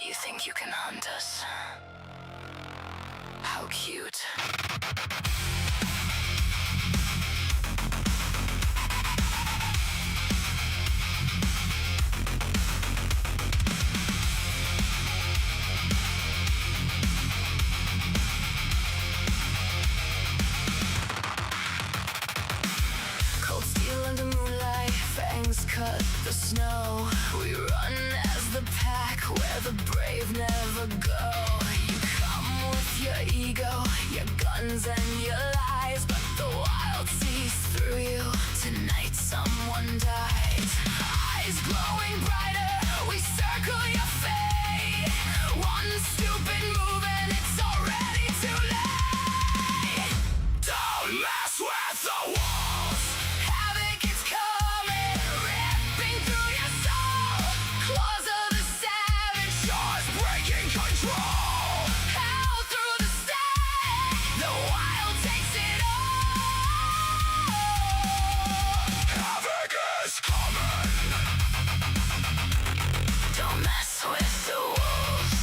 You think you can hunt us? How cute. Cold steel under moonlight, fangs cut the snow. We run as the pack, where the brave never go. You come with your ego, your guns and your lies, but the wild sees through you. Tonight someone dies. Eyes glowing brighter, we circle your fate. One stupid move and it's already too late. Don't mess with the walls. Havoc is coming, ripping through your soul. Claws of the savage, jaws breaking control. Hell through the static, the wild takes it all. Havoc is coming. Don't mess with the wolves.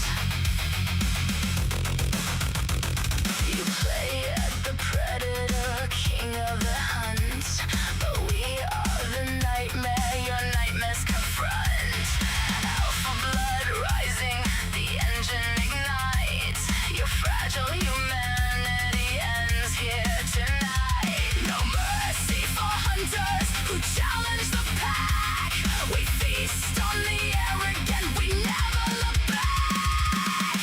You play at the predator, king of the hunt, but we are the nightmare your nightmares confront. Alpha blood rising, the engine ignites. Your fragile humanity ends here tonight. No mercy for hunters who challenge the pack. We feast on the arrogant, we never look back.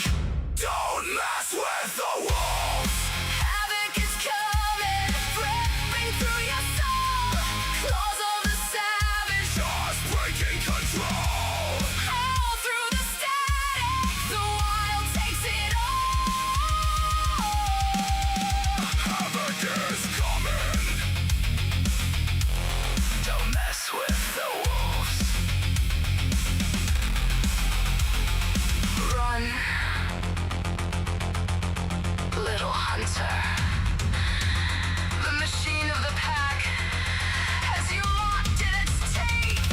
Don't mess with the wolves. Havoc is coming, ripping through your soul. Claws of the savage, jaws breaking control. Hell through the static, the wild takes it all. Havoc is coming. Don't mess with the wolves. Run, little hunter. The machine of the pack has you locked in its teeth.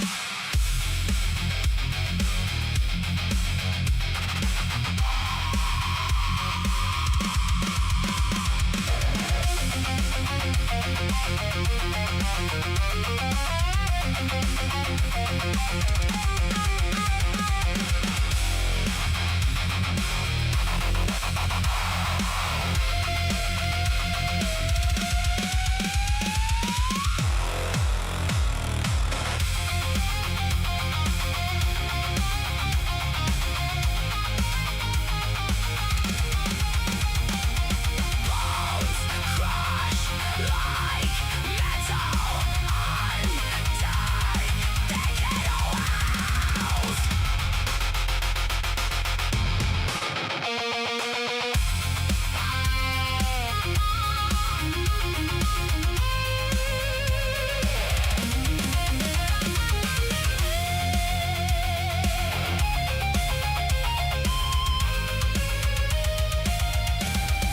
Bones crush like metal, untied, decadal house.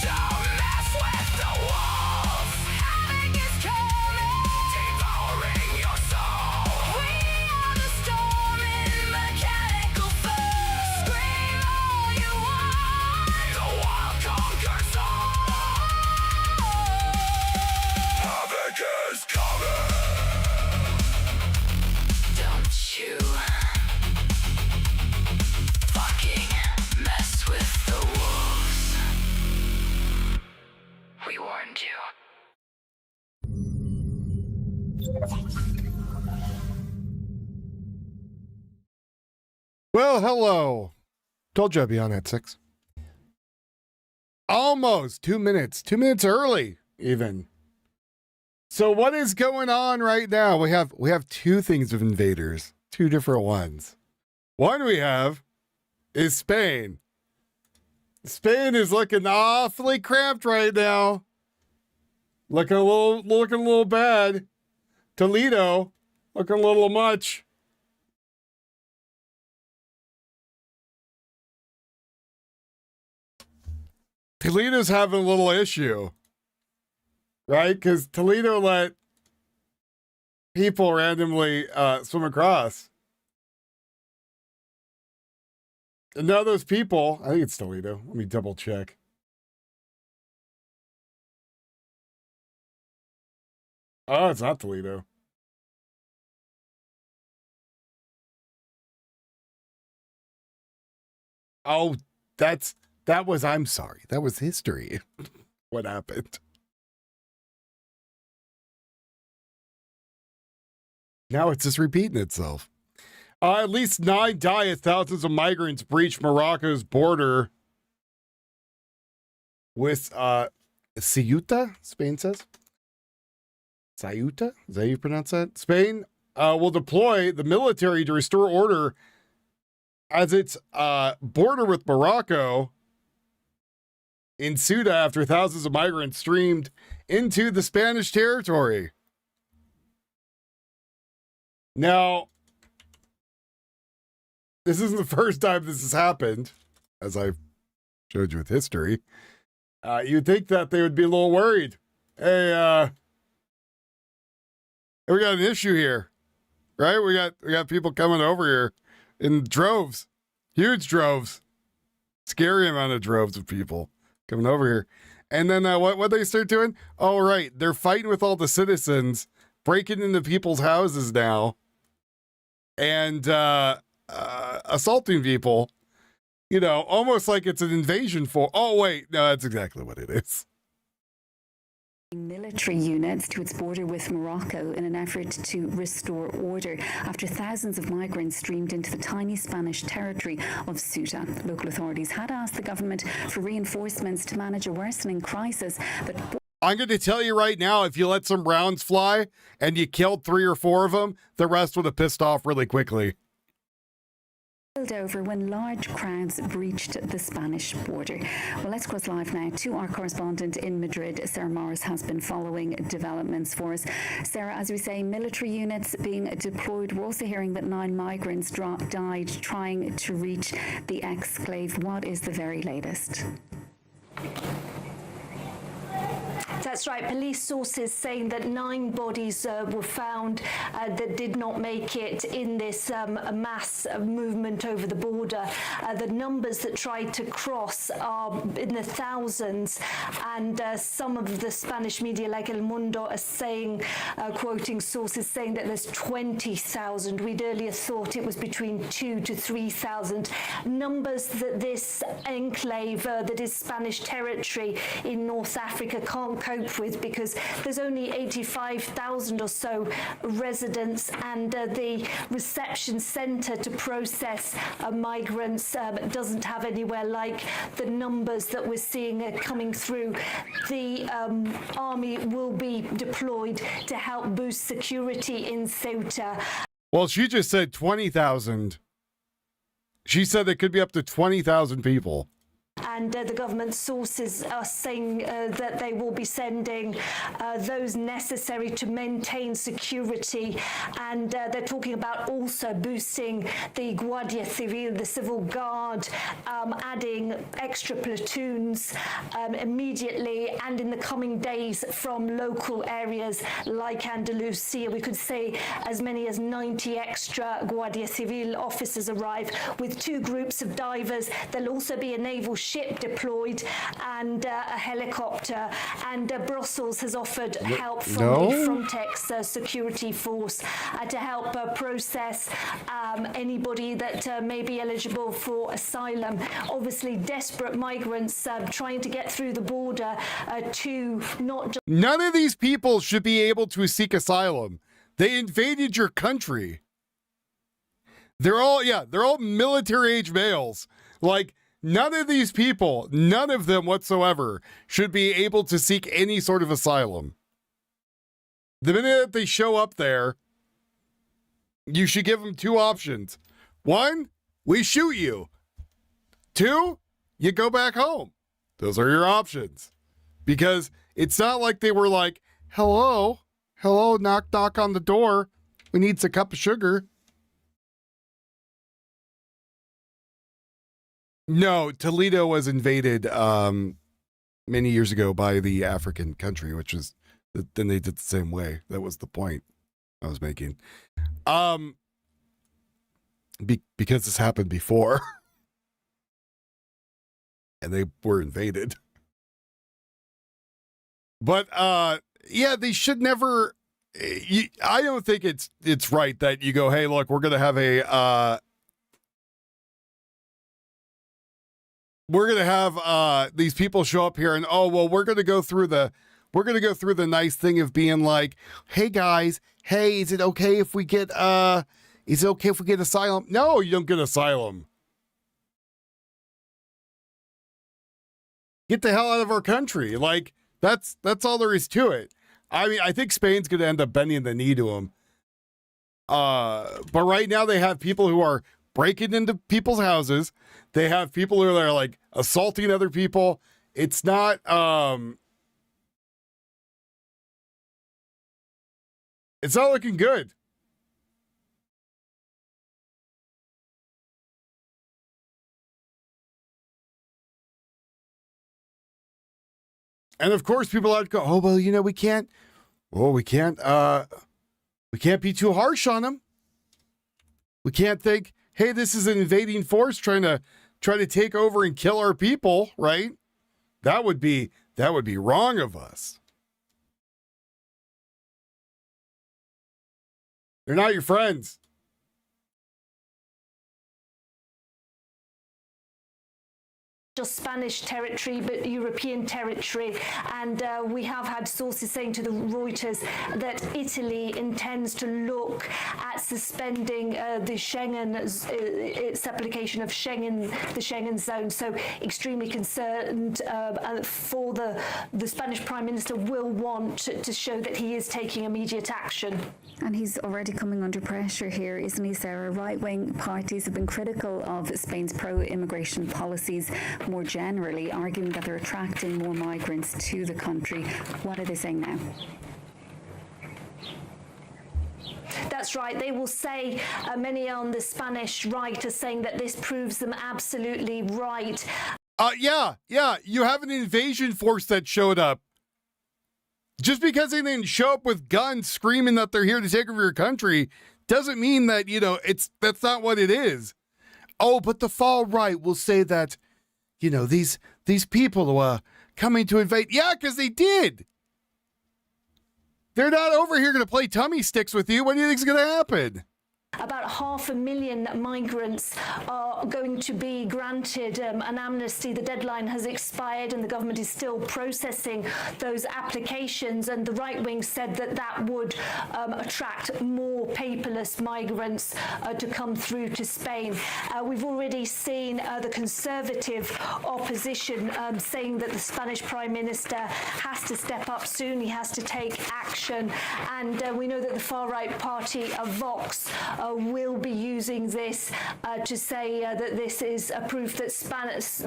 Don't mess with the wolves. Havoc is coming, devouring your soul. We are the storming mechanical foe. Scream all you want, the wild conquers all. Havoc is coming. Don't you fucking mess with the wolves. We warned you. Well, hello. Told you I'd be on at 6. Almost 2 minutes. 2 minutes early, even. So what is going on right now? We have two things of invaders. Two different ones. One we have is Spain. Spain is looking awfully cramped right now. Looking a little bad. Toledo looking a little much. Toledo's having a little issue, right? Because Toledo let people randomly swim across. no, those people, I think it's Toledo. Let me double check. Oh, it's not Toledo. Oh, I'm sorry. That was history. What happened? Now it's just repeating itself. At least 9 die as thousands of migrants breached Morocco's border with Ceuta, Spain says. Ceuta? Is that how you pronounce that? Spain will deploy the military to restore order as its border with Morocco in Ceuta after thousands of migrants streamed into the Spanish territory. Now, this isn't the first time this has happened, as I showed you with history. You'd think that they would be a little worried. Hey, we got an issue here, right? We got people coming over here in droves, huge droves, scary amount of droves of people coming over here. And then what they start doing? Oh, right, they're fighting with all the citizens, breaking into people's houses now, and assaulting people. You know, almost like it's an invasion for. Oh wait, no, that's exactly what it is. Military units to its border with Morocco in an effort to restore order after thousands of migrants streamed into the tiny Spanish territory of Ceuta. Local authorities had asked the government for reinforcements to manage a worsening crisis, but I'm going to tell you right now, if you let some rounds fly and you killed 3 or 4 of them, the rest would have pissed off really quickly. Over when large crowds breached the Spanish border. Well, let's cross live now to our correspondent in Madrid. Sarah Morris has been following developments for us. Sarah, as we say, military units being deployed. We're also hearing that 9 migrants died trying to reach the exclave. What is the very latest? That's right. Police sources saying that 9 bodies were found that did not make it in this mass movement over the border. The numbers that tried to cross are in the thousands, and some of the Spanish media, like El Mundo, are saying, quoting sources, saying that there's 20,000. We'd earlier thought it was between 2,000 to 3,000. Numbers that this enclave, that is Spanish territory in North Africa, can't cope with, because there's only 85,000 or so residents, and the reception centre to process migrants doesn't have anywhere like the numbers that we're seeing coming through. The army will be deployed to help boost security in Ceuta. Well, she just said 20,000. She said it could be up to 20,000 people. And the government sources are saying that they will be sending those necessary to maintain security. And they're talking about also boosting the Guardia Civil, the civil guard, adding extra platoons immediately and in the coming days from local areas like Andalusia. We could say as many as 90 extra Guardia Civil officers arrive with 2 groups of divers. There'll also be a naval ship deployed and a helicopter, and Brussels has offered help from the Frontex security force to help process anybody that may be eligible for asylum. Obviously desperate migrants trying to get through the border to not just... None of these people should be able to seek asylum. They invaded your country. They're all military age males. Like, none of these people, none of them whatsoever, should be able to seek any sort of asylum. The minute that they show up there, you should give them 2 options. 1, we shoot you. 2, you go back home. Those are your options. Because it's not like they were like, hello, knock, knock on the door. We need a cup of sugar. No, Toledo was invaded many years ago by the African country, which is, then they did the same way. That was the point I was making. Because this happened before. and they were invaded. But yeah, they should never. I don't think it's right that you go, hey, look, we're gonna have these people show up here, and oh well, we're gonna go through the nice thing of being like, hey guys, hey, is it okay if we get asylum? No, you don't get asylum. Get the hell out of our country. Like, that's all there is to it. I mean, I think Spain's going to end up bending the knee to them. But right now they have people who are breaking into people's houses. They have people who are like assaulting other people. It's not, it's not looking good. And of course, people have to go, oh, well, you know, we can't be too harsh on them. We can't think, hey, this is an invading force trying to take over and kill our people, right? That would be wrong of us. They're not your friends. Just Spanish territory, but European territory. And we have had sources saying to the Reuters that Italy intends to look at suspending the Schengen, its application of Schengen, the Schengen zone. So extremely concerned for the Spanish Prime Minister will want to show that he is taking immediate action. And he's already coming under pressure here, isn't he, Sarah? Right-wing parties have been critical of Spain's pro-immigration policies more generally, arguing that they're attracting more migrants to the country. What are they saying now? That's right. They will say, many on the Spanish right are saying that this proves them absolutely right. Yeah. You have an invasion force that showed up. Just because they didn't show up with guns screaming that they're here to take over your country doesn't mean that, you know, that's not what it is. Oh, but the far right will say that, you know, these people who are coming to invade. Yeah, because they did. They're not over here going to play tummy sticks with you. What do you think is going to happen? About 500,000 migrants are going to be granted an amnesty. The deadline has expired and the government is still processing those applications. And the right wing said that would attract more paperless migrants to come through to Spain. We've already seen the Conservative opposition saying that the Spanish Prime Minister has to step up soon. He has to take action. And we know that the far-right party of Vox will be using this to say that this is a proof that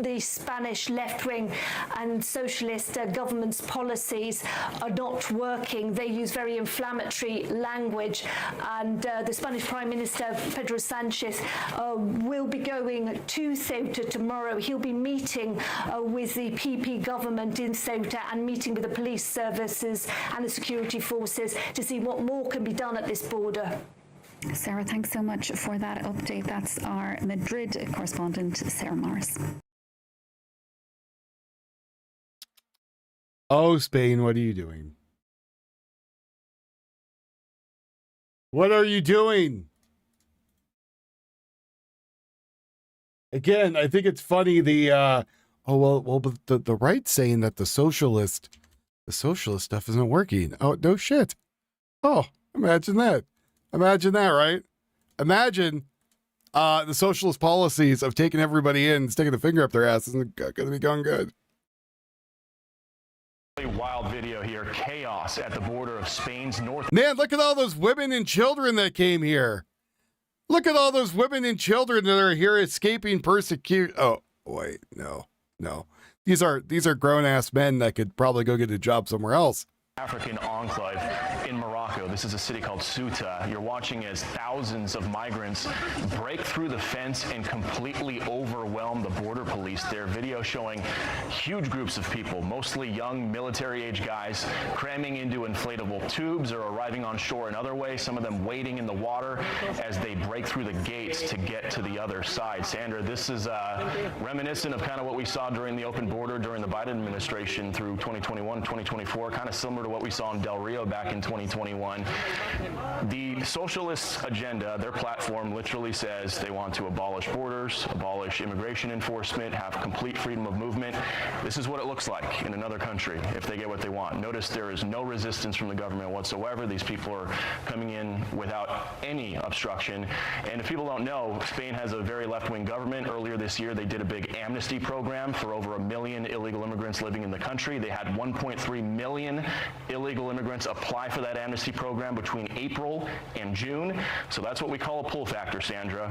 the Spanish left-wing and socialist government's policies are not working. They use very inflammatory language, and the Spanish Prime Minister, Pedro Sanchez, will be going to Ceuta tomorrow. He'll be meeting with the PP government in Ceuta and meeting with the police services and the security forces to see what more can be done at this border. Sarah, thanks so much for that update. That's our Madrid correspondent, Sarah Morris. Oh, Spain, what are you doing? What are you doing? Again, I think it's funny but the right's saying that the socialist stuff isn't working. Oh, no shit. Oh, imagine that. Imagine that, right? Imagine the socialist policies of taking everybody in and sticking a finger up their ass isn't going to be going good. Wild video here. Chaos at the border of Spain's north. Man, look at all those women and children that came here. Look at all those women and children that are here escaping persecution. Oh, wait, no. These are grown-ass men that could probably go get a job somewhere else. African enclave in Morocco. This is a city called Ceuta. You're watching as thousands of migrants break through the fence and completely overwhelm the border police. There are video showing huge groups of people, mostly young military-age guys, cramming into inflatable tubes or arriving on shore another way, some of them wading in the water as they break through the gates to get to the other side. Sandra, this is reminiscent of kind of what we saw during the open border during the Biden administration through 2021, 2024, kind of similar to what we saw in Del Rio back in 2021. The socialist agenda, their platform literally says they want to abolish borders, abolish immigration enforcement, have complete freedom of movement. This is what it looks like in another country if they get what they want. Notice there is no resistance from the government whatsoever. These people are coming in without any obstruction. And if people don't know, Spain has a very left-wing government. Earlier this year, they did a big amnesty program for over 1 million illegal immigrants living in the country. They had 1.3 million illegal immigrants apply for that amnesty program between April and June. So that's what we call a pull factor, Sandra.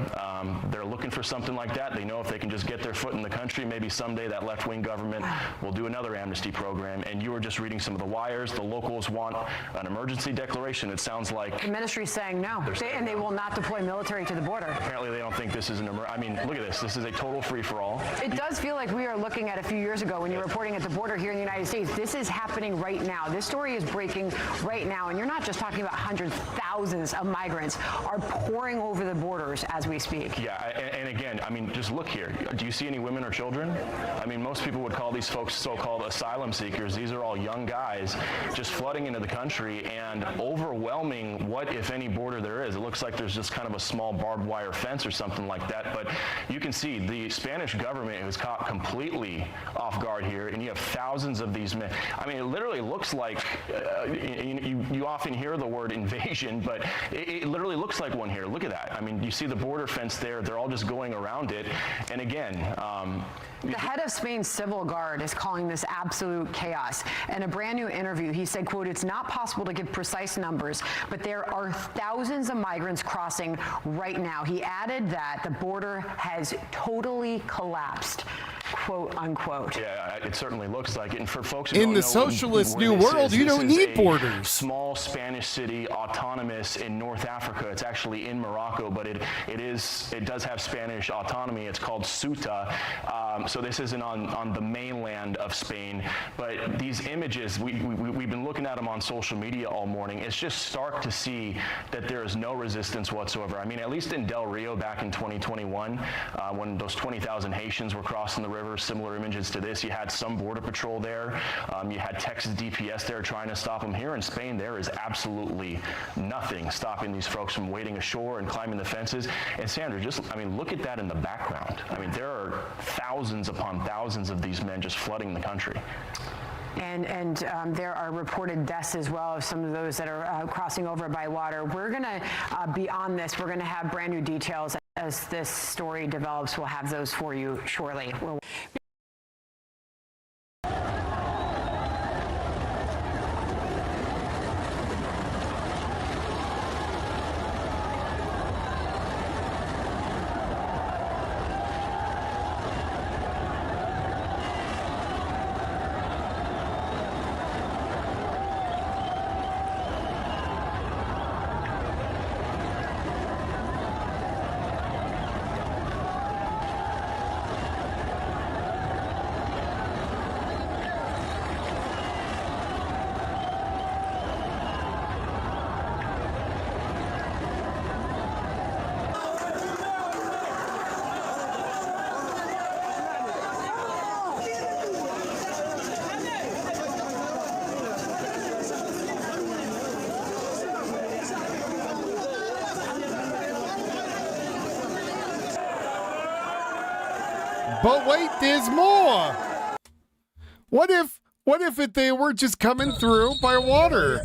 They're looking for something like that. They know if they can just get their foot in the country, maybe someday that left-wing government will do another amnesty program. And you were just reading some of the wires. The locals want an emergency declaration. It sounds like the ministry's saying no, and they will not deploy military to the border. Apparently, they don't think this is an emergency. I mean, look at this. This is a total free-for-all. It does feel like we are looking at a few years ago when you're reporting at the border here in the United States. This is happening right now. This story is breaking right now, and you're not just talking about hundreds, thousands of migrants are pouring over the borders as we speak. Yeah, and again, I mean, just look here. Do you see any women or children? I mean, most people would call these folks so-called asylum seekers. These are all young guys just flooding into the country and overwhelming what, if any, border there is. It looks like there's just kind of a small barbed wire fence or something like that, but you can see the Spanish government was caught completely off guard here, and you have thousands of these men. I mean, it literally looks like, you often hear the word invasion, but it literally looks like one here. Look at that. I mean, you see the border fence there. They're all just going around it. And again, the head of Spain's civil guard is calling this absolute chaos. In a brand new interview, he said, quote, "It's not possible to give precise numbers, but there are thousands of migrants crossing right now." He added that the border has totally collapsed, quote unquote. Yeah, it certainly looks like it. And for folks who in the socialist new world, you don't need borders. Small Spanish city, autonomous in North Africa. It's actually in Morocco, but it does have Spanish autonomy. It's called Ceuta. So this isn't on the mainland of Spain. But these images, we've been looking at them on social media all morning. It's just stark to see that there is no resistance whatsoever. I mean, at least in Del Rio back in 2021, when those 20,000 Haitians were crossing the river, similar images to this, you had some border patrol there. You had Texas DPS there trying to stop them. Here in Spain, there is absolutely nothing stopping these folks from wading ashore and climbing the fences. And Sandra, I mean, look at that in the background. I mean, there are thousands upon thousands of these men just flooding the country. And there are reported deaths as well of some of those that are crossing over by water. We're going to be on this. We're going to have brand new details as this story develops. We'll have those for you shortly. But wait, there's more. What if they were just coming through by water?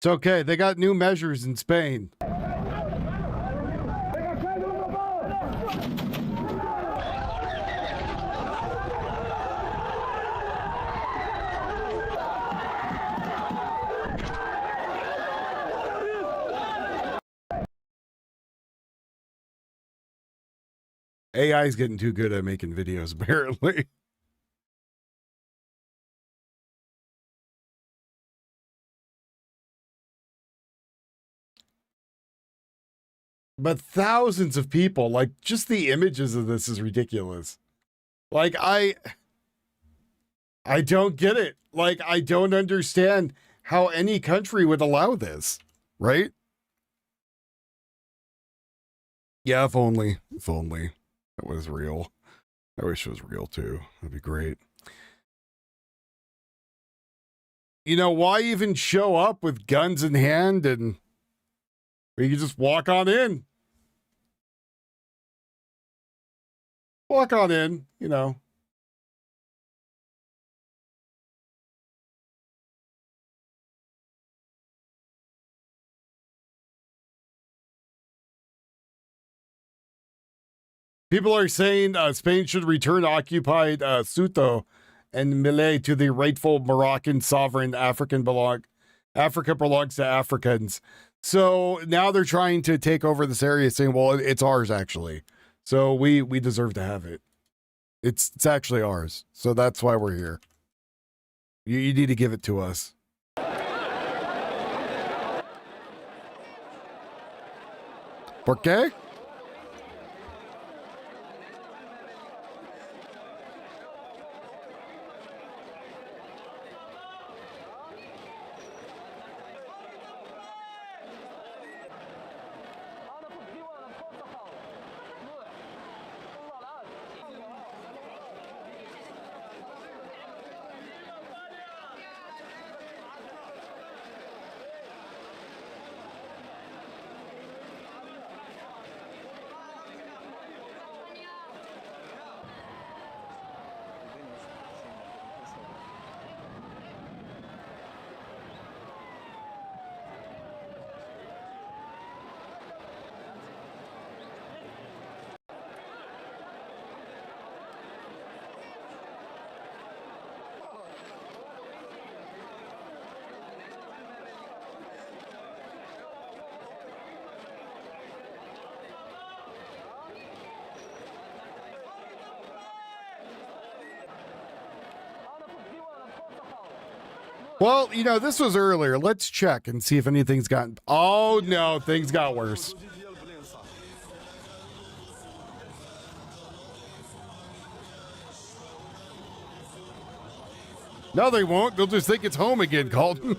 It's okay. They got new measures in Spain. AI is getting too good at making videos, apparently. But thousands of people, like, just the images of this is ridiculous. Like, I don't get it. Like, I don't understand how any country would allow this, right? Yeah, if only it was real. I wish it was real too. That'd be great. You know, why even show up with guns in hand and we can just walk on in? Walk on in, you know. People are saying Spain should return occupied Ceuta and Melilla to the rightful Moroccan sovereign. Africa belongs to Africans. So now they're trying to take over this area, saying, well, it's ours, actually. So we deserve to have it. It's actually ours. So that's why we're here. You need to give it to us. ¿Por qué? Well, you know, this was earlier. Let's check and see if anything's gotten... Oh, no, things got worse. No, they won't. They'll just think it's home again, Colton.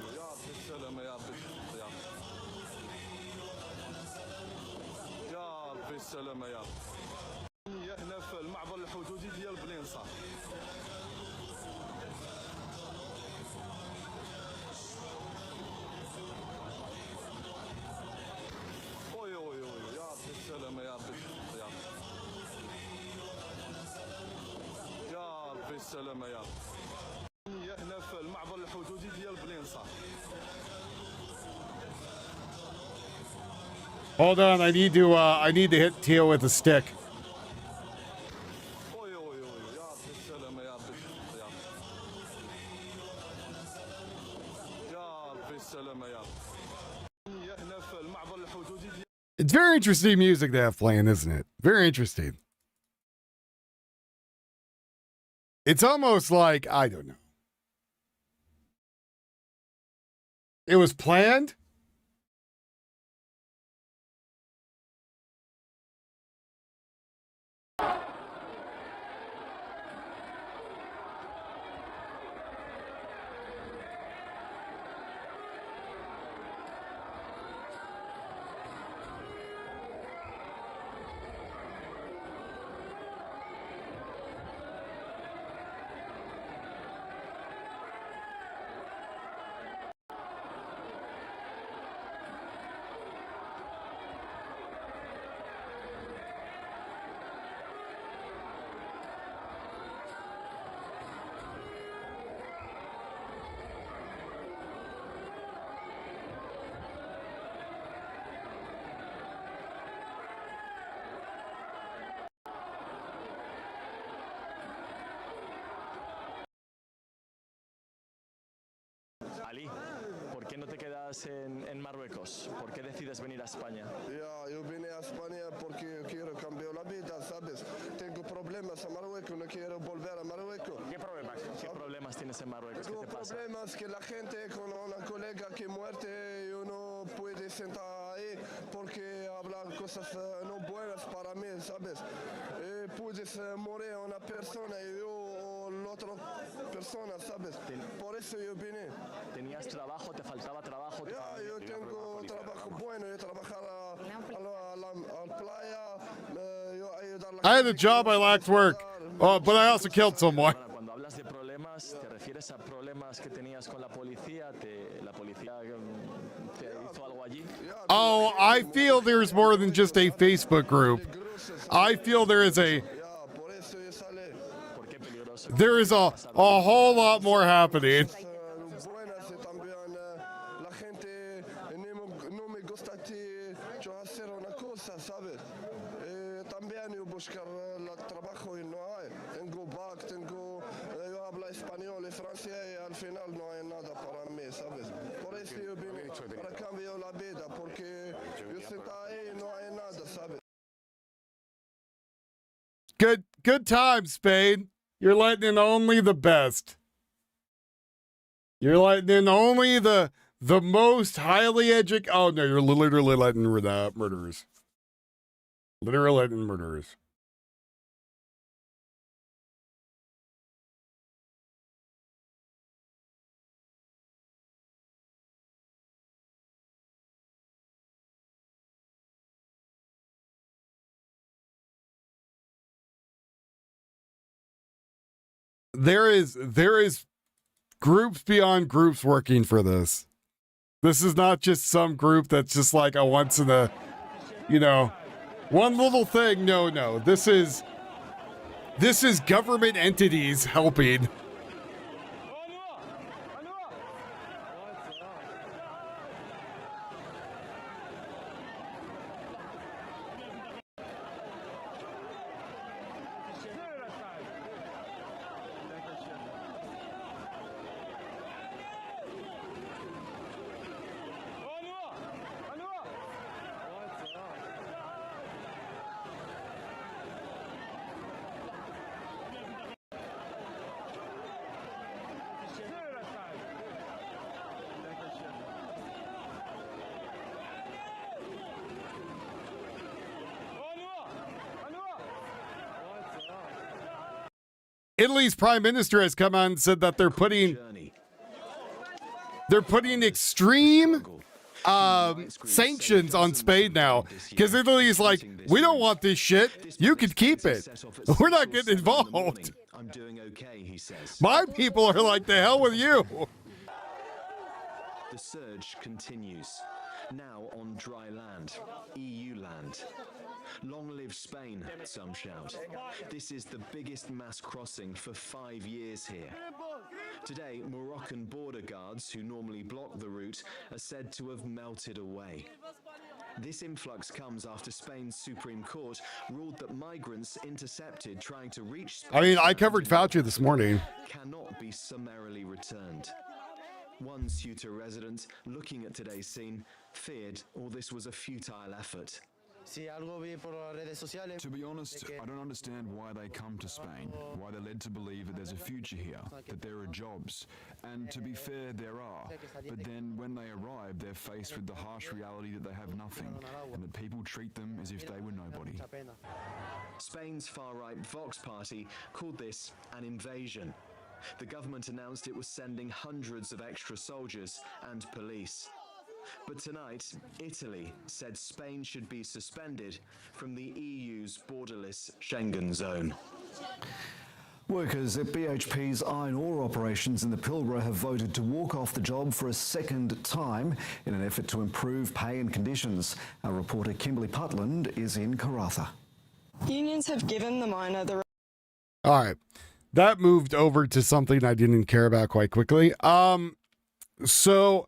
Hold on, I need to hit Teo with a stick. It's very interesting music to have playing, isn't it? Very interesting. It's almost like, I don't know. It was planned. estás en Marruecos? ¿Por qué decides venir a España? Ya, yo vine a España porque quiero cambiar la vida, ¿sabes? Tengo problemas en Marruecos, no quiero volver a Marruecos. ¿Qué problemas? ¿Qué problemas tienes en Marruecos? ¿Qué Tengo te pasa? problemas que la gente con una colega que muerte, yo no puede sentar ahí porque hablan cosas no buenas para mí, ¿sabes? Puedes morir una persona y yo o la otra persona, ¿sabes? Por eso yo vine. ¿Tenías trabajo? ¿Te faltaba trabajo? Ya, yo tengo trabajo bueno, yo trabajar a la playa, yo ayudar a la I had a gente job, que I no lacked sabe work. nadar. Oh, but I also killed someone. Ahora, cuando hablas de problemas, ¿te refieres a problemas que tenías con la policía? ¿La policía te hizo algo allí? Oh, I feel there's more than just a Facebook group. I feel there is Ya, por eso yo salí. ¿Por qué peligroso? a whole lot more happening. Buenas y también la gente no me gusta yo hacer una cosa, ¿sabes? También yo buscar trabajo y no hay. Tengo back, yo hablo español y francés y al final no hay nada para mí, ¿sabes? Por eso yo vine para cambiar la vida, porque yo siento ahí y no hay nada, ¿sabes? Good times, Spain. You're letting in only the best. You're letting in only the most highly educated. Oh no, you're literally letting murderers. Literally letting murderers. There is groups beyond groups working for this. This is not just some group that's just like a once in a, one little thing. No. This is government entities helping. Italy's prime minister has come out and said that they're putting extreme sanctions on Spain now because Italy's like, we don't want this shit. You can keep it. We're not getting involved. I'm doing okay, he says. My people are like, the hell with you. The surge continues, now on dry land, EU land. Long live Spain, some shout. This is the biggest mass crossing for 5 years here. Today, Moroccan border guards, who normally block the route, are said to have melted away. This influx comes after Spain's Supreme Court ruled that migrants intercepted trying to reach Spain. I covered Fauci this morning. Cannot be summarily returned. One Ceuta resident, looking at today's scene, feared all this was a futile effort. To be honest, I don't understand why they come to Spain, why they're led to believe that there's a future here, that there are jobs. And to be fair, there are. But then when they arrive, they're faced with the harsh reality that they have nothing, and that people treat them as if they were nobody. Spain's far-right Vox party called this an invasion. The government announced it was sending hundreds of extra soldiers and police. But tonight, Italy said Spain should be suspended from the EU's borderless Schengen zone. Workers at BHP's iron ore operations in the Pilbara have voted to walk off the job for a second time in an effort to improve pay and conditions. Our reporter Kimberly Putland is in Karratha. Unions have given the miner the... All right. That moved over to something I didn't care about quite quickly. So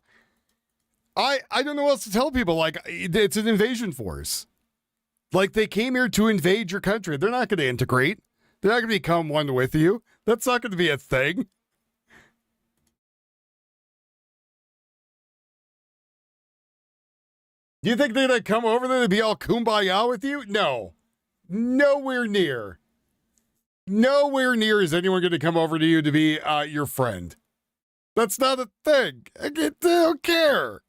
I don't know what else to tell people. Like, it's an invasion force. Like, they came here to invade your country. They're not going to integrate. They're not going to become one with you. That's not going to be a thing. Do you think they're going to come over there to be all kumbaya with you? No. Nowhere near. Nowhere near is anyone going to come over to you to be your friend. That's not a thing. They don't care.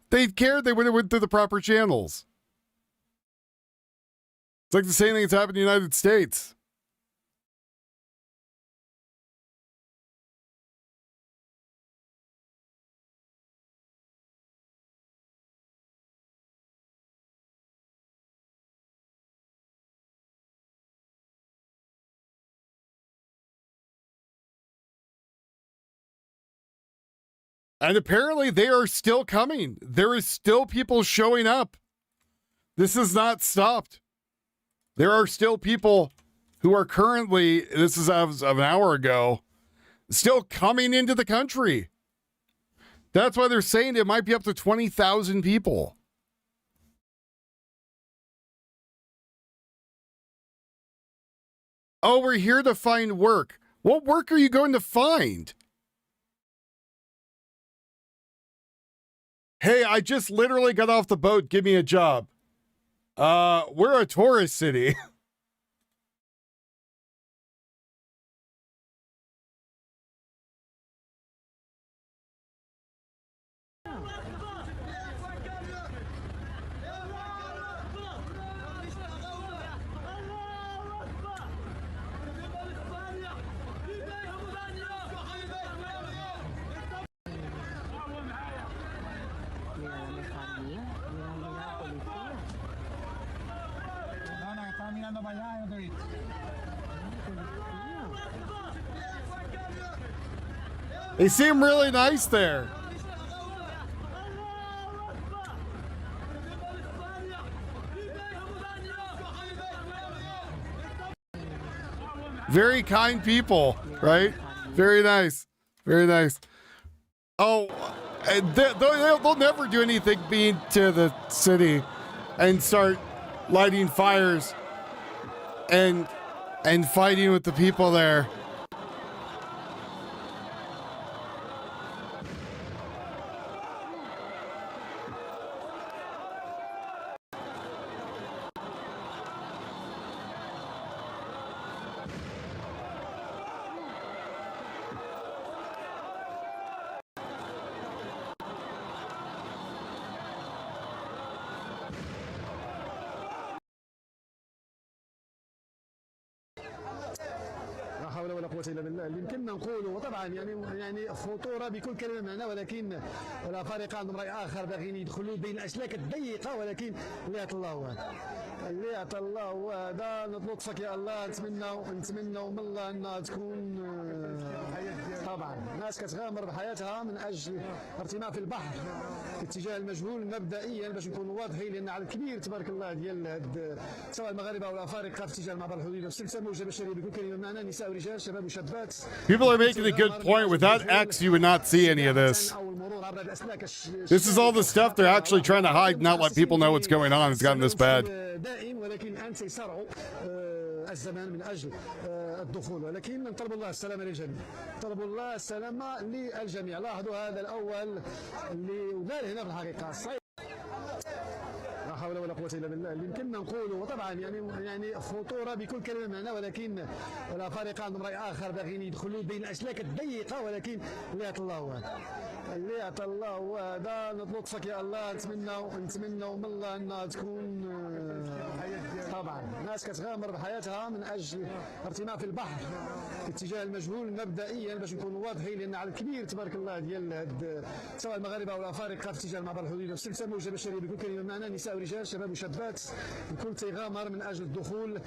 They'd cared, they would have went through the proper channels. It's like the same thing that's happened in the United States. And apparently they are still coming. There is still people showing up. This has not stopped. There are still people who are currently, this is as of an hour ago, still coming into the country. That's why they're saying it might be up to 20,000 people. Oh, we're here to find work. What work are you going to find? Hey, I just literally got off the boat. Give me a job. We're a tourist city. They seem really nice there. Very kind people, right? Very nice. Very nice. Oh, and they'll never do anything mean to the city and start lighting fires and fighting with the people there. اللي يمكننا نقوله وطبعا يعني خطوره بكل كلمه معناه ولكن الافارقه عندهم راي اخر باغيين يدخلوا بين الاسلاك الضيقه ولكن اللي عطى الله هذا اللي عطى الله هذا نطلبك يا الله نتمنوا من الله انها تكون طبعا ناس كتغامر بحياتها من اجل ارتماء في البحر في اتجاه المجهول مبدئيا باش نكونوا واضحين لان عدد كبير تبارك الله ديال سواء المغاربه او الافارقه في اتجاه المعبر الحدودي باستخدام موجه بشريه بكل كلمه معناه نساء ورجال شباب وشابات. People are making a good point. Without X, you would not see any of this. This is all the stuff they're actually trying to hide, not let people know what's going on. It's gotten this bad. ولكن الان سيصارعوا الزمان من اجل الدخول ولكن نطلب الله السلامه للجميع. طلبوا الله السلامه للجميع. لاحظوا هذا الاول اللي وقال هنا في الحقيقه لا حول ولا قوة إلا بالله اللي يمكننا نقوله وطبعا يعني خطورة بكل كلمة معناه ولكن الأفارقة عندهم رأي آخر باغيين يدخلوا بين الأسلاك الضيقة ولكن اللي عطى الله هذا اللي عطى الله هذا نطلبك يا الله نتمنوا من الله أنها تكون طبعا ناس كتغامر بحياتها من أجل ارتماء في البحر في اتجاه المجهول مبدئيا باش نكونوا واضحين لأن عدد كبير تبارك الله ديال سواء المغاربة أو الأفارقة في اتجاه المعبر الحدودي باستخدام موجة بشرية بكل كلمة معناه نساء ورجال شباب وشابات الكل تيغامر من اجل الدخول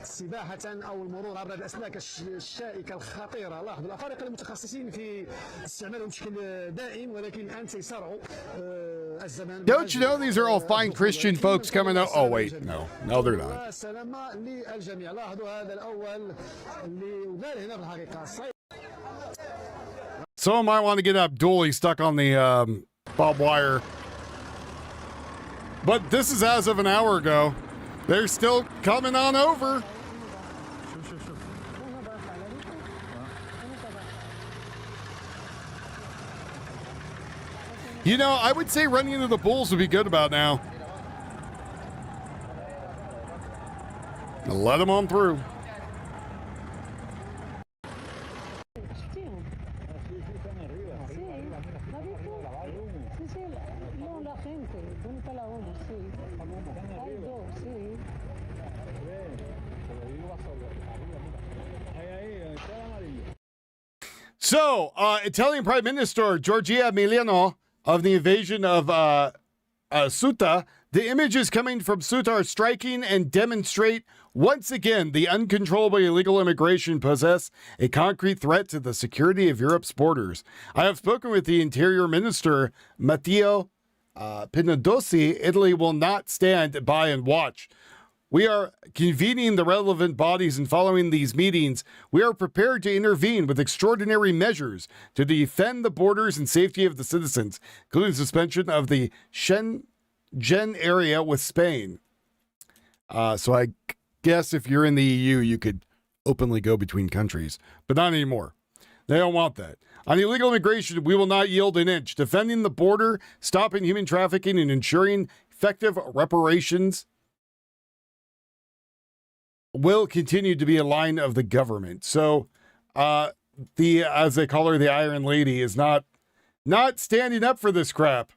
سباحه او المرور عبر الاسلاك الشائكه الخطيره. لاحظوا الافارقه المتخصصين في استعمالهم بشكل دائم ولكن الان سيصارعوا الزمان. Don't you know these are all fine Christian folks coming out? Oh wait, no they're not. السلامه للجميع. لاحظوا هذا الاول اللي وقال هنا في الحقيقه Someone might want to get Abdulli stuck on the barbed wire. But this is as of an hour ago. They're still coming on over. You know, I would say running into the bulls would be good about now. Let them on through. So, Italian Prime Minister Giorgia Meloni of the invasion of Ceuta. The images coming from Ceuta are striking and demonstrate once again the uncontrollable illegal immigration possess a concrete threat to the security of Europe's borders. I have spoken with the Interior Minister Matteo Piantedosi. Italy will not stand by and watch. We are convening the relevant bodies and following these meetings. We are prepared to intervene with extraordinary measures to defend the borders and safety of the citizens, including suspension of the Schengen area with Spain. So I guess if you're in the EU, you could openly go between countries, but not anymore. They don't want that. On illegal immigration, we will not yield an inch. Defending the border, stopping human trafficking, and ensuring effective reparations will continue to be a line of the government. So, as they call her, the Iron Lady, is not standing up for this crap.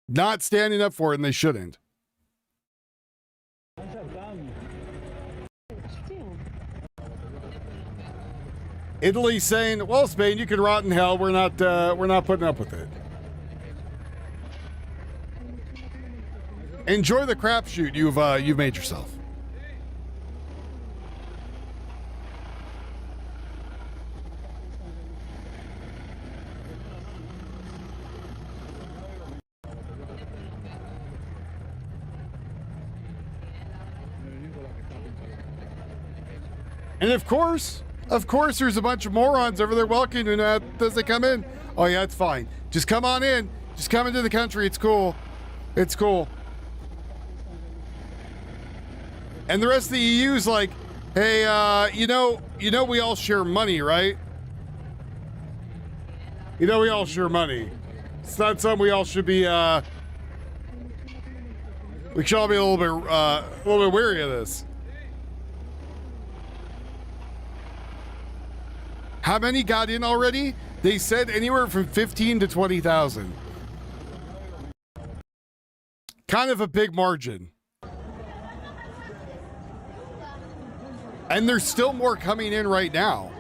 Not standing up for it, and they shouldn't. Italy saying, "Well, Spain, you can rot in hell. We're not putting up with it." Enjoy the crapshoot you've made yourself. And of course, there's a bunch of morons over there welcoming as they come in. Oh yeah, it's fine. Just come on in. Just come into the country. It's cool. It's cool. And the rest of the EU's like, hey, you know, we all share money, right? You know, we all share money. It's not something we all should be. We should all be a little bit wary of this. How many got in already? They said anywhere from 15 to 20,000. Kind of a big margin. And there's still more coming in right now.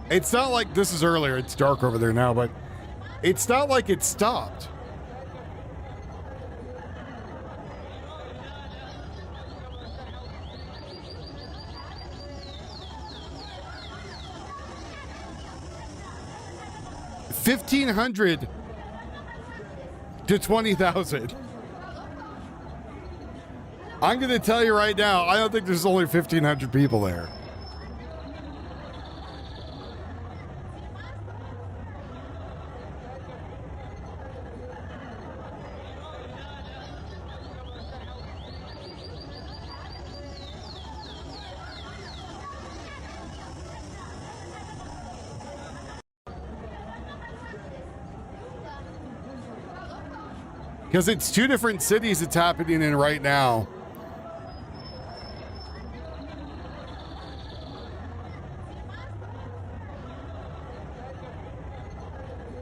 It's not like this is earlier. It's dark over there now, but it's not like it stopped. $1,500 to 20,000. I'm going to tell you right now, I don't think there's only 1,500 people there. Because it's two different cities it's happening in right now.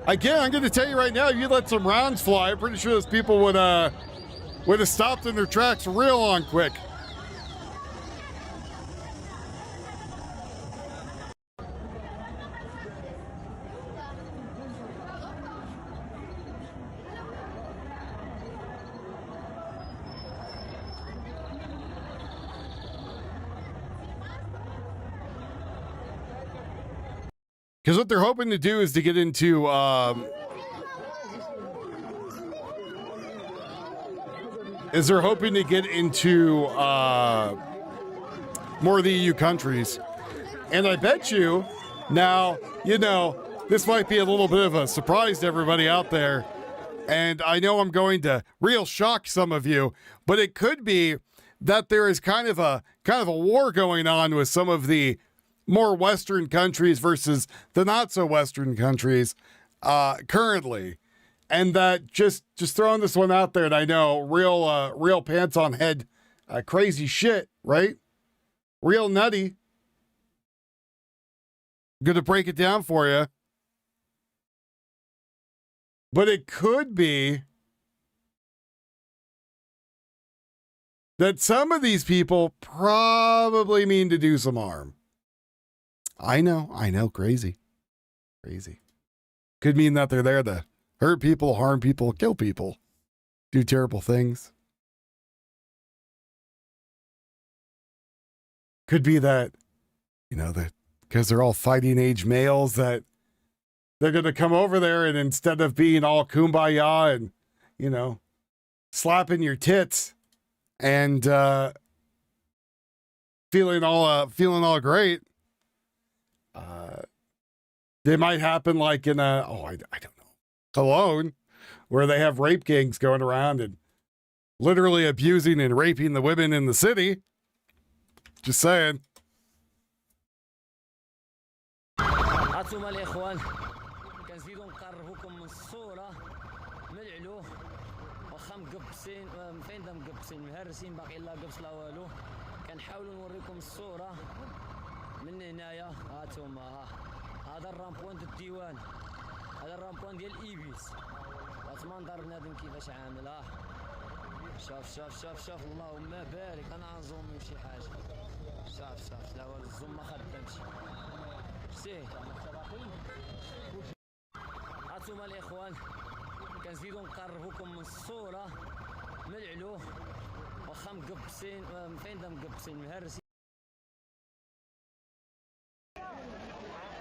Again, I'm going to tell you right now, if you let some rounds fly, I'm pretty sure those people would have stopped in their tracks real on quick. Because what they're hoping to do is to get into more of the EU countries. And I bet you, now, you know, this might be a little bit of a surprise to everybody out there. And I know I'm going to real shock some of you, but it could be that there is kind of a war going on with some of the more Western countries versus the not so Western countries currently. And that just throwing this one out there, and I know real pants on head, crazy shit, right? Real nutty. Going to break it down for you. But it could be that some of these people probably mean to do some harm. I know, crazy. Could mean that they're there to hurt people, harm people, kill people, do terrible things. Could be that, that because they're all fighting age males, that they're going to come over there and instead of being all kumbaya and, slapping your tits and feeling all great, they might happen like in I don't know, Cologne, where they have rape gangs going around and literally abusing and raping the women in the city. Just saying. عاصم الإخوان كنزيدو نقربوكم من الصورة من العلو واخا مقبسين فين دا مقبسين مهرسين باقي لا قبس لا والو كنحاولوا نوريكم الصورة من هنايا هانتوما هذا الرامبوان ديال الديوان هذا الرامبوان ديال الإيبيس واتمنظر بنادم كيفاش عامل شوف اللهم بارك انا غنزوم شي حاجة شوف لا والو الزوم ما خدامش هانتوما الاخوان كنزيدو نقربوكم من الصورة من العلو واخا مقبسين فين دا مقبسين مهرسين.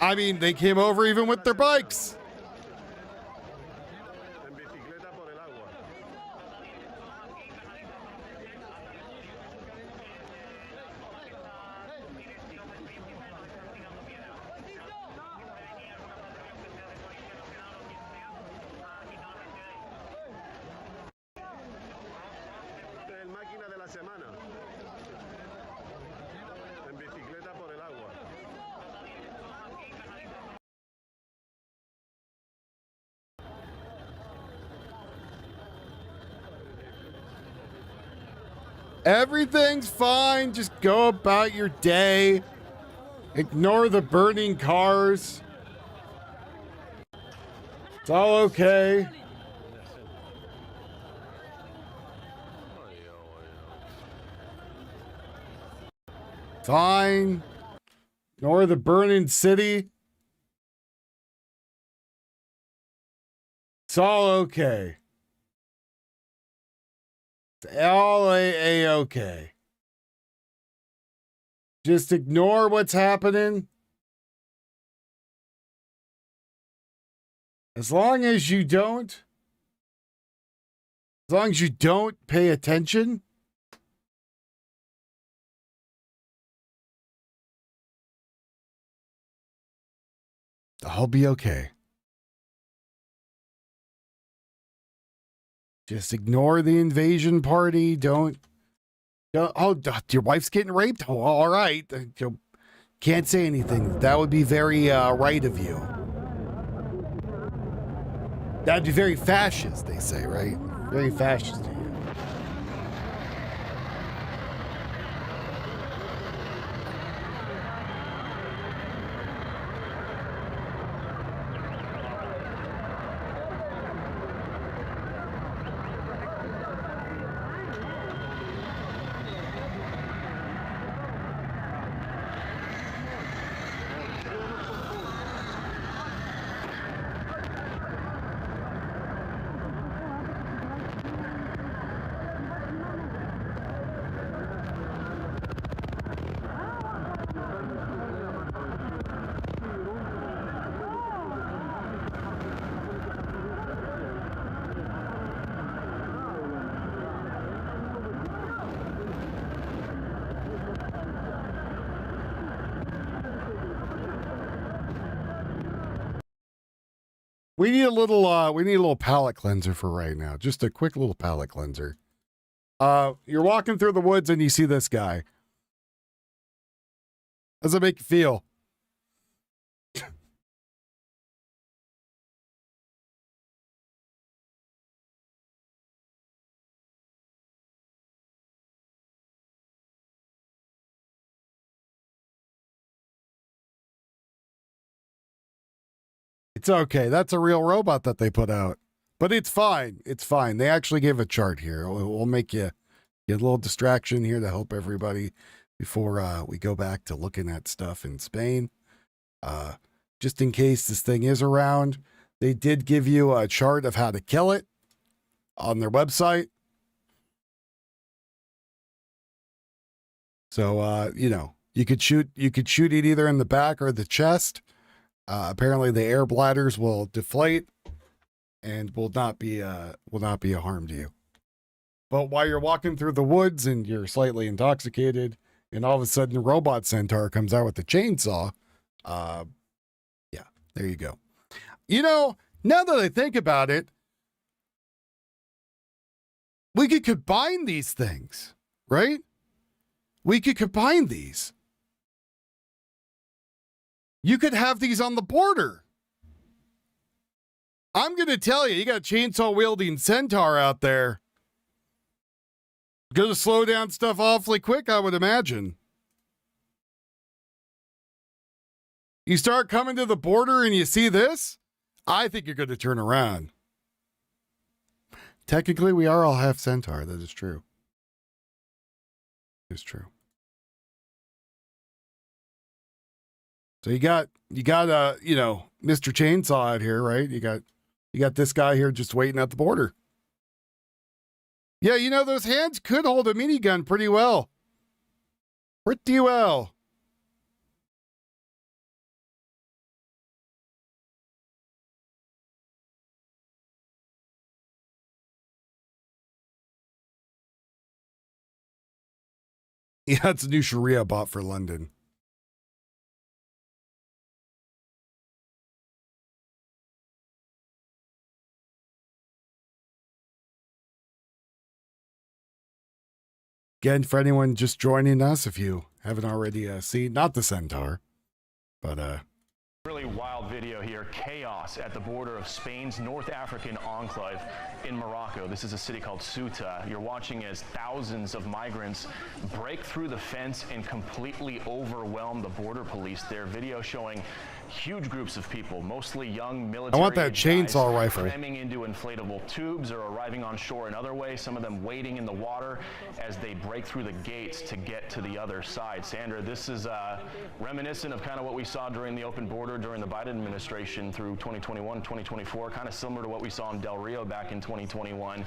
I mean, they came over even with their bikes. Everything's fine. Just go about your day. Ignore the burning cars. It's all okay. Fine. Ignore the burning city. It's all okay. It's all a-okay. Just ignore what's happening. As long as you don't pay attention, I'll be okay. Just ignore the invasion party. Don't your wife's getting raped? Oh, all right. Can't say anything. That would be very right of you. That'd be very fascist, they say, right? Very fascist. We need a little palate cleanser for right now. Just a quick little palate cleanser. You're walking through the woods and you see this guy. How does it make you feel? It's okay. That's a real robot that they put out. But it's fine. It's fine. They actually gave a chart here. We'll make you get a little distraction here to help everybody before we go back to looking at stuff in Spain. Just in case this thing is around, they did give you a chart of how to kill it on their website. So, you know, you could shoot it either in the back or the chest. Apparently the air bladders will deflate and will not be a harm to you. But while you're walking through the woods and you're slightly intoxicated and all of a sudden a robot centaur comes out with a chainsaw, yeah, there you go. You know, now that I think about it, we could combine these things, right? We could combine these. You could have these on the border. I'm going to tell you, you got a chainsaw wielding centaur out there. Going to slow down stuff awfully quick, I would imagine. You start coming to the border and you see this, I think you're going to turn around. Technically, we are all half centaur. That is true. It's true. So you got you know, Mr. Chainsaw out here, right? You got this guy here just waiting at the border. Yeah, you know, those hands could hold a minigun pretty well. Pretty well. Yeah, it's a new Sharia bot for London. Again, for anyone just joining us, if you haven't already seen, not the centaur, but Really wild video here. Chaos at the border of Spain's North African enclave in Morocco. This is a city called Ceuta. You're watching as thousands of migrants break through the fence and completely overwhelm the border police. Their video showing huge groups of people, mostly young military. I want that chainsaw rifle. Cramming into inflatable tubes or arriving on shore another way. Some of them wading in the water as they break through the gates to get to the other side. Sandra, this is reminiscent of kind of what we saw during the open border during the Biden administration through 2021, 2024, kind of similar to what we saw in Del Rio back in 2021.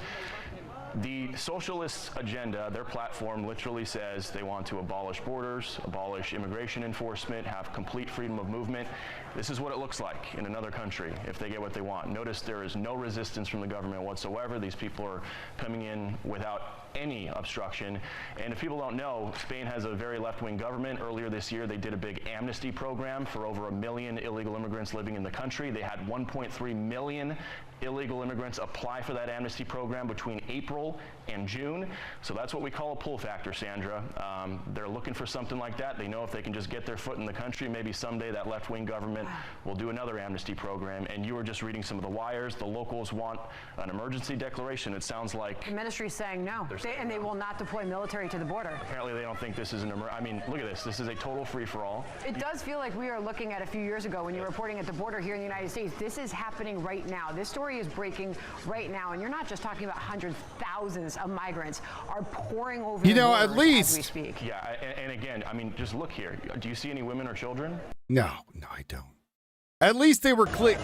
The socialist agenda, their platform literally says they want to abolish borders, abolish immigration enforcement, have complete freedom of movement. This is what it looks like in another country if they get what they want. Notice there is no resistance from the government whatsoever. These people are coming in without any obstruction. And if people don't know, Spain has a very left-wing government. Earlier this year, they did a big amnesty program for over 1 million illegal immigrants living in the country. They had 1.3 million illegal immigrants apply for that amnesty program between April and June. So that's what we call a pull factor, Sandra. They're looking for something like that. They know if they can just get their foot in the country, maybe someday that left-wing government will do another amnesty program. And you were just reading some of the wires. The locals want an emergency declaration. It sounds like the ministry's saying no, and they will not deploy military to the border. Apparently they don't think this is an I mean, look at this. This is a total free-for-all. It does feel like we are looking at a few years ago when you were reporting at the border here in the United States. This is happening right now. This story is breaking right now, and you're not just talking about hundreds, thousands of migrants are pouring over. You know, the at borders least. as we speak. Yeah, and again, I mean, just look here. Do you see any women or children? No, I don't. At least they were clear.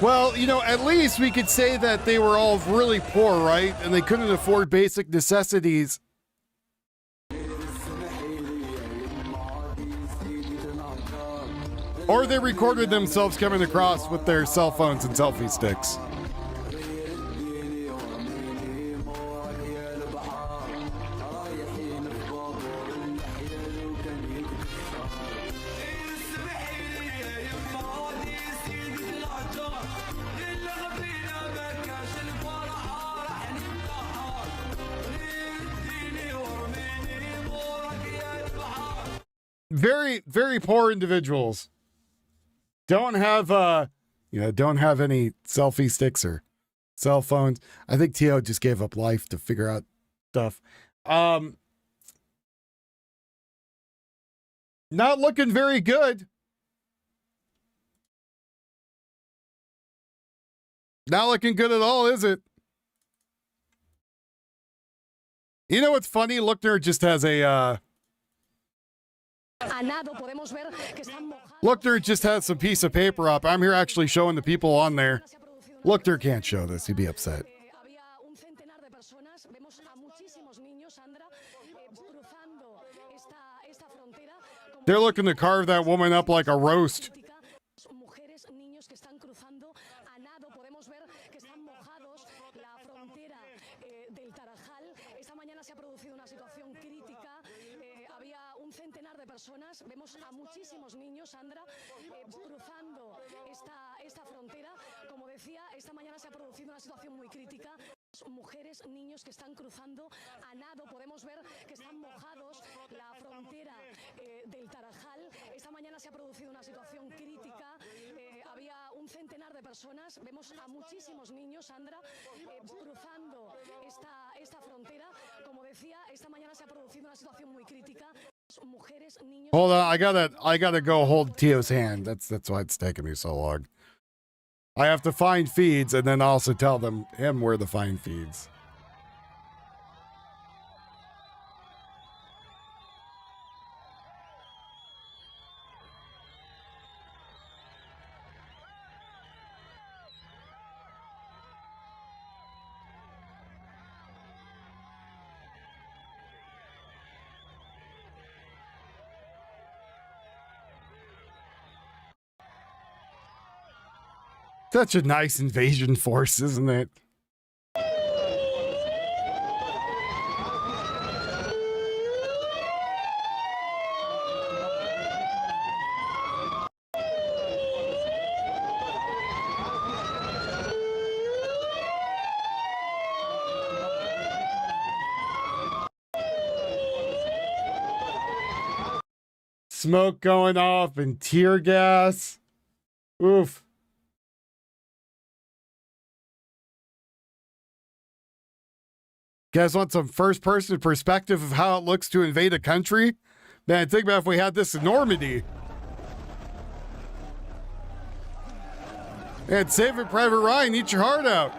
Well, you know, at least we could say that they were all really poor, right? And they couldn't afford basic necessities. Or they recorded themselves coming across with their cell phones and selfie sticks. Very, very poor individuals. Don't have don't have any selfie sticks or cell phones. I think Tio just gave up life to figure out stuff. Not looking very good. Not looking good at all, is it? You know what's funny? Lookner just has a Lookner just has some piece of paper up. I'm here actually showing the people on there. Lookner can't show this. He'd be upset. They're looking to carve that woman up like a roast. Vemos a muchísimos niños, Sandra, cruzando esta frontera. Como decía, esta mañana se ha producido una situación muy crítica. Mujeres, niños que están cruzando a nado. Podemos ver que están mojados la frontera del Tarajal. Esta mañana se ha producido una situación crítica. Había un centenar de personas. Vemos a muchísimos niños, Sandra, cruzando esta frontera. Como decía, esta mañana se ha producido una situación muy crítica. Hold on, I gotta go hold Tio's hand. That's why it's taking me so long. I have to find feeds and then also tell him where to find feeds. Such a nice invasion force, isn't it? Smoke going off and tear gas. Oof. You guys want some first-person perspective of how it looks to invade a country? Man, think about if we had this in Normandy. Man, Saving Private Ryan, eat your heart out.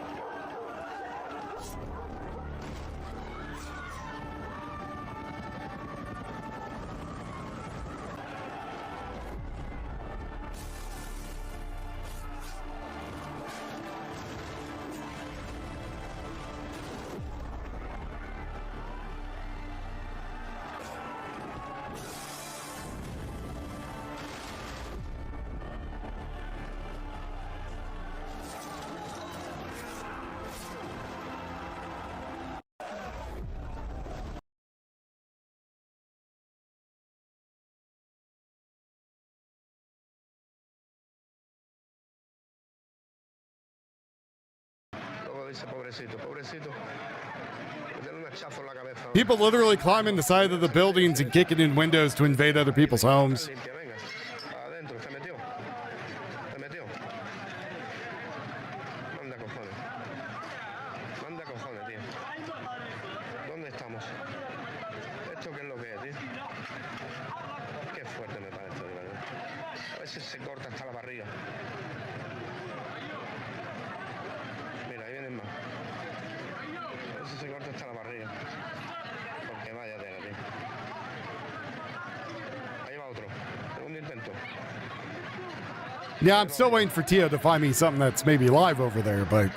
People literally climbing the side of the buildings and kicking in windows to invade other people's homes. Yeah, I'm still waiting for Tio to find me something that's maybe live over there, but...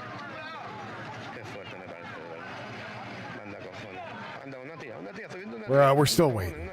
we're still waiting.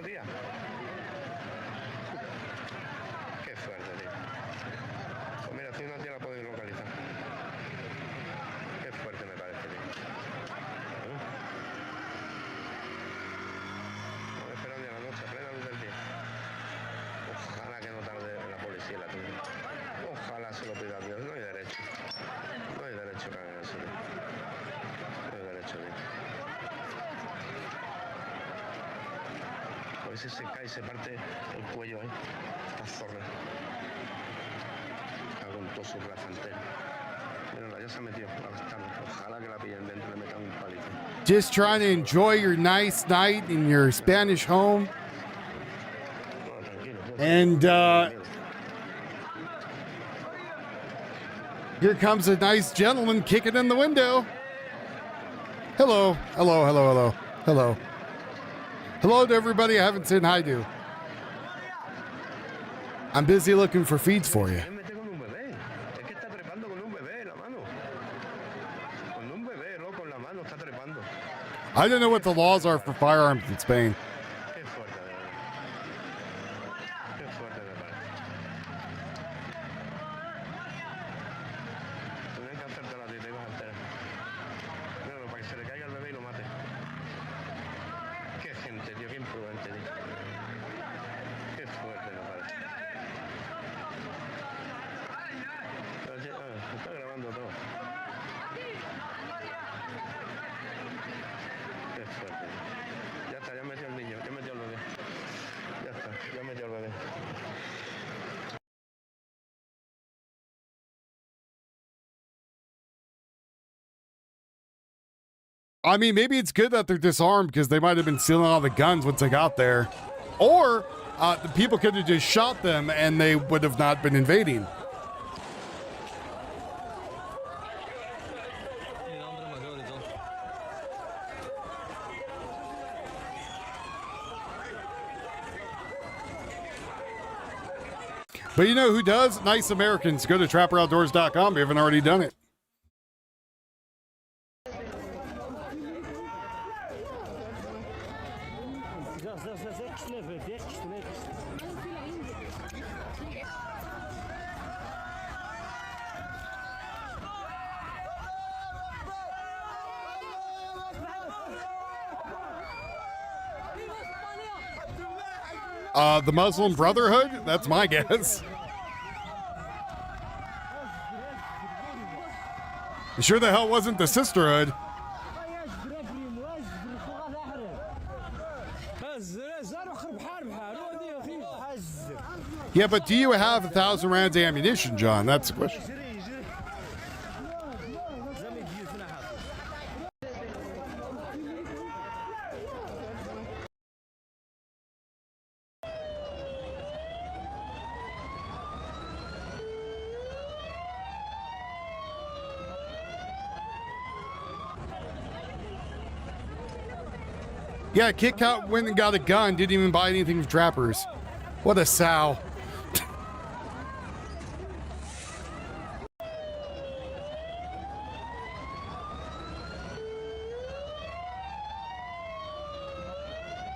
Se cae, se parte el cuello ahí. Esta zorra. Cago en por su raza entera. Mírala, ya se metió a vestarla. Ojalá que la pillen dentro y le metan un palito. Just trying to enjoy your nice night in your Spanish home. And here comes a nice gentleman kicking in the window. Hello, hello, hello, hello, hello. Hello to everybody I haven't said hi to. I'm busy looking for feeds for you. I don't know what the laws are for firearms in Spain. I mean, maybe it's good that they're disarmed because they might have been stealing all the guns once they got there. Or the people could have just shot them and they would have not been invading. But you know who does? Nice Americans. Go to trapperoutdoors.com if you haven't already done it. The Muslim Brotherhood? That's my guess. You sure the hell wasn't the Sisterhood? Yeah, but do you have 1,000 rounds of ammunition, John? That's the question. Yeah, Kit Kat went and got a gun, didn't even buy anything from Trappers. What a sow.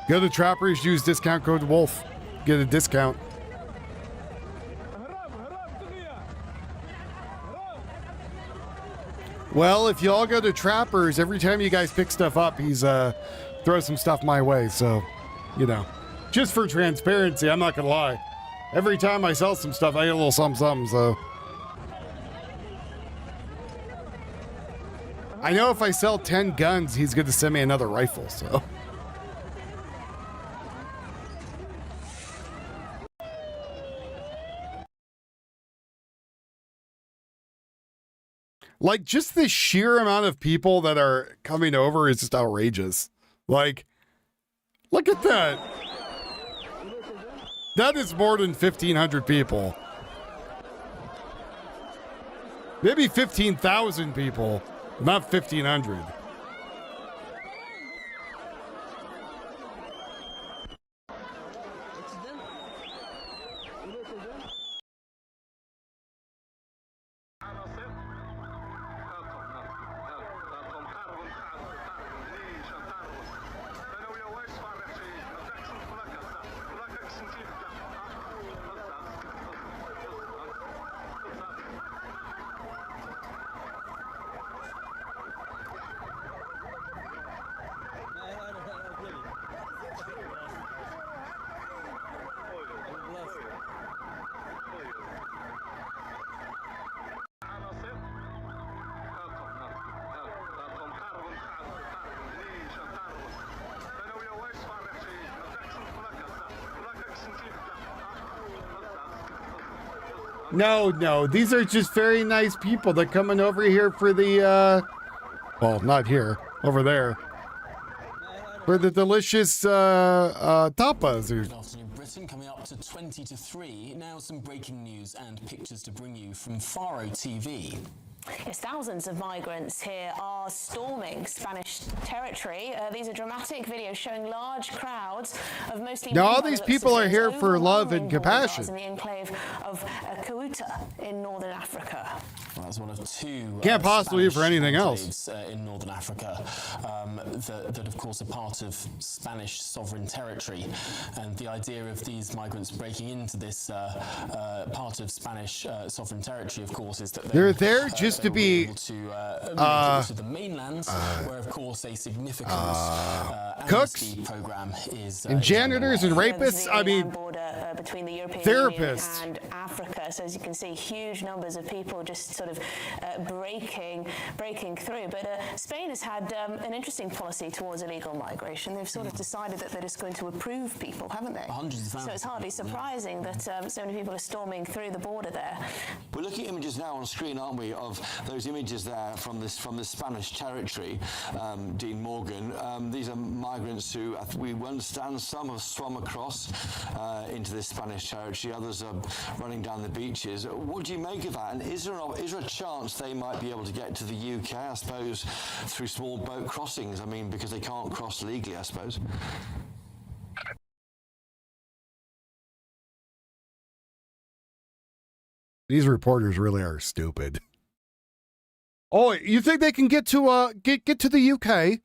Go to Trappers, use discount code WOLF. Get a discount. Well, if you all go to Trappers, every time you guys pick stuff up, he's throw some stuff my way. So, you know, just for transparency, I'm not gonna lie. Every time I sell some stuff, I get a little something, so. I know if I sell 10 guns, he's gonna send me another rifle, so. Like, just the sheer amount of people that are coming over is just outrageous. Like, look at that. That is more than 1,500 people. Maybe 15,000 people, not 1,500. No. These are just very nice people that coming over here for the, well, not here, over there. For the delicious tapas. Good afternoon, Britain. Coming up to 20 to 3. Now some breaking news and pictures to bring you from Faro TV. Yes, thousands of migrants here are storming Spanish territory. These are dramatic videos showing large crowds of mostly... Now, all these people are here for love and compassion. ...in the enclave of Ceuta in northern Africa. Well, that's one of two... Can't possibly be for anything else. In northern Africa that, of course, are part of Spanish sovereign territory. And the idea of these migrants breaking into this part of Spanish sovereign territory, of course, is that they're there just to be to the mainland, where of course a significant cooks, program is and janitors and rapists. I mean, border between the European therapists Union and Africa. So as you can see, huge numbers of people just sort of breaking through. But Spain has had an interesting policy towards illegal migration. They've sort of decided that they're just going to approve people, haven't they? Hundreds of thousands. So it's hardly surprising that so many people are storming through the border there. We're looking at images now on screen, aren't we, of those images there from the Spanish territory, Dean Morgan. These are migrants who we understand some have swum across into this Spanish territory, others are running down the beaches. What do you make of that? And is there a chance they might be able to get to the UK, I suppose, through small boat crossings? I mean, because they can't cross legally, I suppose. These reporters really are stupid. Oh, you think they can get to get to the UK?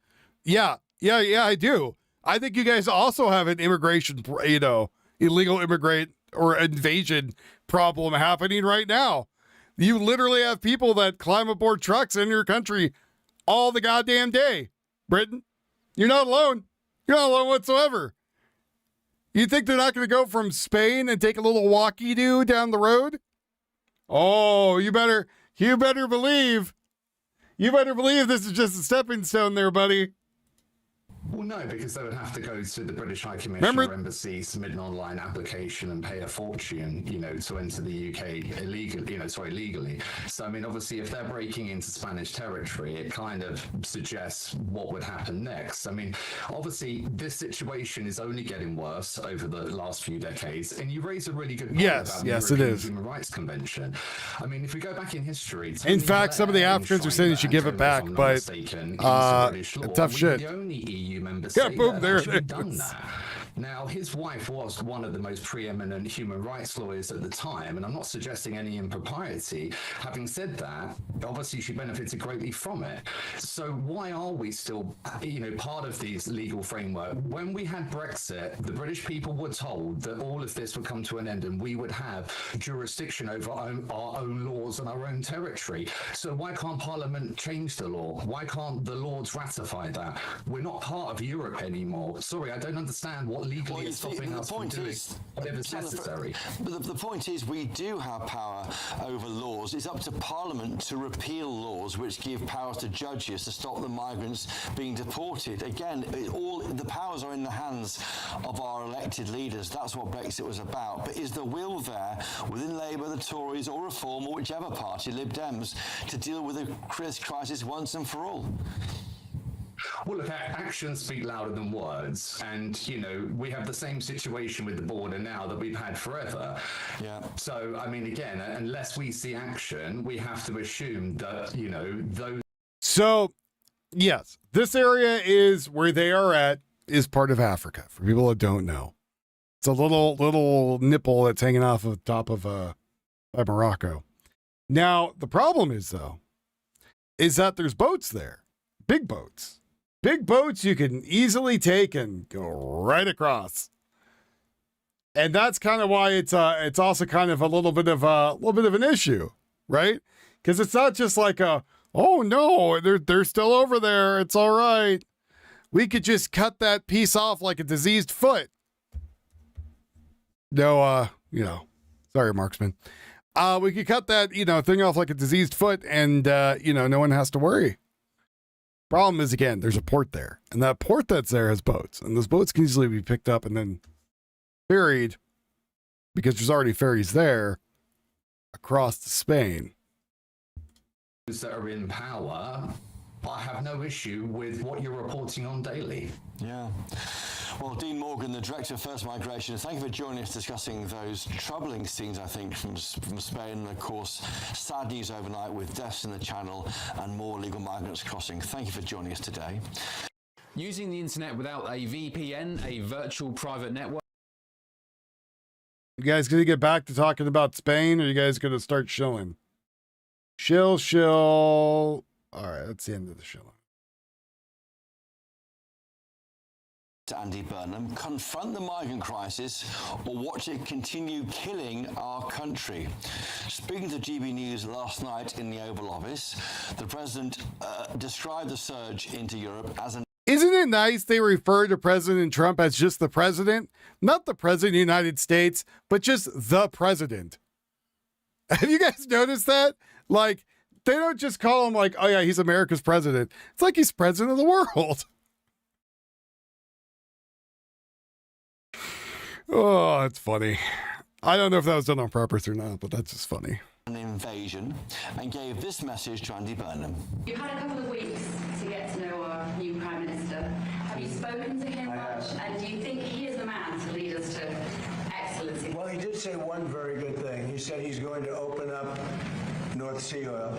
Yeah, I do. I think you guys also have an immigration, illegal immigrant or invasion problem happening right now. You literally have people that climb aboard trucks in your country all the goddamn day. Britain, you're not alone. You're not alone whatsoever. You think they're not going to go from Spain and take a little walkie-doo down the road? Oh, you better believe. You better believe this is just a stepping stone there, buddy. Well, no, because they would have to go to the British High Commission or embassy, submit an online application and pay a fortune, to enter the UK legally. So, I mean, obviously, if they're breaking into Spanish territory, it kind of suggests what would happen next. I mean, obviously, this situation is only getting worse over the last few decades. And you raise a really good point about the European Human Rights Convention. I mean, if we go back in history... In fact, some of the Africans are saying you should give it back, but tough shit. The only EU member state boom, there it done that. Now, his wife was one of the most preeminent human rights lawyers at the time, and I'm not suggesting any impropriety. Having said that, obviously she benefited greatly from it. So why are we still, part of these legal framework? When we had Brexit, the British people were told that all of this would come to an end and we would have jurisdiction over our own laws and our own territory. So why can't Parliament change the law? Why can't the Lords ratify that? We're not part of Europe anymore. Sorry, I don't understand what legally is stopping us from doing whatever's necessary. But the point is, we do have power over laws. It's up to Parliament to repeal laws which give powers to judges to stop the migrants being deported. Again, all the powers are in the hands of our elected leaders. That's what Brexit was about. But is the will there within Labour, the Tories, or Reform, or whichever party, Lib Dems, to deal with this crisis once and for all? Well, look, actions speak louder than words. And, we have the same situation with the border now that we've had forever. Yeah. So, I mean, again, unless we see action, we have to assume that, those... So, yes, this area is where they are at is part of Africa, for people that don't know. It's a little nipple that's hanging off of the top of Morocco. Now, the problem is, though, is that there's boats there. Big boats. Big boats you can easily take and go right across. And that's kind of why it's also kind of a little bit of an issue, right? Because it's not just like oh no, they're still over there. It's all right. We could just cut that piece off like a diseased foot. No, sorry, marksman. We could cut that, thing off like a diseased foot and, no one has to worry. Problem is, again, there's a port there, and that port that's there has boats, and those boats can easily be picked up and then ferried because there's already ferries there across to Spain. That are in power, I have no issue with what you're reporting on daily. Yeah. Well, Dean Morgan, the Director of First Migration, thank you for joining us discussing those troubling scenes, I think, from Spain. And, of course, sad news overnight with deaths in the Channel and more illegal migrants crossing. Thank you for joining us today. Using the internet without a VPN, a virtual private network. You guys going to get back to talking about Spain, or are you guys going to start shilling? Shill. All right, that's the end of the show. Andy Burnham, confront the migrant crisis or watch it continue killing our country. Speaking to GB News last night in the Oval Office, the president described the surge into Europe as an... Isn't it nice they refer to President Trump as just the president? Not the president of the United States, but just the president. Have you guys noticed that? Like, they don't just call him like, oh yeah, he's America's president. It's like he's president of the world. Oh, it's funny. I don't know if that was done on purpose or not, but that's just funny. An invasion, and gave this message to Andy Burnham. You've had a couple of weeks to get to know our new Prime Minister. Have you spoken to him much? And do you think he is the man to lead us to excellency? Well, he did say one very good thing. He said he's going to open up North Sea oil.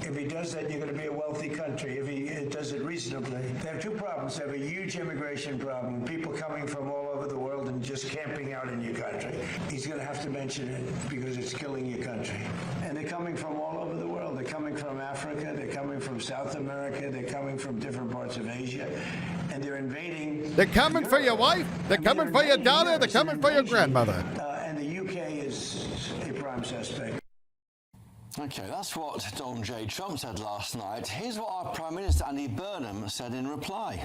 If he does that, you're going to be a wealthy country. If he does it reasonably. They have two problems. They have a huge immigration problem, people coming from all over the world and just camping out in your country. He's going to have to mention it because it's killing your country. And they're coming from all over the world. They're coming from Africa. They're coming from South America. They're coming from different parts of Asia. And they're invading... They're coming for your wife. They're coming for your daughter. They're coming for your grandmother. And the UK is a prime suspect. Okay, that's what Donald J. Trump said last night. Here's what our Prime Minister Andy Burnham said in reply.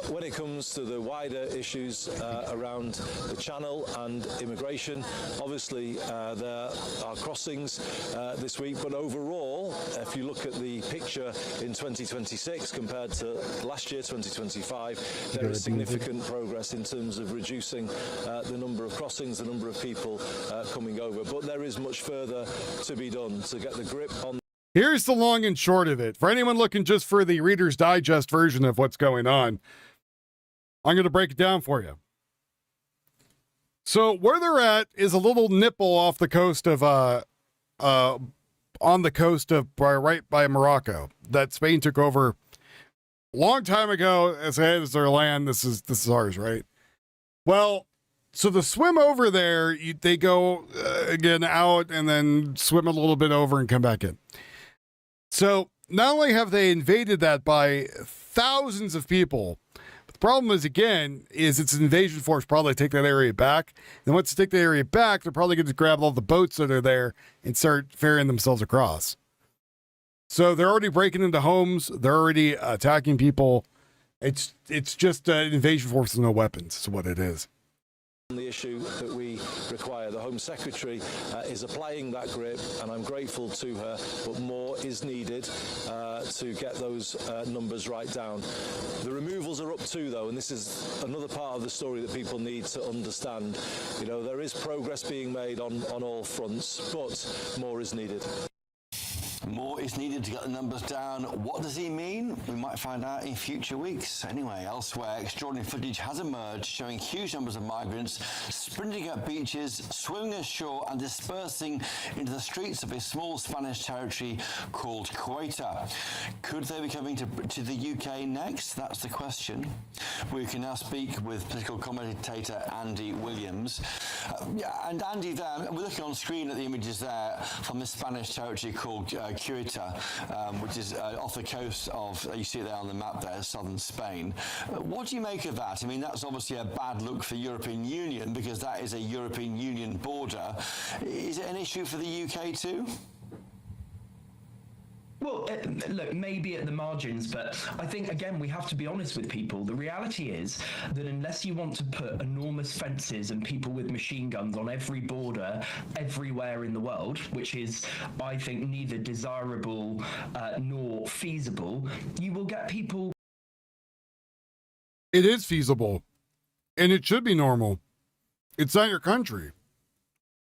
When it comes to the wider issues around the Channel and immigration, obviously there are crossings this week, but overall, if you look at the picture in 2026 compared to last year, 2025, there is significant progress in terms of reducing the number of crossings, the number of people coming over. But there is much further to be done to get the grip on. Here's the long and short of it. For anyone looking just for the Reader's Digest version of what's going on, I'm going to break it down for you. So where they're at is a little nipple off the coast of, on the coast of, right by Morocco, that Spain took over a long time ago as their land. This is ours, right? Well, so the swim over there, they go again out and then swim a little bit over and come back in. So not only have they invaded that by thousands of people, but the problem is, again, is it's an invasion force probably take that area back. And once they take the area back, they're probably going to grab all the boats that are there and start ferrying themselves across. So they're already breaking into homes. They're already attacking people. It's just an invasion force with no weapons is what it is. The issue that we require. The Home Secretary is applying that grip, and I'm grateful to her, but more is needed to get those numbers right down. The removals are up too, though, and this is another part of the story that people need to understand. You know, there is progress being made on all fronts, but more is needed. More is needed to get the numbers down. What does he mean? We might find out in future weeks. Anyway, elsewhere, extraordinary footage has emerged showing huge numbers of migrants sprinting up beaches, swimming ashore and dispersing into the streets of a small Spanish territory called Ceuta. Could they be coming to the UK next? That's the question. We can now speak with political commentator Andy Williams. And Andy, there, we're looking on screen at the images there from the Spanish territory called Ceuta, which is off the coast of, you see it there on the map there, southern Spain. What do you make of that? I mean, that's obviously a bad look for the European Union because that is a European Union border. Is it an issue for the UK too? Well, look, maybe at the margins, but I think, again, we have to be honest with people. The reality is that unless you want to put enormous fences and people with machine guns on every border everywhere in the world, which is, I think, neither desirable nor feasible, you will get people... It is feasible, and it should be normal. It's not your country.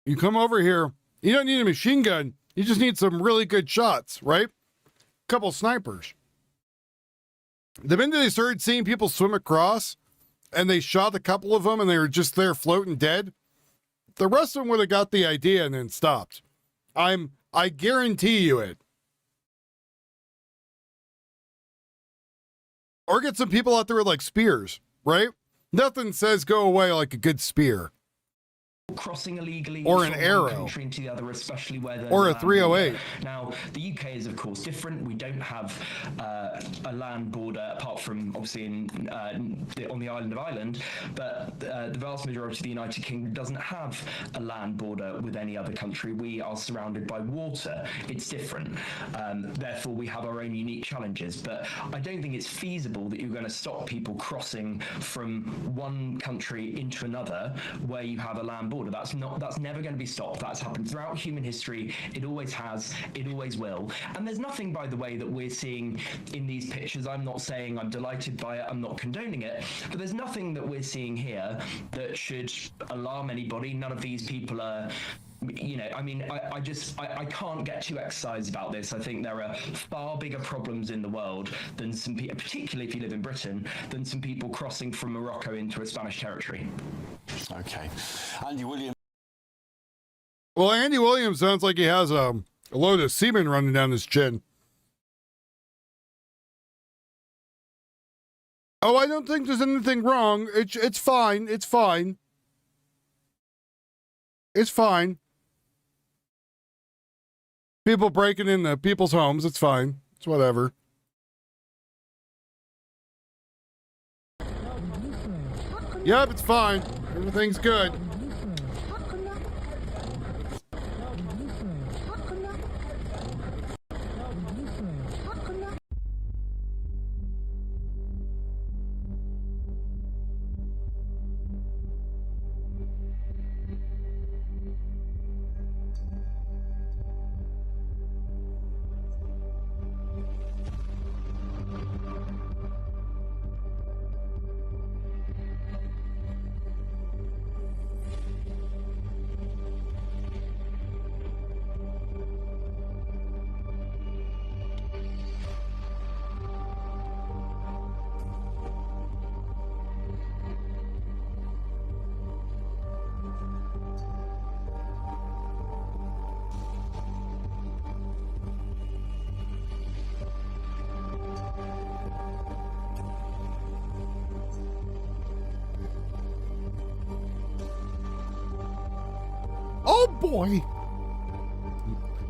You come over here, You don't need a machine gun. You just need some really good shots, right? Couple snipers. The minute they started seeing people swim across and they shot a couple of them and they were just there floating dead, the rest of them would have got the idea and then stopped. I guarantee you it. Or get some people out there with like spears, right? Nothing says go away like a good spear. Crossing illegally or an from arrow one country into the other, especially where there's or a land 308. border. Now, the UK is of course different. We don't have a land border apart from obviously on the island of Ireland, but the vast majority of the United Kingdom doesn't have a land border with any other country. We are surrounded by water. It's different. Therefore, we have our own unique challenges. But I don't think it's feasible that you're going to stop people crossing from one country into another where you have a land border. That's never going to be stopped. That's happened throughout human history. It always has. It always will. And there's nothing, by the way, that we're seeing in these pictures. I'm not saying I'm delighted by it. I'm not condoning it. But there's nothing that we're seeing here that should alarm anybody. None of these people are. I mean, I can't get too exercised about this. I think there are far bigger problems in the world than some people, particularly if you live in Britain, than some people crossing from Morocco into a Spanish territory. Okay. Andy Williams. Well, Andy Williams sounds like he has a load of semen running down his chin. Oh, I don't think there's anything wrong. It's fine. It's fine. It's fine. People breaking into people's homes, it's fine. It's whatever. Yep, it's fine. Everything's good. Oh boy.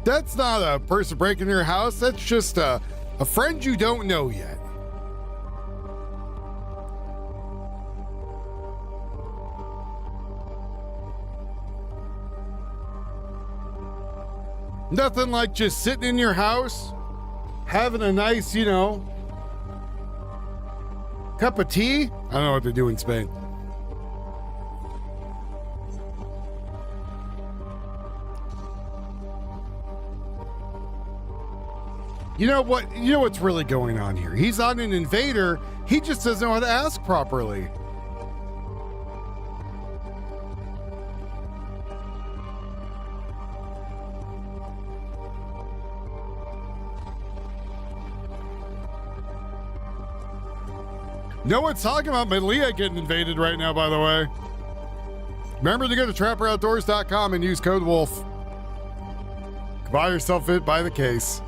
That's not a person breaking your house. That's just a friend you don't know yet. Nothing like just sitting in your house, having a nice, cup of tea. I don't know what they do in Spain. You know what's really going on here? He's on an invader. He just doesn't know how to ask properly. No one's talking about Malia getting invaded right now, by the way. Remember to go to trapperoutdoors.com and use code WOLF. Buy yourself it by the case.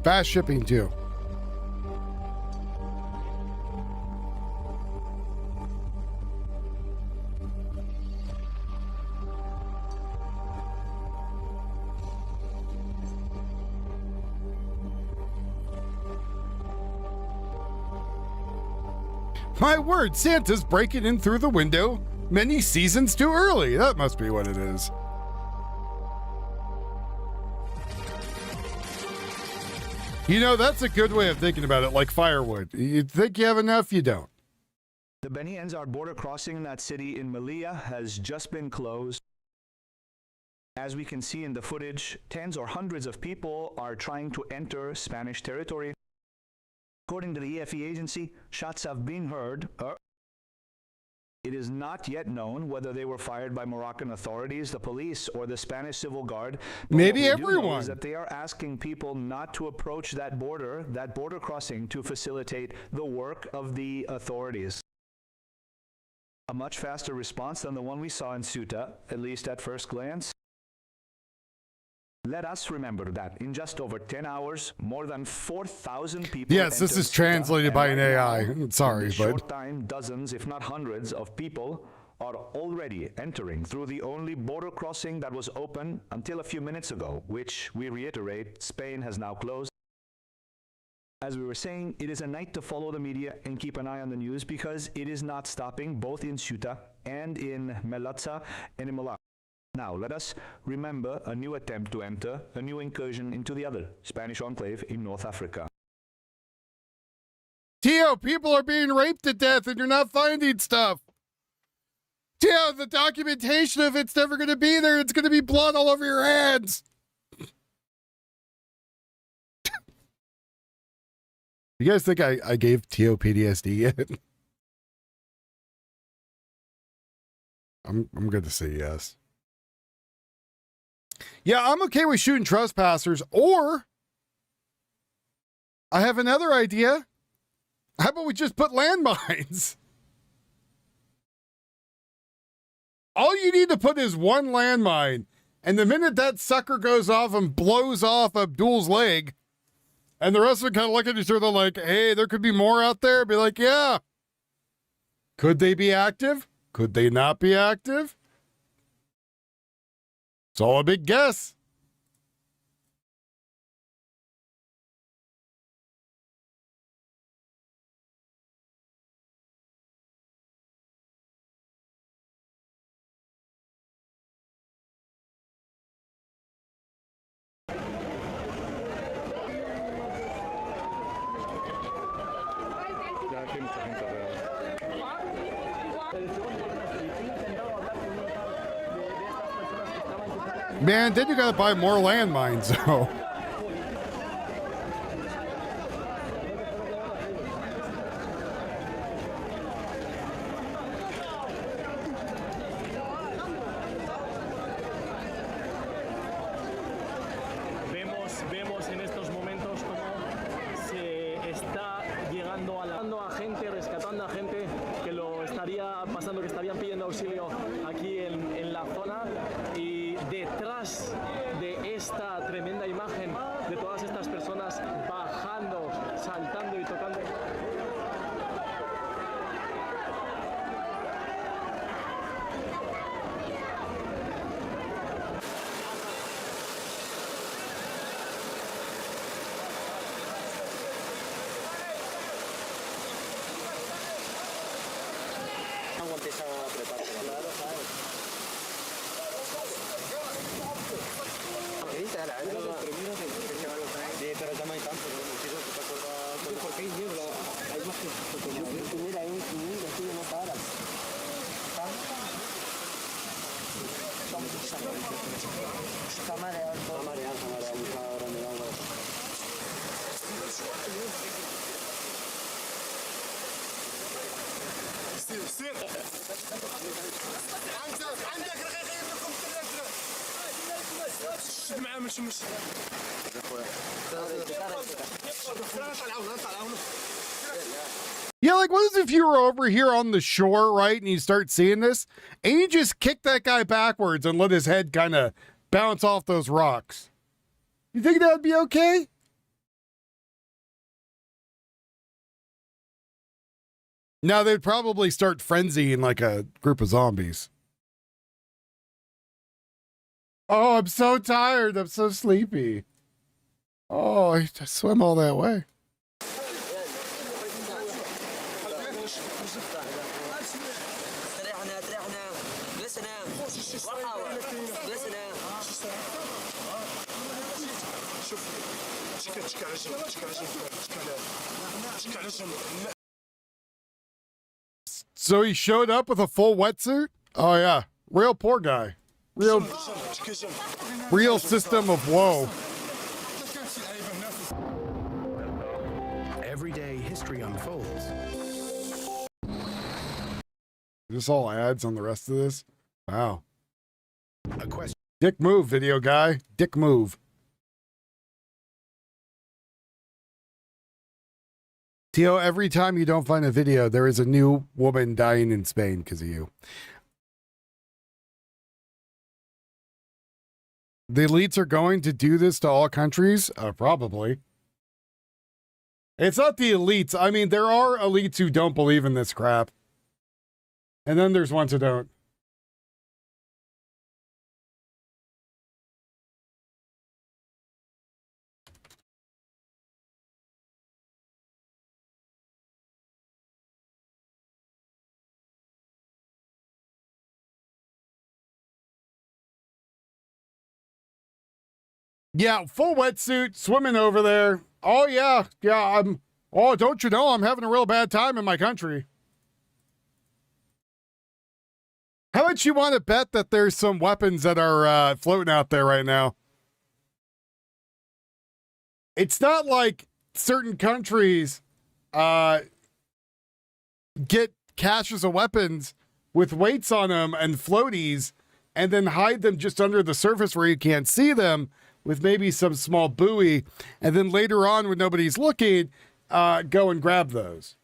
Fast shipping too. My word, Santa's breaking in through the window many seasons too early. That must be what it is. That's a good way of thinking about it, like firewood. You think you have enough, you don't. The Beni Enzar border crossing in that city in Melilla has just been closed. As we can see in the footage, tens or hundreds of people are trying to enter Spanish territory. According to the EFE agency, shots have been heard It is not yet known whether they were fired by Moroccan authorities, the police, or the Spanish Civil Guard. But maybe what we do know everyone. is that they are asking people not to approach that border crossing, to facilitate the work of the authorities. A much faster response than the one we saw in Ceuta, at least at first glance. Let us remember that in just over 10 hours, more than 4,000 people. Yes, this is translated by an AI. Sorry, in a but short time, dozens, if not hundreds, of people are already entering through the only border crossing that was open until a few minutes ago, which, we reiterate, Spain has now closed. As we were saying, it is a night to follow the media and keep an eye on the news, because it is not stopping, both in Ceuta and in Melilla and in Malacca. Now, let us remember a new attempt to enter, a new incursion into the other Spanish enclave in North Africa. Tio, people are being raped to death and you're not finding stuff. Tio, the documentation of it's never going to be there. It's going to be blood all over your hands. You guys think I gave Tio PTSD yet? I'm going to say yes. Yeah, I'm okay with shooting trespassers, or I have another idea. How about we just put landmines? All you need to put is one landmine, and the minute that sucker goes off and blows off Abdul's leg, and the rest of them kind of look at each other like, hey, there could be more out there. Be like, yeah. Could they be active? Could they not be active? It's all a big guess. Man, then you gotta buy more landmines, though. Vemos en estos momentos cómo se está llegando a gente, rescatando a gente que lo estaría pasando, que estarían pidiendo auxilio aquí en la zona, y detrás de esta tremenda imagen de todas estas personas bajando, saltando y tocando. Empieza a apretar, claro, ¿sabes? Sí, pero ya no hay tanto, ¿no? ¿Te acuerdas? ¿Por qué hay niebla? Hay más que... Mira, hay un niño aquí, no para. Está mareado. Está mareado, ahora me da algo. Yeah, like, what if you were over here on the shore, right, and you start seeing this, and you just kick that guy backwards and let his head kind of bounce off those rocks? You think that would be okay? No, they'd probably start frenzying like a group of zombies. Oh, I'm so tired. I'm so sleepy. Oh, I swim all that way. So he showed up with a full wetsuit? Oh yeah, real poor guy. Real system of woe. Every day history unfolds. Is this all ads on the rest of this? Wow. A question. Dick move, video guy. Dick move. Tio, every time you don't find a video, there is a new woman dying in Spain because of you. The elites are going to do this to all countries? Probably. It's not the elites. I mean, there are elites who don't believe in this crap. And then there's ones who don't. Yeah, full wetsuit, swimming over there. Oh, yeah. Yeah, oh, don't you know, I'm having a real bad time in my country. How much you want to bet that there's some weapons that are floating out there right now? It's not like certain countries get caches of weapons with weights on them and floaties and then hide them just under the surface where you can't see them with maybe some small buoy, and then later on when nobody's looking, go and grab those.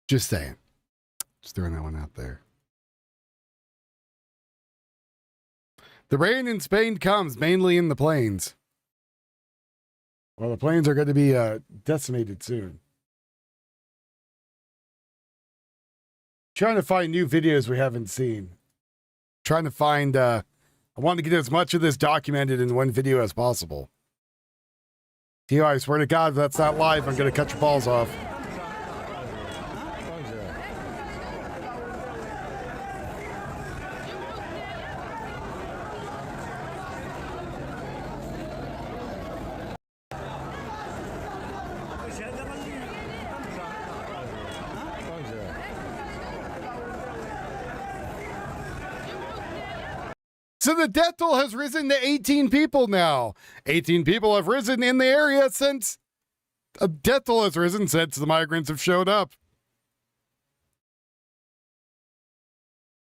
Just saying. Just throwing that one out there. The rain in Spain comes mainly in the plains. Well, the plains are going to be decimated soon. Trying to find new videos we haven't seen. Trying to find, I want to get as much of this documented in one video as possible. Tio, I swear to God, if that's not live, I'm going to cut your balls off. So the death toll has risen to 18 people now. 18 people have risen in the area since a death toll has risen since the migrants have showed up.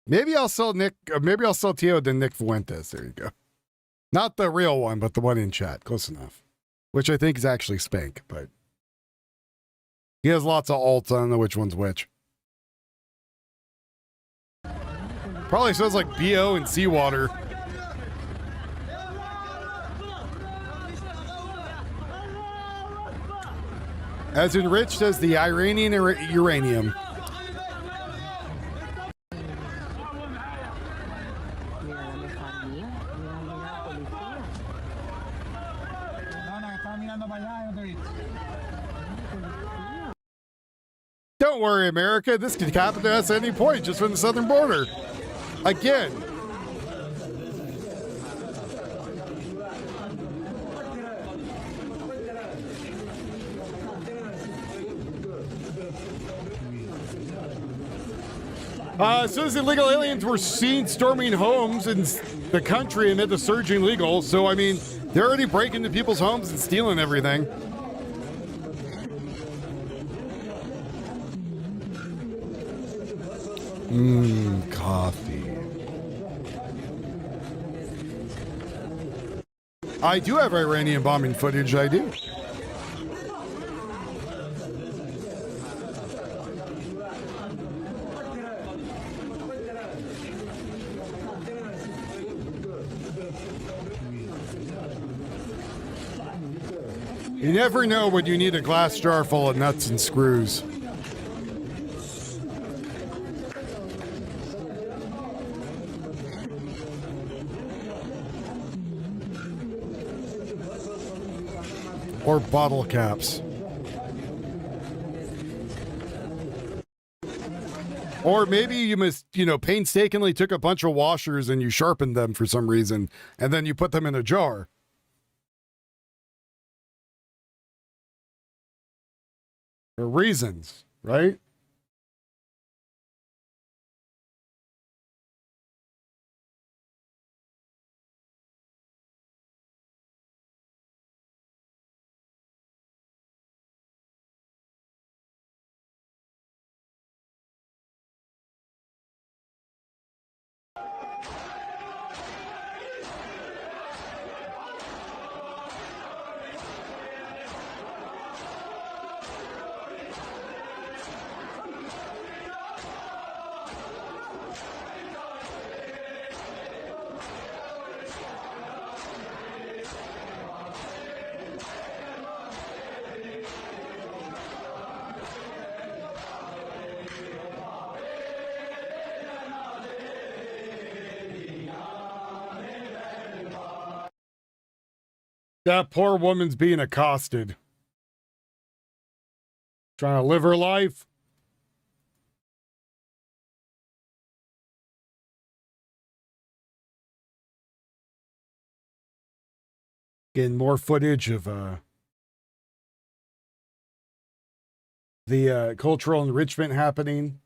Maybe I'll sell Tio to Nick Fuentes. There you go. Not the real one, but the one in chat. Close enough. Which I think is actually Spank, but he has lots of alts. I don't know which one's which. Probably sounds like BO and seawater. As enriched as the Iranian uranium. Don't worry, America. This could happen to us at any point just from the southern border. Again. As soon as illegal aliens were seen storming homes in the country amid the surging legal, so I mean, they're already breaking into people's homes and stealing everything. Coffee. I do have Iranian bombing footage, I do. You never know when you need a glass jar full of nuts and screws. Or bottle caps. Or maybe you painstakingly took a bunch of washers and you sharpened them for some reason, and then you put them in a jar. for reasons, right? That poor woman's being accosted. Trying to live her life. Getting more footage of the cultural enrichment happening.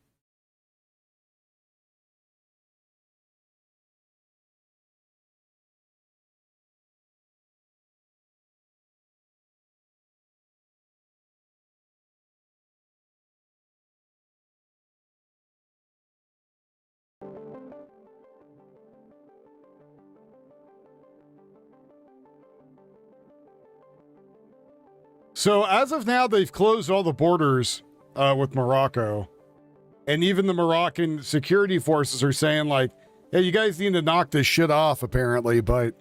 So as of now, they've closed all the borders with Morocco. And even the Moroccan security forces are saying like, hey, you guys need to knock this shit off, apparently. But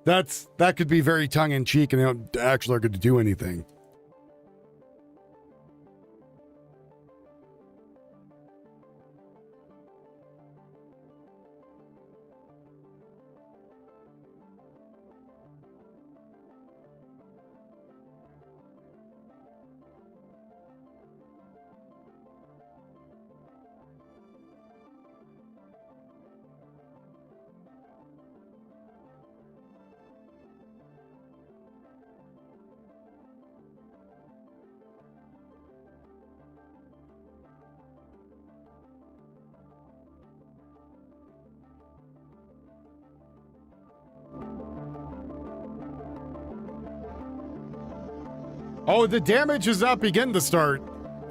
that could be very tongue-in-cheek and they don't actually are going to do anything. Oh, the damage is not beginning to start.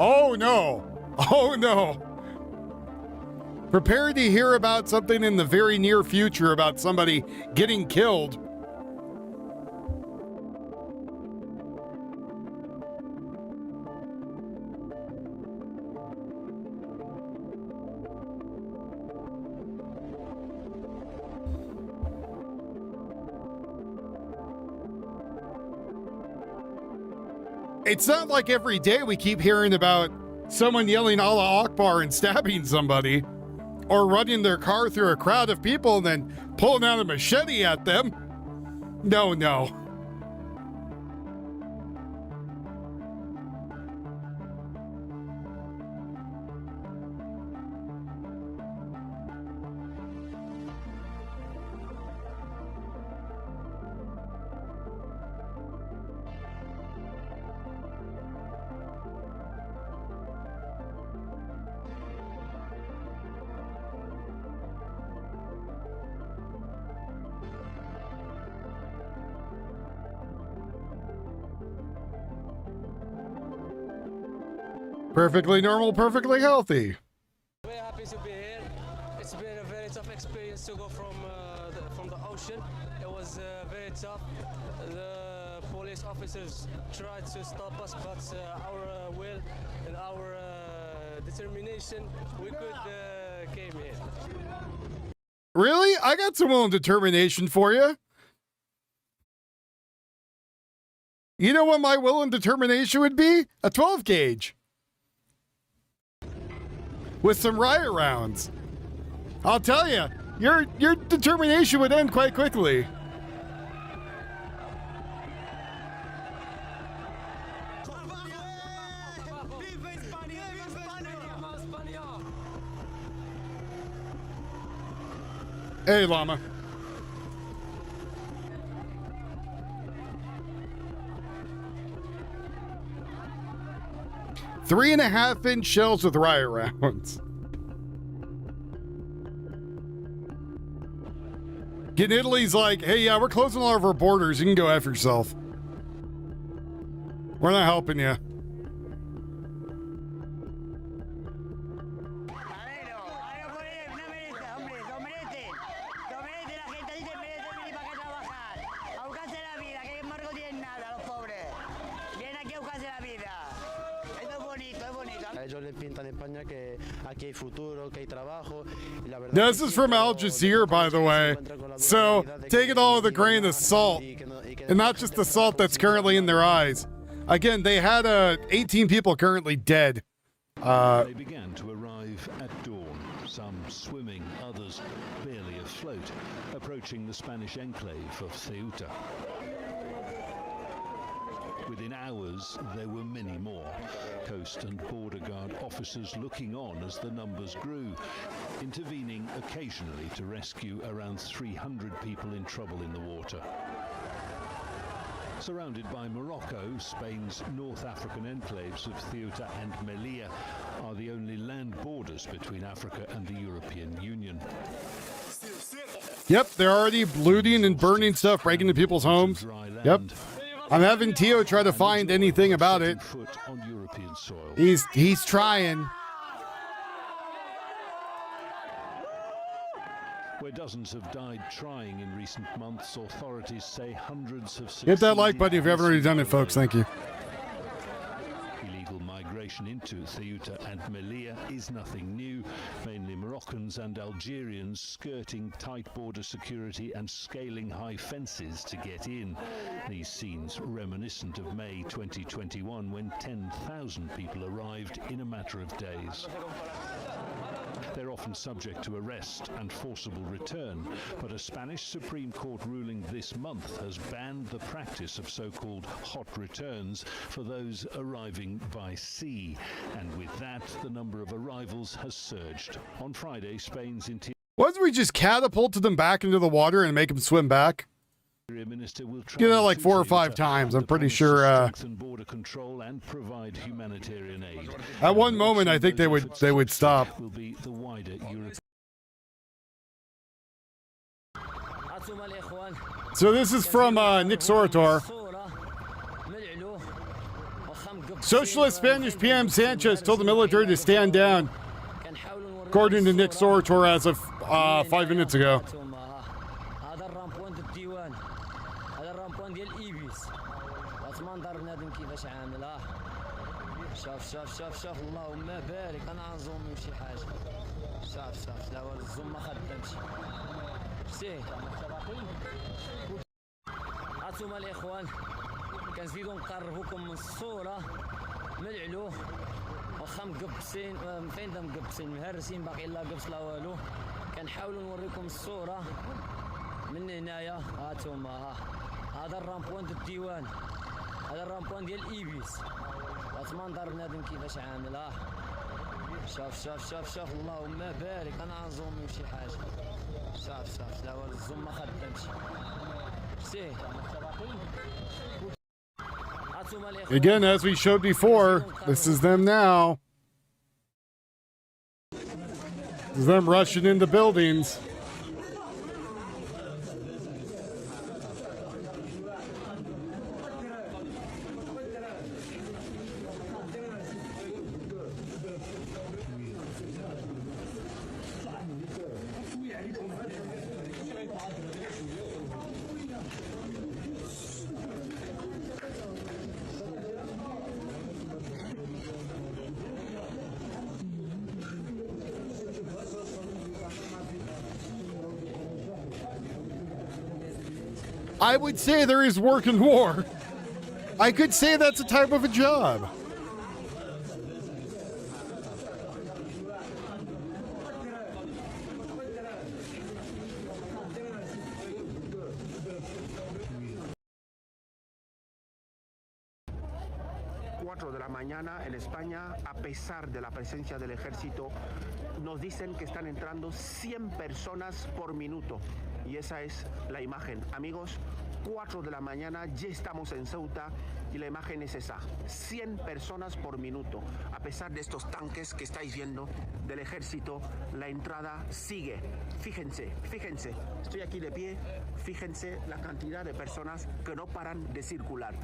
Oh, no. Oh, no. Prepare to hear about something in the very near future about somebody getting killed. It's not like every day we keep hearing about someone yelling Allah Akbar and stabbing somebody, or running their car through a crowd of people and then pulling out a machete at them. No, no. Perfectly normal, perfectly healthy. Very happy to be here. It's been a very tough experience to go from the ocean. It was very tough. The police officers tried to stop us, but our will and our determination, we could came here. Really? I got some will and determination for you. You know what my will and determination would be? A 12 gauge. With some riot rounds. I'll tell you, your determination would end quite quickly. Hey, Llama. 3.5-inch shells with riot rounds. Again, Italy's like, hey, yeah, we're closing all of our borders. You can go after yourself. We're not helping you. Now, this is from Al Jazeera, by the way. So take it all with a grain of salt. And not just the salt that's currently in their eyes. Again, they had 18 people currently dead. They began to arrive at dawn, some swimming, others barely afloat, approaching the Spanish enclave of Ceuta. Within hours, there were many more. Coast and Border Guard officers looking on as the numbers grew, intervening occasionally to rescue around 300 people in trouble in the water. Surrounded by Morocco, Spain's North African enclaves of Ceuta and Melilla are the only land borders between Africa and the European Union. Yep, they're already looting and burning stuff, breaking into people's homes. Yep. I'm having Tio try to find anything about it. He's trying. Where dozens have died trying in recent months, authorities say hundreds have succeeded. Hit that like button if you haven't already done it, folks. Thank you. Illegal migration into Ceuta and Melilla is nothing new. Mainly Moroccans and Algerians skirting tight border security and scaling high fences to get in. These scenes reminiscent of May 2021, when 10,000 people arrived in a matter of days. They're often subject to arrest and forcible return, but a Spanish Supreme Court ruling this month has banned the practice of so-called hot returns for those arriving by sea. And with that, the number of arrivals has surged. On Friday, Spain's interior Wasn't we just catapulted them back into the water and make them swim back? Minister will Get that like 4 or 5 times. I'm pretty sure. border control and provide humanitarian aid. At one moment, I think they would stop. Will be the wider Europe. So this is from Nick Sorator. Socialist Spanish PM Sanchez told the military to stand down, according to Nick Sorator as of 5 minutes ago. شاف اللهم بارك انا عنزوم شي حاجه شاف لا الزوم ما خدمش سي هانتوما الاخوان كنزيدو نقربوكم من الصوره من العلو واخا مقبسين فين دا مقبسين مهرسين باقي لا قبس لا والو كنحاولوا نوريكم الصوره من هنايا هانتوما هذا الرامبوان ديال الديوان هذا الرامبوان ديال ايبيس منظر بنادم كيفاش عامل شاف اللهم بارك انا عنزوم شي حاجه شاف لا الزوم ما خدمش سي Again, as we showed before, this is them now. This is them rushing into buildings. I would say there is work in war. I could say that's a type of a job. De la mañana en España, a pesar de la presencia del ejército, nos dicen que están entrando 100 personas por minuto. Y esa es la imagen. Amigos, 4 de la mañana, ya estamos en Ceuta y la imagen es esa. 100 personas por minuto. A pesar de estos tanques que estáis viendo del ejército, la entrada sigue. Fíjense, estoy aquí de pie, fíjense la cantidad de personas que no paran de circular.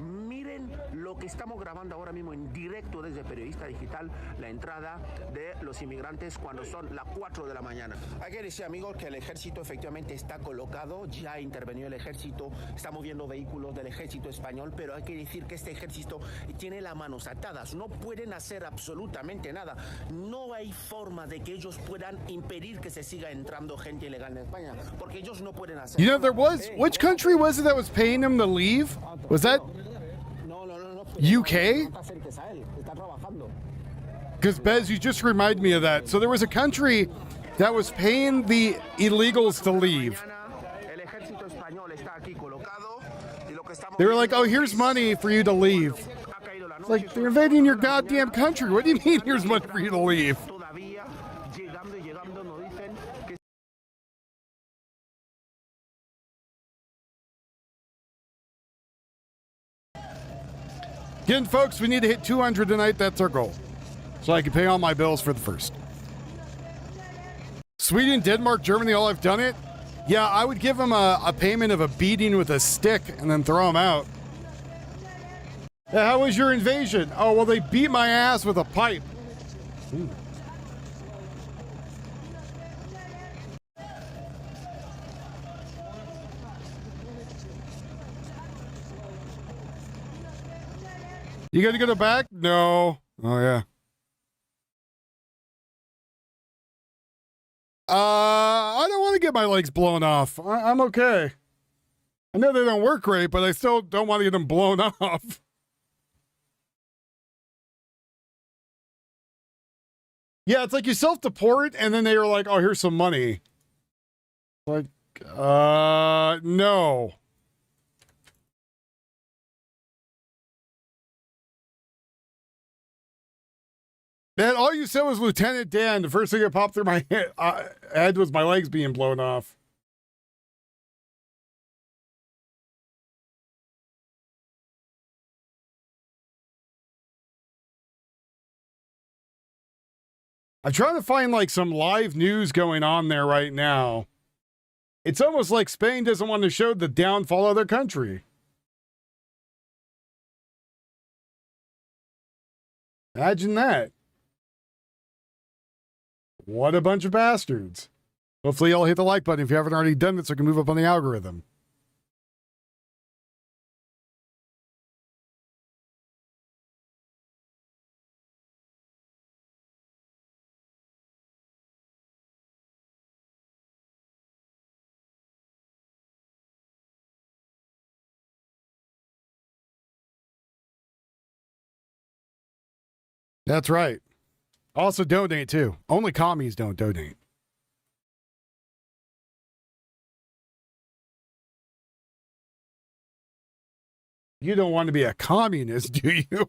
Miren lo que estamos grabando ahora mismo en directo desde Periodista Digital, la entrada de los inmigrantes cuando son las 4 de la mañana. Hay que decir, amigos, que el ejército efectivamente está colocado, ya intervenió el ejército, estamos viendo vehículos del ejército español, pero hay que decir que este ejército tiene las manos atadas, no pueden hacer absolutamente nada. No hay forma de que ellos puedan impedir que se siga entrando gente ilegal en España, porque ellos no pueden hacer You know, nada. there was, which country was it that was paying him to leave? Was that UK? Because Bez, you just reminded me of that. So there was a country that was paying the illegals to leave. They were like, oh, here's money for you to leave. It's like, they're invading your goddamn country. What do you mean here's money for you to leave? Again, folks, we need to hit 200 tonight. That's our goal. So I can pay all my bills for the first. Sweden, Denmark, Germany, all I've done it. Yeah, I would give them a payment of a beating with a stick and then throw them out. Yeah, how was your invasion? Oh, well, they beat my ass with a pipe. Ooh. You gotta go back? No. Oh, yeah. I don't want to get my legs blown off. I'm okay. I know they don't work great, but I still don't want to get them blown off. Yeah, it's like you self-deport, and then they were like, oh, here's some money. Like, no. Man, all you said was Lieutenant Dan. The first thing that popped through my head was my legs being blown off. I'm trying to find like some live news going on there right now. It's almost like Spain doesn't want to show the downfall of their country. Imagine that. What a bunch of bastards. Hopefully y'all hit the like button if you haven't already done it so I can move up on the algorithm. That's right. Also donate too. Only commies don't donate. You don't want to be a communist, do you?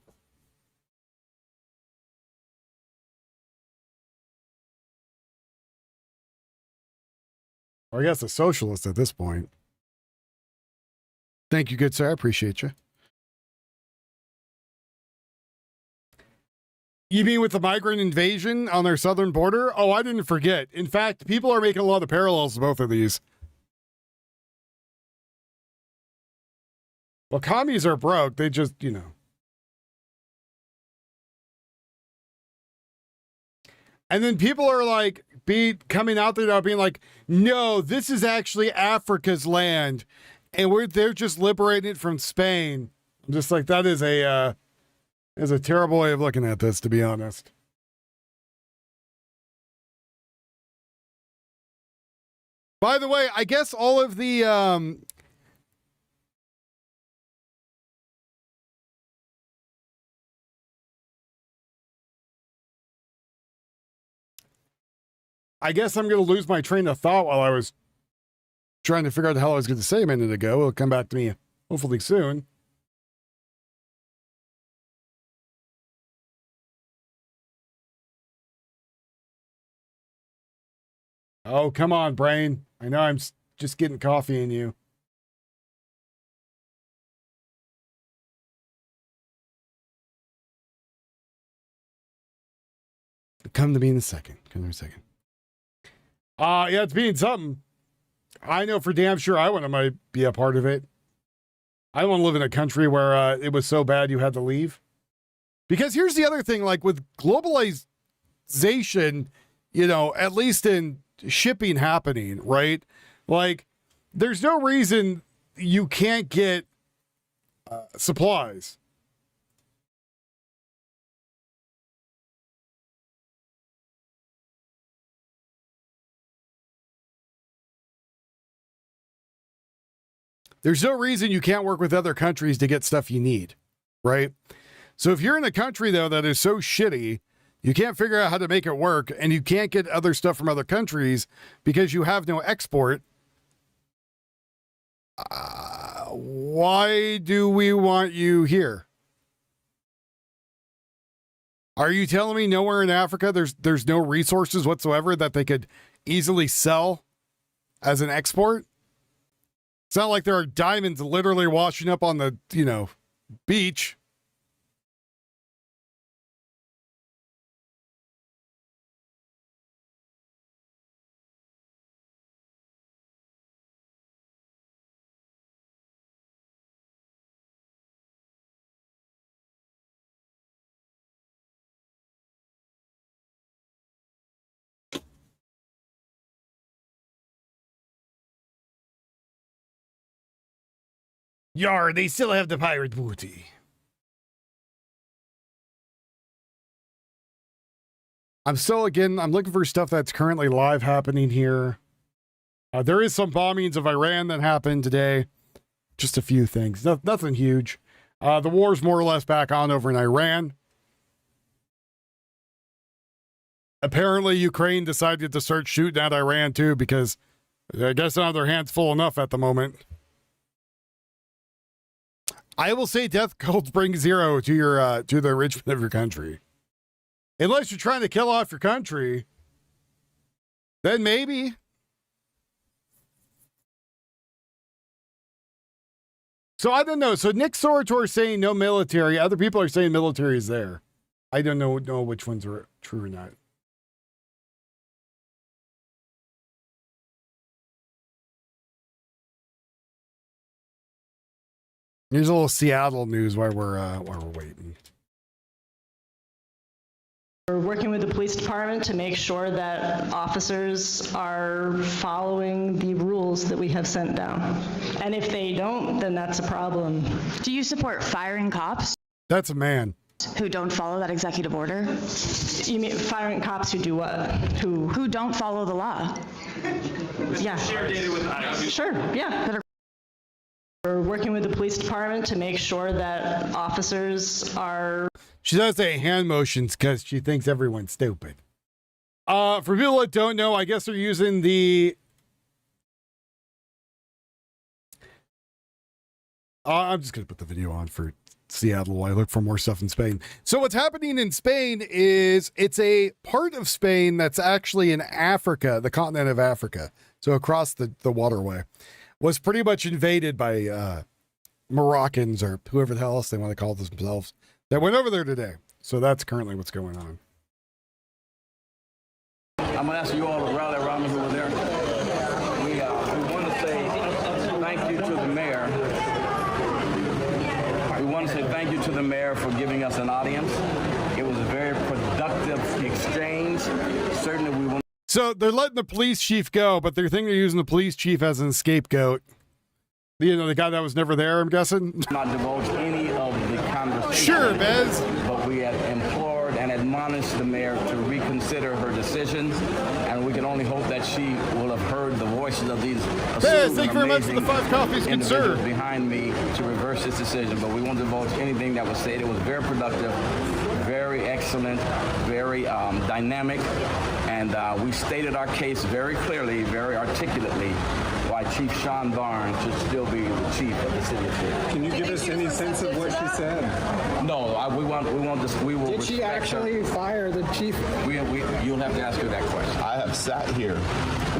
Or I guess a socialist at this point. Thank you, good sir. I appreciate you. You mean with the migrant invasion on their southern border? Oh, I didn't forget. In fact, people are making a lot of parallels to both of these. Well, commies are broke. They just, you know. And then people are like, coming out there now being like, no, this is actually Africa's land. And they're just liberating it from Spain. I'm just like, that is a terrible way of looking at this, to be honest. By the way, I guess all of the I guess I'm going to lose my train of thought while I was trying to figure out the hell I was going to say a minute ago. It'll come back to me hopefully soon. Oh, come on, brain. I know I'm just getting coffee in you. Come to me in a second. Come in a second. Yeah, it's being something. I know for damn sure I want to be a part of it. I don't want to live in a country where it was so bad you had to leave. Because here's the other thing, like with globalization, you know, at least in shipping happening, right? Like, there's no reason you can't get supplies. There's no reason you can't work with other countries to get stuff you need, right? So if you're in a country, though, that is so shitty, you can't figure out how to make it work, and you can't get other stuff from other countries because you have no export, why do we want you here? Are you telling me nowhere in Africa there's no resources whatsoever that they could easily sell as an export? It's not like there are diamonds literally washing up on the, you know, beach. Yar, they still have the pirate booty. I'm looking for stuff that's currently live happening here. There is some bombings of Iran that happened today. Just a few things. Nothing huge. The war's more or less back on over in Iran. Apparently, Ukraine decided to start shooting at Iran too because I guess they have their hands full enough at the moment. I will say death cults bring zero to your to the enrichment of your country. Unless you're trying to kill off your country, then maybe. So I don't know. So Nick Sorator is saying no military. Other people are saying military is there. I don't know which ones are true or not. Here's a little Seattle news while we're waiting. We're working with the police department to make sure that officers are following the rules that we have sent down. And if they don't, then that's a problem. Do you support firing cops? That's a man. Who don't follow that executive order? You mean firing cops who do what? Who don't follow the law? Yeah. Share data with ICE. Sure, yeah. We're working with the police department to make sure that officers are... She does say hand motions because she thinks everyone's stupid. For people that don't know, I guess they're using the... I'm just going to put the video on for Seattle while I look for more stuff in Spain. So what's happening in Spain is it's a part of Spain that's actually in Africa, the continent of Africa. So across the waterway. Was pretty much invaded by Moroccans or whoever the hell else they want to call themselves that went over there today. So that's currently what's going on. I'm going to ask you all to rally around me who were there. We want to say thank you to the mayor. We want to say thank you to the mayor for giving us an audience. It was a very productive exchange. Certainly we want. So they're letting the police chief go, but they're using the police chief as a scapegoat. You know, the guy that was never there, I'm guessing. Not divulge any of the conversation. Sure, Bez. But we had implored and admonished the mayor to reconsider her decision, and we can only hope that she will have heard the voices of these. Bez, thank you very much for the 5 coffees, good sir. Behind me to reverse this decision, but we won't divulge anything that was said. It was very productive, very excellent, very dynamic, and we stated our case very clearly, very articulately, why Chief Sean Barnes should still be the chief of the city of Seattle. Can you give us any sense of what she said? No, we will. Did she actually fire the chief? You'll have to ask her that question. I have sat here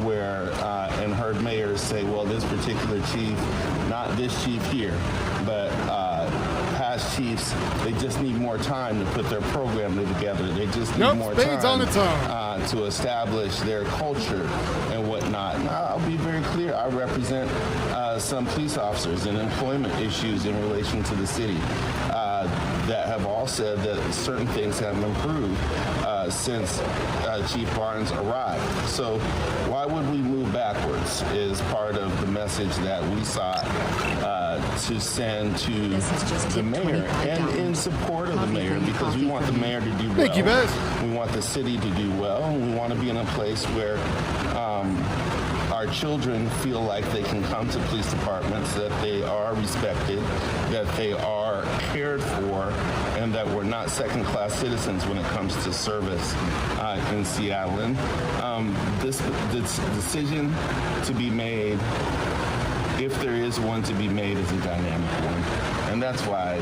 where and heard mayors say, well, this particular chief, not this chief here, but past chiefs, they just need more time to put their program together. They just need more time on its own. To establish their culture and whatnot. And I'll be very clear. I represent some police officers and employment issues in relation to the city that have all said that certain things have improved since Chief Barnes arrived. So why would we move backwards is part of the message that we sought to send to the mayor and in support of the mayor, because we want the mayor to do well. Thank you, Bez. We want the city to do well, and we want to be in a place where our children feel like they can come to police departments, that they are respected, that they are cared for, and that we're not second-class citizens when it comes to service in Seattle. And this decision to be made, if there is one to be made, is a dynamic one. And that's why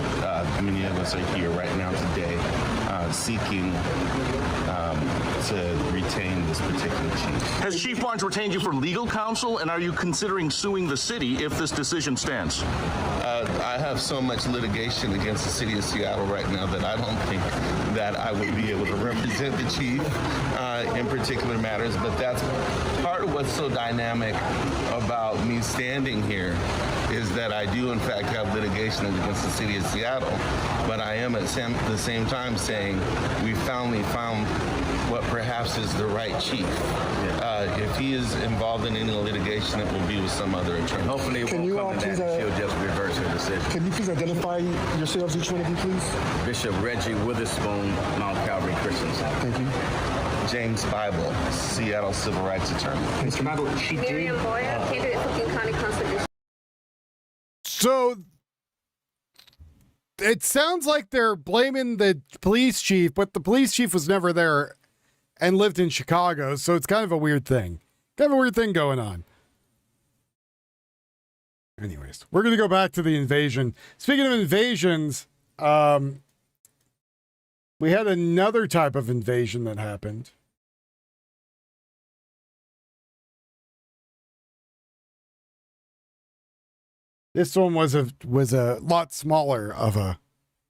many of us are here right now today seeking to retain this particular chief. Has Chief Barnes retained you for legal counsel, and are you considering suing the city if this decision stands? I have so much litigation against the city of Seattle right now that I don't think that I would be able to represent the chief in particular matters, but that's part of what's so dynamic about me standing here is that I do in fact have litigation against the city of Seattle, but I am at the same time saying we finally found what perhaps is the right chief. If he is involved in any litigation, it will be with some other attorney. Hopefully it won't come to that. She'll just reverse her decision. Can you please identify yourselves, each one of you, please? Bishop Reggie Witherspoon, Mount Calvary Christian Center. Thank you. James Bible, Seattle Civil Rights Attorney. Mr. Bible, Miriam Boyer, candidate for King County Constitution. So it sounds like they're blaming the police chief, but the police chief was never there and lived in Chicago, so it's kind of a weird thing. Kind of a weird thing going on. Anyways, we're going to go back to the invasion. Speaking of invasions, we had another type of invasion that happened. This one was a lot smaller of a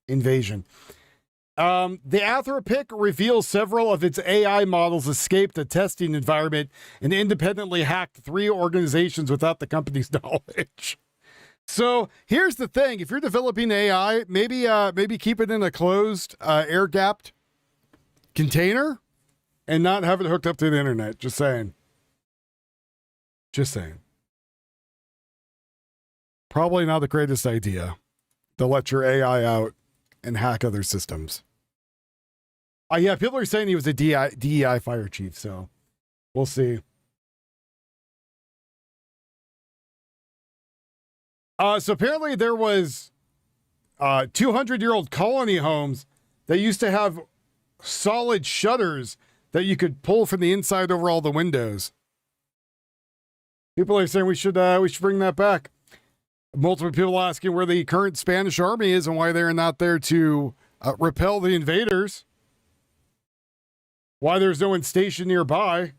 invasion. The Anthropic reveals several of its AI models escaped a testing environment and independently hacked 3 organizations without the company's knowledge. So here's the thing: if you're developing AI, maybe keep it in a closed, air-gapped container, and not have it hooked up to the internet. Just saying. Just saying. Probably not the greatest idea to let your AI out and hack other systems. Yeah, people are saying he was a DEI fire chief, so we'll see. So apparently there was 200-year-old colony homes that used to have solid shutters that you could pull from the inside over all the windows. People are saying we should bring that back. Multiple people asking where the current Spanish army is and why they're not there to repel the invaders. Why there's no one stationed nearby.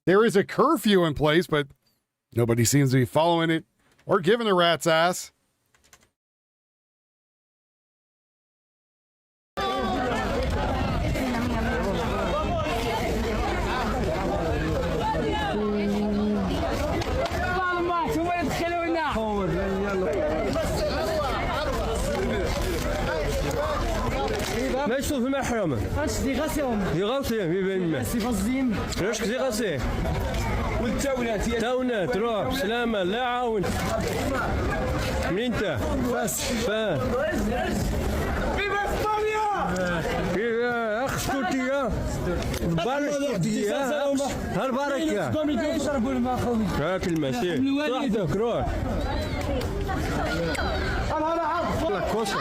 There is a curfew in place, but nobody seems to be following it or giving a rat's ass. ما يشوف محرم اش دي غاسيهم دي غاسيهم يبان سي فازيم واش دي غاسي والتاونات تاونات روح سلامه لا عاون منين انت فاس فيفا اسبانيا فيفا اخ تركيا بارك تركيا هالبركه يشربوا الماء خوي هاك المسيح وحدك روح انا عارف والله كوسه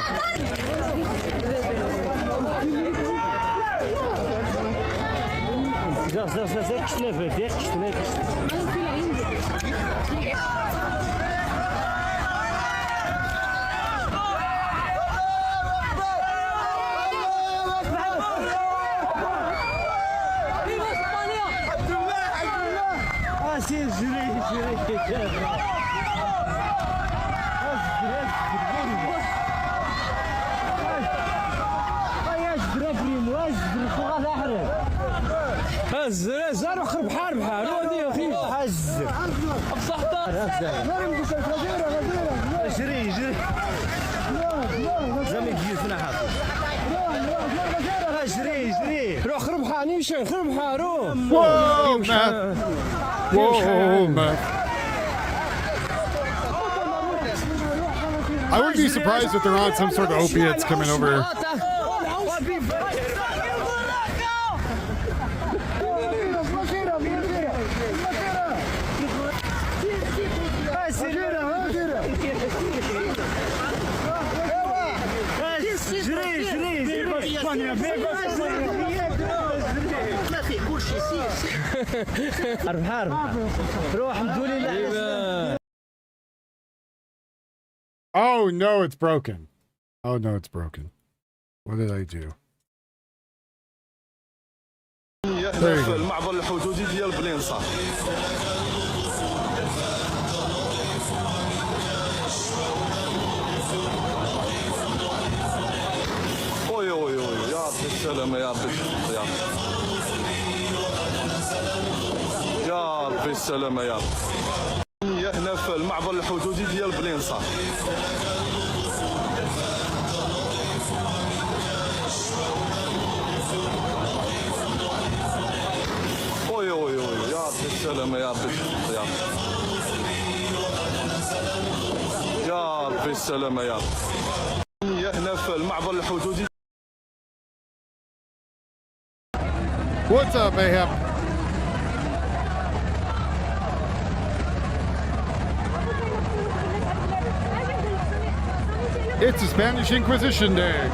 زار خرب بحال بحال ودي اخي حز بصح جري جري زعما يجيسنا حاطط جري جري روح خرب بحال نمشي خرب بحال روح Whoa, man. I wouldn't be surprised if they're on some sort of opiates coming over. Oh no, it's broken. Oh no, it's broken. What did I do? هنا في المعبر الحدودي ديال بلينصا. اوي اوي اوي يا ربي السلامة يا ربي يا ربي السلامة يا ربي. هنا في المعبر الحدودي ديال بلينصا. اوي اوي اوي يا ربي السلامة يا ربي يا ربي السلامة يا ربي. هنا في المعبر الحدودي. What's up, Ahab? It's a Spanish Inquisition Day.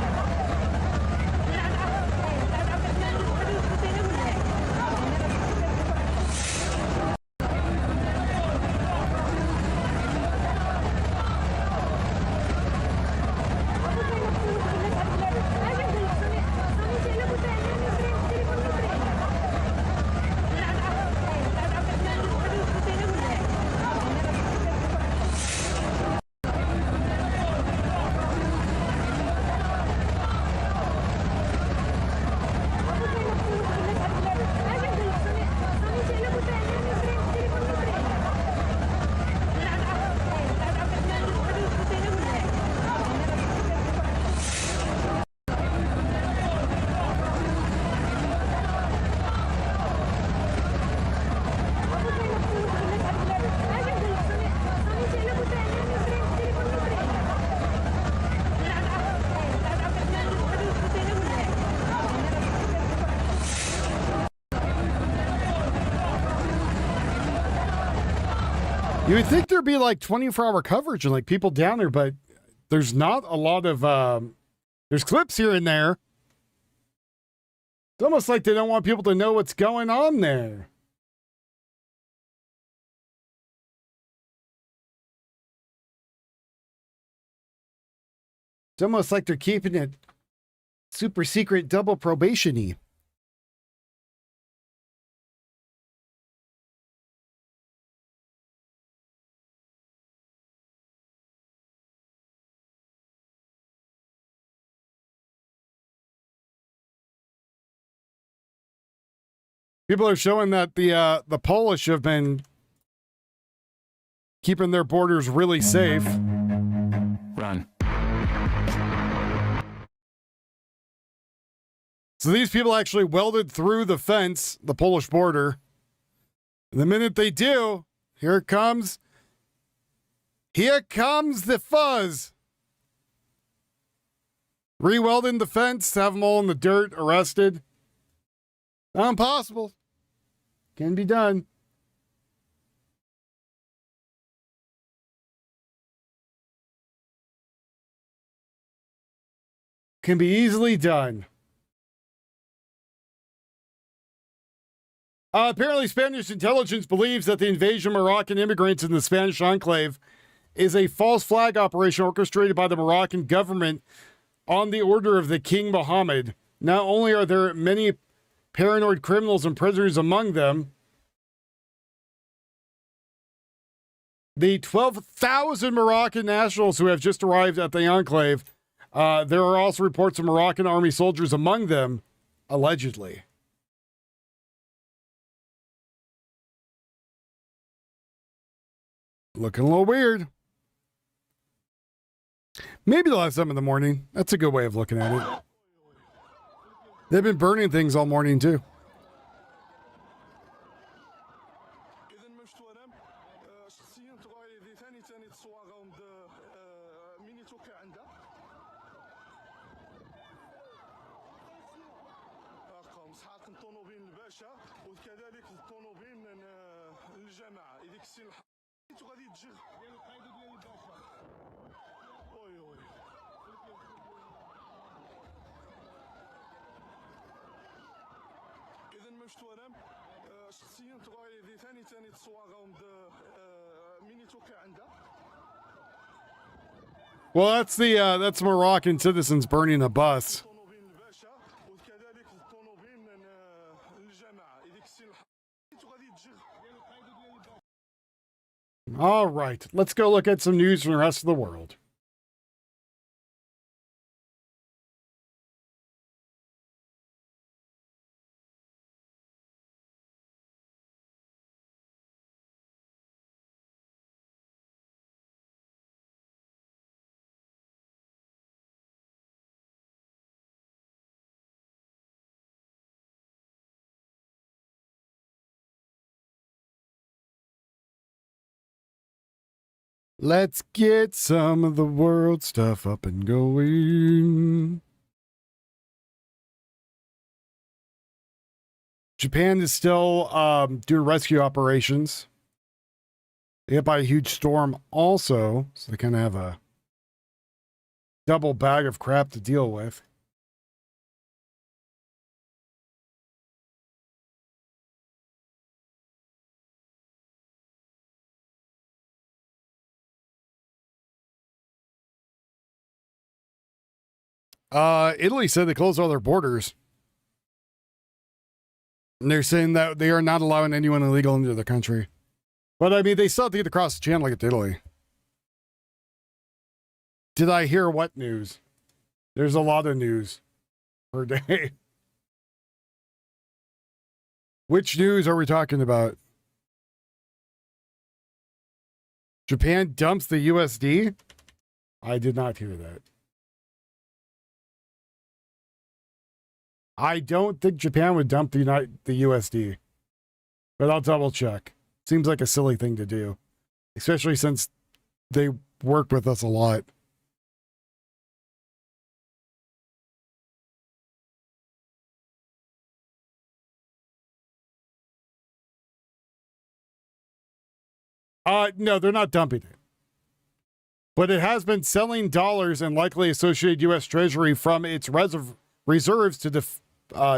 You would think there'd be like 24-hour coverage and like people down there, but there's not a lot of, there's clips here and there. It's almost like they don't want people to know what's going on there. It's almost like they're keeping it super secret, double probation-y. People are showing that the Polish have been keeping their borders really safe. Run. So these people actually welded through the fence, the Polish border. And the minute they do, here it comes. Here comes the fuzz. Re-welding the fence, have them all in the dirt, arrested. Not impossible. Can be done. Can be easily done. Apparently, Spanish intelligence believes that the invasion of Moroccan immigrants in the Spanish enclave is a false flag operation orchestrated by the Moroccan government on the order of the King Mohammed. Not only are there many paranoid criminals and prisoners among them, the 12,000 Moroccan nationals who have just arrived at the enclave, there are also reports of Moroccan army soldiers among them, allegedly. Looking a little weird. Maybe they'll have some in the morning. That's a good way of looking at it. They've been burning things all morning too. Well, that's Moroccan citizens burning a bus. All right, let's go look at some news from the rest of the world. Let's get some of the world stuff up and going. Japan is still doing rescue operations. They hit by a huge storm also, so they kind of have a double bag of crap to deal with. Italy said they closed all their borders. And they're saying that they are not allowing anyone illegal into the country. But I mean, they still have to get across the channel to get to Italy. Did I hear what news? There's a lot of news per day. Which news are we talking about? Japan dumps the USD? I did not hear that. I don't think Japan would dump the USD, but I'll double check. Seems like a silly thing to do, especially since they work with us a lot. No, they're not dumping it. But it has been selling dollars and likely associated U.S. Treasury from its reserves to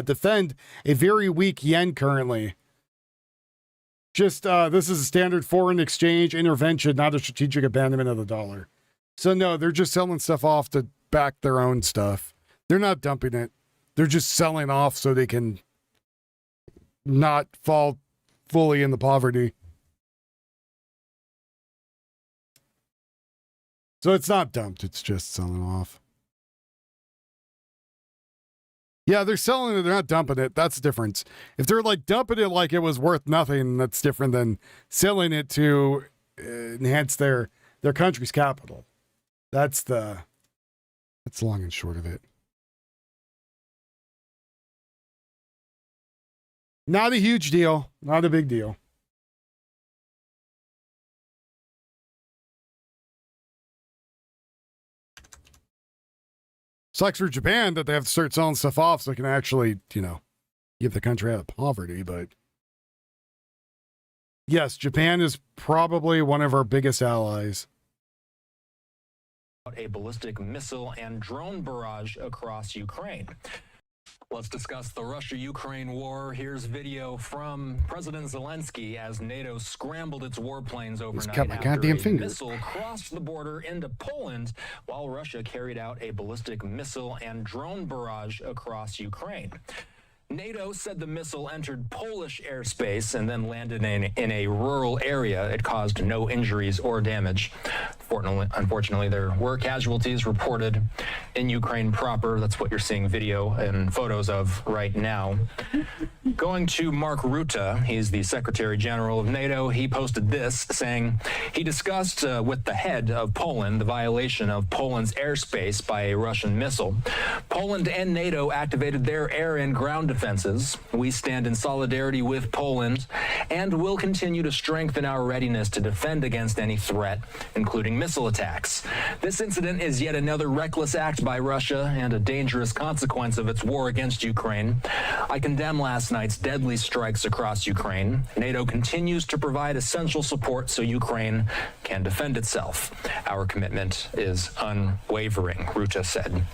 defend a very weak yen currently. Just, this is a standard foreign exchange intervention, not a strategic abandonment of the dollar. So no, they're just selling stuff off to back their own stuff. They're not dumping it. They're just selling off so they can not fall fully into poverty. So it's not dumped, it's just selling off. Yeah, they're selling it, they're not dumping it. That's the difference. If they're like dumping it like it was worth nothing, that's different than selling it to enhance their country's capital. That's long and short of it. Not a huge deal, not a big deal. Sucks for Japan that they have to start selling stuff off so they can actually, get the country out of poverty. But yes, Japan is probably one of our biggest allies. A ballistic missile and drone barrage across Ukraine. Let's discuss the Russia-Ukraine war. Here's video from President Zelensky as NATO scrambled its warplanes overnight after a missile crossed the border into Poland while Russia carried out a ballistic missile and drone barrage across Ukraine. NATO said the missile entered Polish airspace and then landed in a rural area. It caused no injuries or damage. Unfortunately, there were casualties reported in Ukraine proper. That's what you're seeing video and photos of right now. Going to Mark Rutte, he's the Secretary General of NATO. He posted this saying he discussed with the head of Poland the violation of Poland's airspace by a Russian missile. Poland and NATO activated their air and ground defenses. We stand in solidarity with Poland and will continue to strengthen our readiness to defend against any threat, including missile attacks. This incident is yet another reckless act by Russia and a dangerous consequence of its war against Ukraine. I condemn last night's deadly strikes across Ukraine. NATO continues to provide essential support so Ukraine can defend itself. Our commitment is unwavering, Rutte said.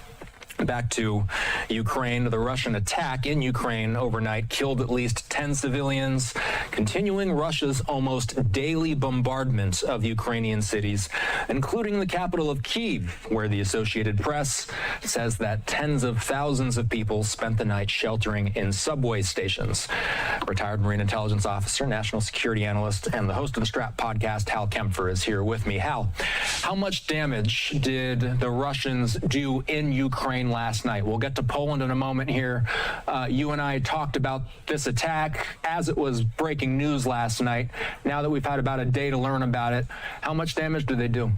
Back to Ukraine. The Russian attack in Ukraine overnight killed at least 10 civilians, continuing Russia's almost daily bombardment of Ukrainian cities, including the capital of Kyiv, where the Associated Press says that tens of thousands of people spent the night sheltering in subway stations. Retired Marine Intelligence Officer, National Security Analyst, and the host of the Strap podcast, Hal Kempfer, is here with me. Hal, how much damage did the Russians do in Ukraine last night? We'll get to Poland in a moment here. You and I talked about this attack as it was breaking news last night. Now that we've had about a day to learn about it, how much damage did they do?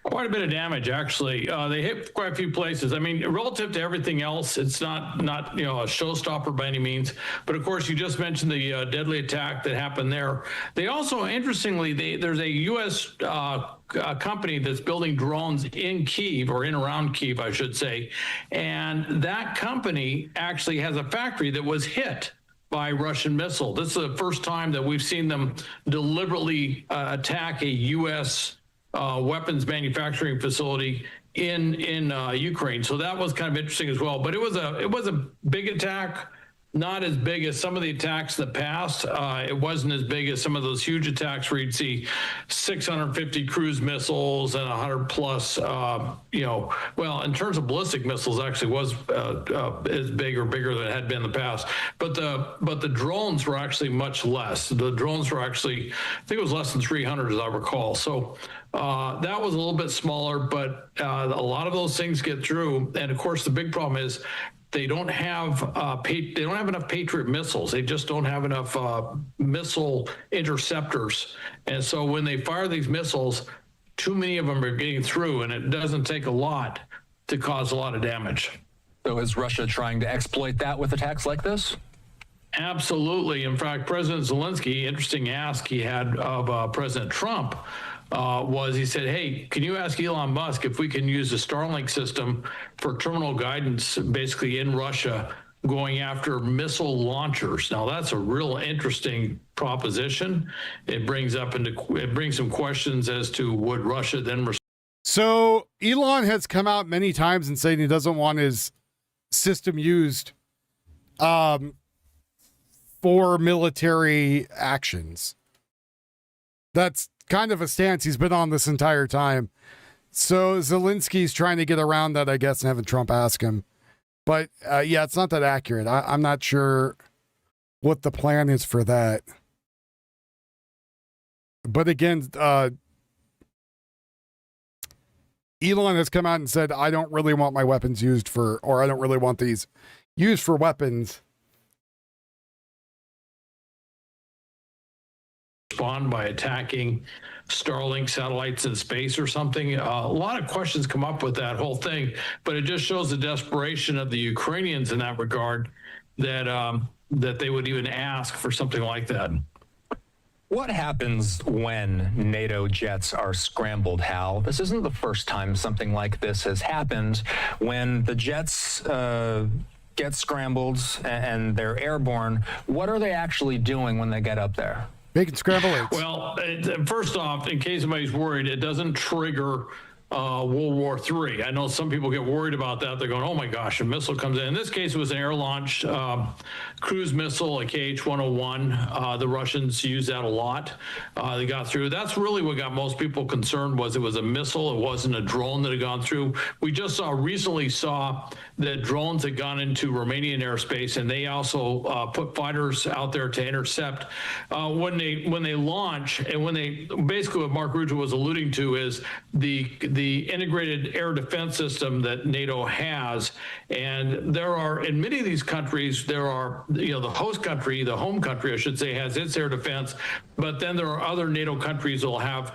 Quite a bit of damage, actually. They hit quite a few places. I mean, relative to everything else, it's not a showstopper by any means. But of course, you just mentioned the deadly attack that happened there. They also, interestingly, there's a U.S. Company that's building drones in Kyiv, or in around Kyiv, I should say. And that company actually has a factory that was hit by Russian missile. This is the first time that we've seen them deliberately attack a U.S. Weapons manufacturing facility in Ukraine. So that was kind of interesting as well. But it was a big attack, not as big as some of the attacks in the past. It wasn't as big as some of those huge attacks where you'd see 650 cruise missiles and 100 plus. Well, in terms of ballistic missiles, actually was as big or bigger than it had been in the past. But the drones were actually much less. The drones were actually, I think it was less than 300, as I recall. So that was a little bit smaller, but a lot of those things get through. And of course, the big problem is they don't have enough Patriot missiles. They just don't have enough missile interceptors. And so when they fire these missiles, too many of them are getting through, and it doesn't take a lot to cause a lot of damage. So is Russia trying to exploit that with attacks like this? Absolutely. In fact, President Zelensky, interesting ask he had of President Trump, he said, hey, can you ask Elon Musk if we can use the Starlink system for terminal guidance, basically in Russia, going after missile launchers? Now, that's a real interesting proposition. It brings some questions as to would Russia then respond. So Elon has come out many times and saying he doesn't want his system used for military actions. That's kind of a stance he's been on this entire time. So Zelensky's trying to get around that, I guess, and having Trump ask him. But yeah, it's not that accurate. I'm not sure what the plan is for that. But again, Elon has come out and said, I don't really want my weapons used for, or I don't really want these used for weapons. Respond by attacking Starlink satellites in space or something. A lot of questions come up with that whole thing, but it just shows the desperation of the Ukrainians in that regard, that they would even ask for something like that. What happens when NATO jets are scrambled, Hal? This isn't the first time something like this has happened. When the jets get scrambled and they're airborne, what are they actually doing when they get up there? Making scramble eggs. Well, first off, in case anybody's worried, it doesn't trigger World War III. I know some people get worried about that. They're going, oh my gosh, a missile comes in. In this case, it was an air-launched cruise missile, a KH-101. The Russians use that a lot. They got through. That's really what got most people concerned, was it was a missile. It wasn't a drone that had gone through. We just recently saw that drones had gone into Romanian airspace, and they also put fighters out there to intercept. When they launch, and when they basically what Mark Rutte was alluding to is the integrated air defense system that NATO has, and there are in many of these countries there are the host country, the home country I should say, has its air defense, but then there are other NATO countries that will have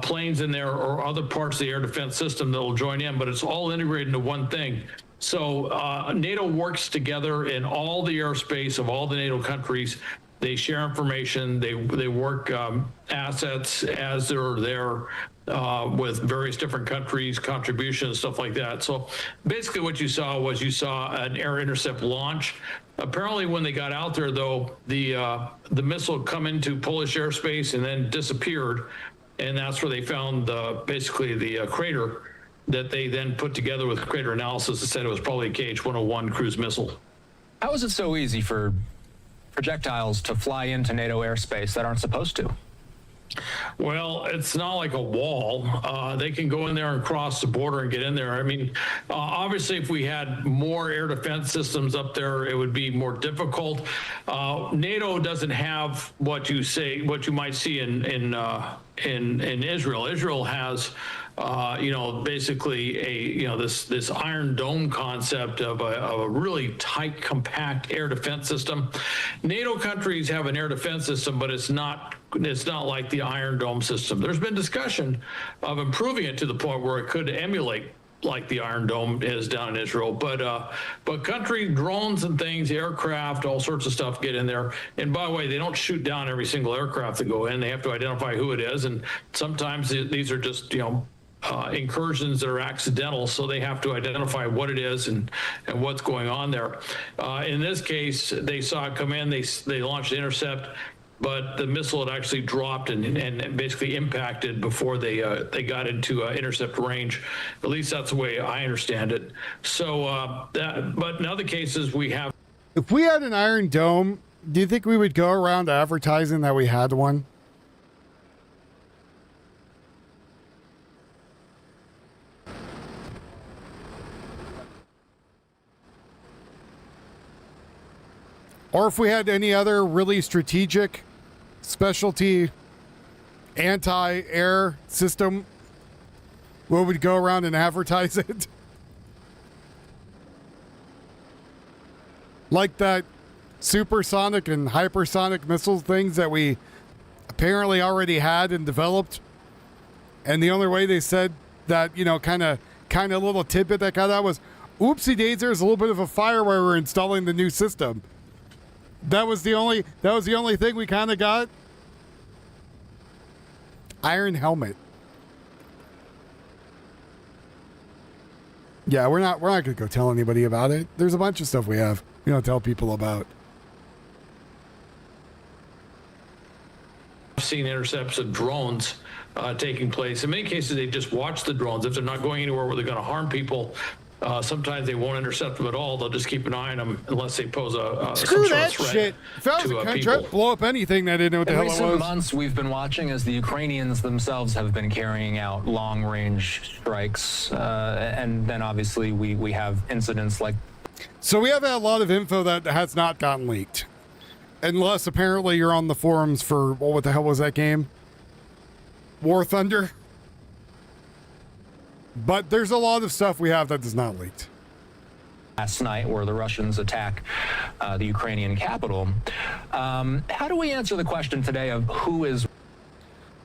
planes in there or other parts of the air defense system that will join in, but it's all integrated into one thing. So NATO works together in all the airspace of all the NATO countries. They share information. They work assets as they're there with various different countries, contributions, stuff like that. So basically what you saw was an air intercept launch. Apparently when they got out there, though, the missile come into Polish airspace and then disappeared. And that's where they found basically the crater that they then put together with crater analysis and said it was probably a KH-101 cruise missile. How is it so easy for projectiles to fly into NATO airspace that aren't supposed to? Well, it's not like a wall. They can go in there and cross the border and get in there. I mean, obviously, if we had more air defense systems up there, it would be more difficult. NATO doesn't have what you might see in Israel. Israel has basically this Iron Dome concept of a really tight, compact air defense system. NATO countries have an air defense system, but it's not like the Iron Dome system. There's been discussion of improving it to the point where it could emulate like the Iron Dome is down in Israel, but country drones and things, aircraft, all sorts of stuff get in there. And by the way, they don't shoot down every single aircraft that go in. They have to identify who it is, and sometimes these are just incursions that are accidental, so they have to identify what it is and what's going on there. In this case, they saw it come in. They launched the intercept, but the missile had actually dropped and basically impacted before they got into intercept range. At least that's the way I understand it. So, but in other cases, we have. If we had an Iron Dome, do you think we would go around advertising that we had one? Or if we had any other really strategic specialty anti-air system, we would go around and advertise it. Like that supersonic and hypersonic missile things that we apparently already had and developed. And the only way they said that, kind of little tidbit that got out was, oopsie daisy, there's a little bit of a fire where we're installing the new system. That was the only thing we kind of got. Iron helmet. Yeah, we're not gonna go tell anybody about it. There's a bunch of stuff we don't tell people about. I've seen intercepts of drones taking place. In many cases, they just watch the drones. If they're not going anywhere where they're going to harm people, sometimes they won't intercept them at all. They'll just keep an eye on them unless they pose Screw that shit. If I was a country, I'd blow up anything that I didn't know what the hell it was. In recent months, we've been watching as the Ukrainians themselves have been carrying out long-range strikes, and then obviously we have incidents like. So we have had a lot of info that has not gotten leaked, unless apparently you're on the forums for what the hell was that game? War Thunder. But there's a lot of stuff we have that is not leaked. Last night, where the Russians attack the Ukrainian capital. How do we answer the question today of who is...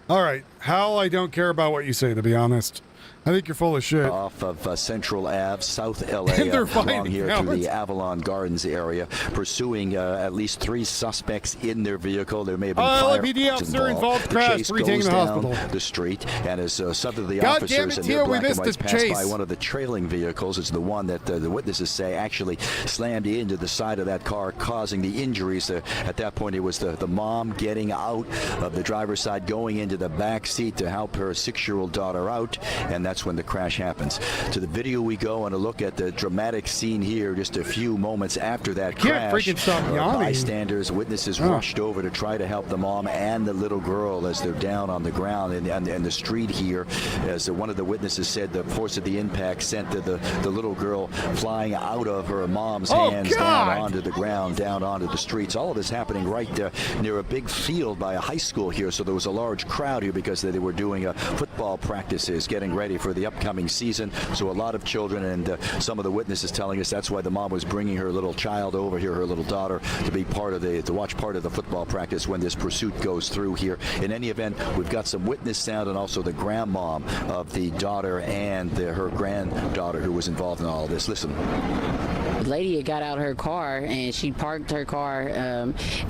All right. Hal, I don't care about what you say, to be honest. I think you're full of shit. Off of Central Ave, South LA, along here through the Avalon Gardens area, pursuing at least 3 suspects in their vehicle. There may have been LAPD officer involved crash, taken to the hospital. The street, and as some of the officers in their black and whites passed by one of the trailing vehicles, it's the one that the witnesses say actually slammed into the side of that car, causing the injuries. At that point, it was the mom getting out of the driver's side, going into the back seat to help her 6-year-old daughter out, and that's that's when the crash happens. To the video we go and a look at the dramatic scene here just a few moments after that crash. Can't freaking stop yawning. Bystanders, witnesses rushed over to try to help the mom and the little girl as they're down on the ground in the street here. As one of the witnesses said, the force of the impact sent the little girl flying out of her mom's hands down onto the ground, down onto the streets. All of this happening right near a big field by a high school here. So there was a large crowd here because they were doing football practices, getting ready for the upcoming season. So a lot of children, and some of the witnesses telling us that's why the mom was bringing her little child over here, her little daughter, to be part of to watch part of the football practice when this pursuit goes through here. In any event, we've got some witness sound and also the grandmom of the daughter and her granddaughter who was involved in all of this. Listen. The lady had got out her car and she parked her car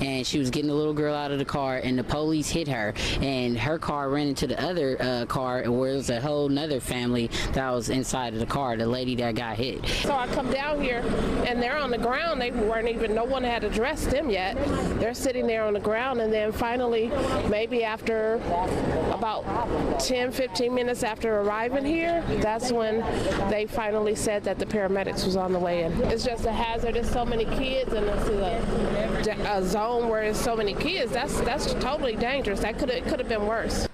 and she was getting the little girl out of the car, and the police hit her, and her car ran into the other car where there was a whole nother family that was inside of the car, the lady that got hit. So I come down here and they're on the ground. They weren't even, no one had addressed them yet. They're sitting there on the ground, and then finally, maybe after about 10-15 minutes after arriving here, that's when they finally said that the paramedics was on the way in. It's just a hazard. There's so many kids, and it's a zone where there's so many kids. That's totally dangerous. That could have been worse.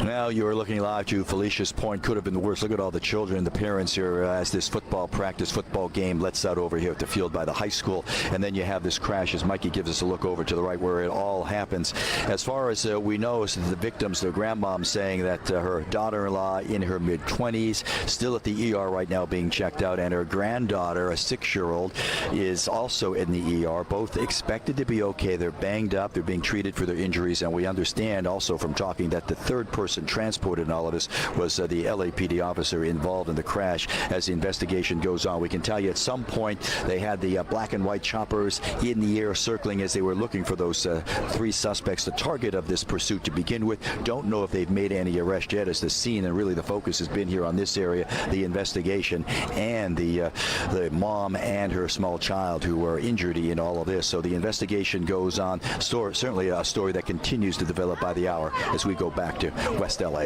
Now you are looking live to Felicia's point. Could have been worse. Look at all the children and the parents here as this football game lets out over here at the field by the high school. And then you have this crash as Mikey gives us a look over to the right where it all happens. As far as we know, the victims, their grandmom saying that her daughter-in-law in her mid-20s, still at the ER right now being checked out, and her granddaughter, a 6-year-old, is also in the ER. Both expected to be okay. They're banged up. They're being treated for their injuries. And we understand also from talking that the third person transported in all of this was the LAPD officer involved in the crash. As the investigation goes on, we can tell you at some point they had the black and white choppers in the air circling as they were looking for those 3 suspects, the target of this pursuit to begin with. Don't know if they've made any arrest yet, as the scene and really the focus has been here on this area, the investigation, and the mom and her small child who were injured in all of this. So the investigation goes on. Certainly a story that continues to develop by the hour as we go back to West LA.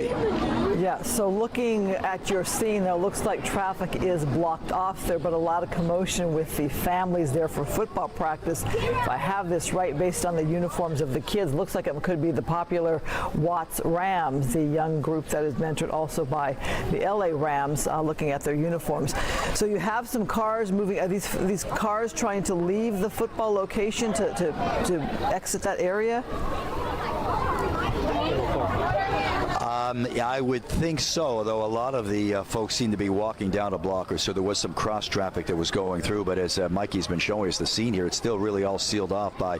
Yeah, so looking at your scene, it looks like traffic is blocked off there, but a lot of commotion with the families there for football practice. If I have this right, based on the uniforms of the kids, looks like it could be the popular Watts Rams, the young group that is mentored also by the LA Rams, looking at their uniforms. So you have some cars moving. Are these cars trying to leave the football location to exit that area? I would think so, though a lot of the folks seem to be walking down a block or so. There was some cross traffic that was going through, but as Mikey's been showing us the scene here, it's still really all sealed off by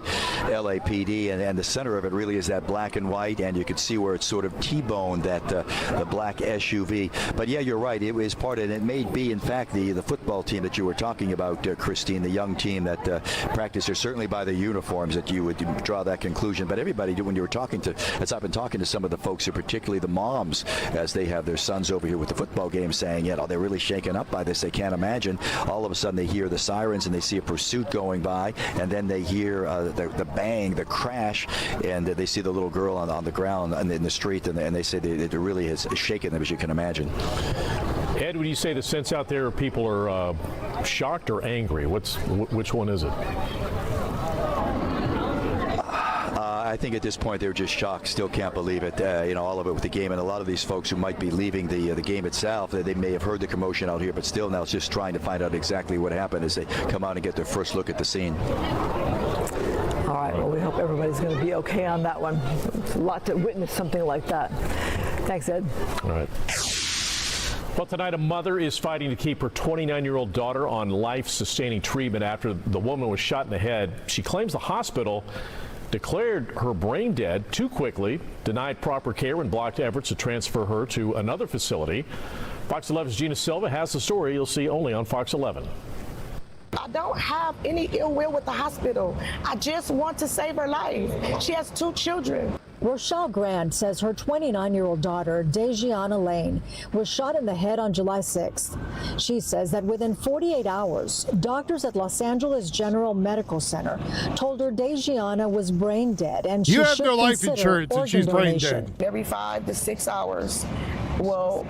LAPD, and the center of it really is that black and white, and you can see where it's sort of T-boned that the black SUV. But yeah, you're right, it was part of it. It may be, in fact, the football team that you were talking about, Christine, the young team that practiced here, certainly by the uniforms that you would draw that conclusion. But everybody, when you were talking to, as I've been talking to some of the folks here, particularly the moms, as they have their sons over here with the football game, saying, they're really shaken up by this. They can't imagine. All of a sudden they hear the sirens and they see a pursuit going by, and then they hear the bang, the crash, and they see the little girl on the ground and in the street, and they say it really has shaken them, as you can imagine. Ed, when you say the sense out there, people are shocked or angry? Which one is it? I think at this point they're just shocked, still can't believe it, all of it with the game. And a lot of these folks who might be leaving the game itself, they may have heard the commotion out here, but still now it's just trying to find out exactly what happened as they come out and get their first look at the scene. All right, well, we hope everybody's going to be okay on that one. It's a lot to witness something like that. Thanks, Ed. All right. Well, tonight a mother is fighting to keep her 29-year-old daughter on life-sustaining treatment after the woman was shot in the head. She claims the hospital declared her brain dead too quickly, denied proper care, and blocked efforts to transfer her to another facility. Fox 11's Gina Silva has the story you'll see only on Fox 11. I don't have any ill will with the hospital. I just want to save her life. She has 2 children. Rochelle Grant says her 29-year-old daughter, Dejiana Lane, was shot in the head on July 6th. She says that within 48 hours, doctors at Los Angeles General Medical Center told her Dejiana was brain dead and she You have should no life consider insurance and she's brain donation. dead. Every 5 to 6 hours. Well,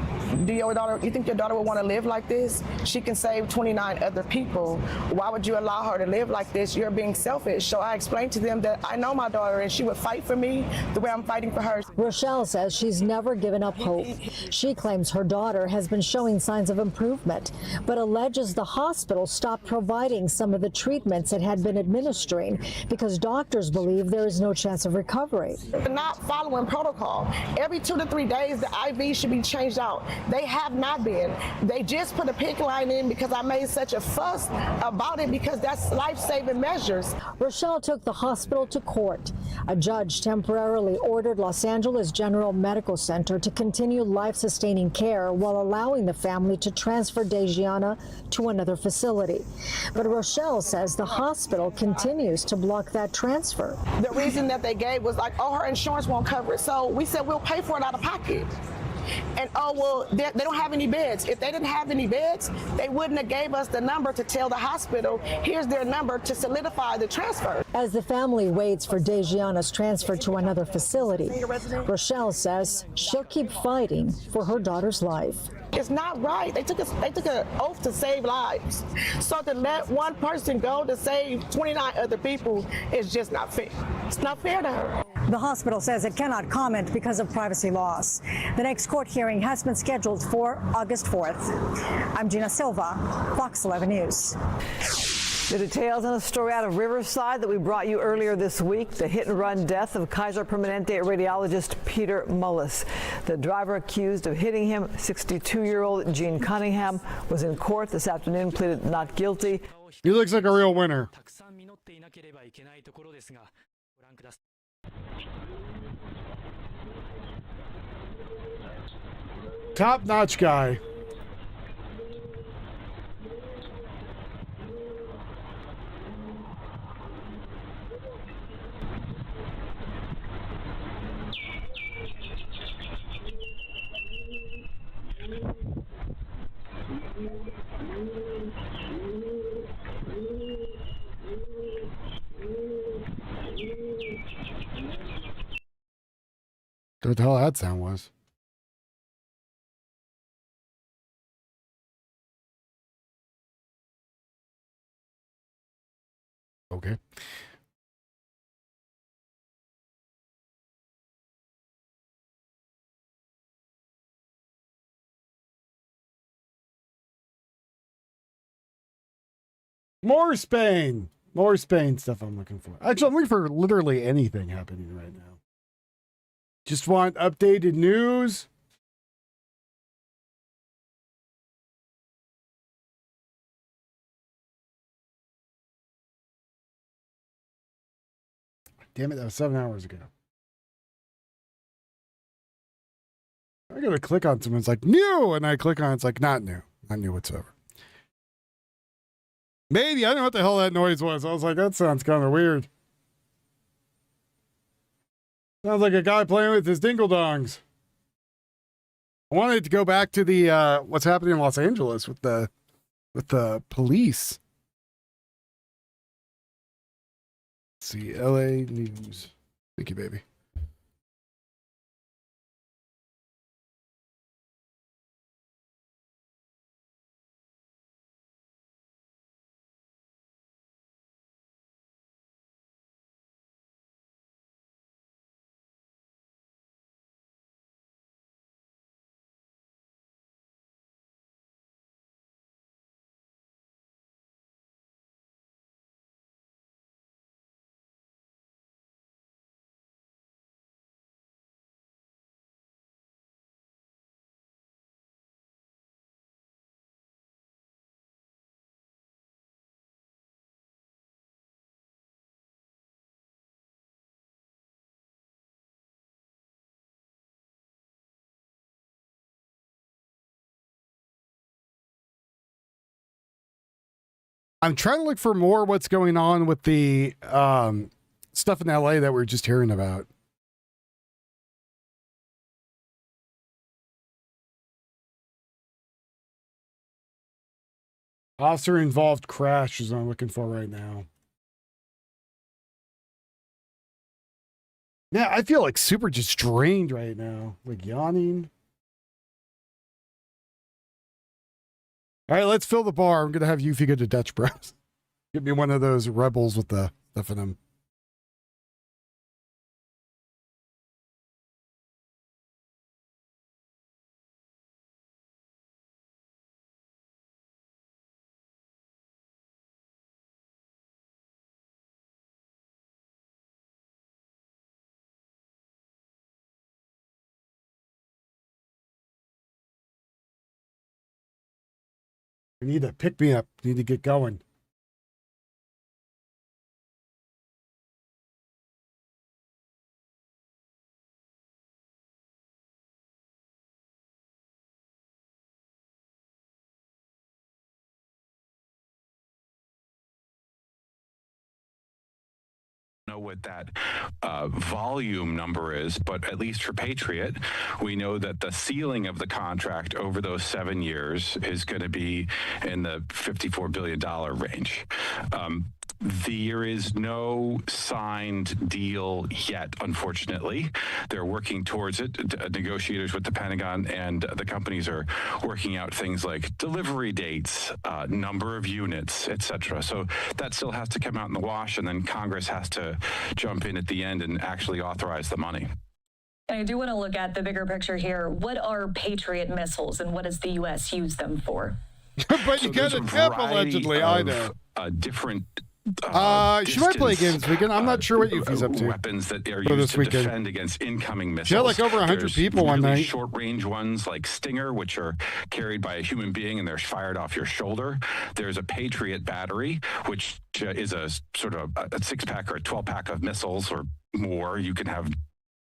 you think your daughter would want to live like this? She can save 29 other people. Why would you allow her to live like this? You're being selfish. So I explained to them that I know my daughter and she would fight for me the way I'm fighting for her. Rochelle says she's never given up hope. She claims her daughter has been showing signs of improvement, but alleges the hospital stopped providing some of the treatments it had been administering because doctors believe there is no chance of recovery. They're not following protocol. Every 2 to 3 days, the IV should be changed out. They have not been. They just put a PICC line in because I made such a fuss about it because that's life-saving measures. Rochelle took the hospital to court. A judge temporarily ordered Los Angeles General Medical Center to continue life-sustaining care while allowing the family to transfer Dejiana to another facility. But Rochelle says the hospital continues to block that transfer. The reason that they gave was like, oh, her insurance won't cover it. So we said, we'll pay for it out of pocket. And oh, well, they don't have any beds. If they didn't have any beds, they wouldn't have gave us the number to tell the hospital, here's their number to solidify the transfer. As the family waits for Dejiana's transfer to another facility, Rochelle says she'll keep fighting for her daughter's life. It's not right. They took an oath to save lives. So to let one person go to save 29 other people is just not fair. It's not fair to her. The hospital says it cannot comment because of privacy laws. The next court hearing has been scheduled for August 4th. I'm Gina Silva, Fox 11 News. The details on a story out of Riverside that we brought you earlier this week, the hit-and-run death of Kaiser Permanente radiologist Peter Mullis. The driver accused of hitting him, 62-year-old Gene Cunningham, was in court this afternoon, pleaded not guilty. He looks like a real winner. Top-notch guy. What the hell that sound was? Okay. More Spain. More Spain stuff I'm looking for. Actually, I'm looking for literally anything happening right now. Just want updated news. Damn it, that was 7 hours ago. I gotta click on something, it's like new, and I click on it's like not new. Not new whatsoever. Maybe, I don't know what the hell that noise was. I was like, that sounds kind of weird. Sounds like a guy playing with his dingle-dongs. I wanted to go back to the what's happening in Los Angeles with the police. Let's see, LA News. Thank you, baby. I'm trying to look for more what's going on with the stuff in LA that we're just hearing about. Officer involved crash is what I'm looking for right now. Yeah, I feel like super just drained right now. Like yawning. All right, let's fill the bar. I'm going to have Yuffie go to Dutch Bros. Get me one of those rebels with the stuff in them. We need to pick me up. Need to get going. Know what that volume number is, but at least for Patriot, we know that the ceiling of the contract over those 7 years is going to be in the $54 billion range. There is no signed deal yet, unfortunately. They're working towards it. Negotiators with the Pentagon and the companies are working out things like delivery dates, number of units, etc. So that still has to come out in the wash, and then Congress has to jump in at the end and actually authorize the money. And I do want to look at the bigger picture here. What are Patriot missiles, and what does the U.S. use them for? But you got a tip, allegedly. I know. Different. She might play again this weekend. I'm not sure what Yuffie's up to. Weapons that are used to defend against incoming missiles. She had like over 100 people one night. Short-range ones like Stinger, which are carried by a human being and they're fired off your shoulder. There's a Patriot battery, which is a sort of a 6-pack or a 12-pack of missiles or more. You can have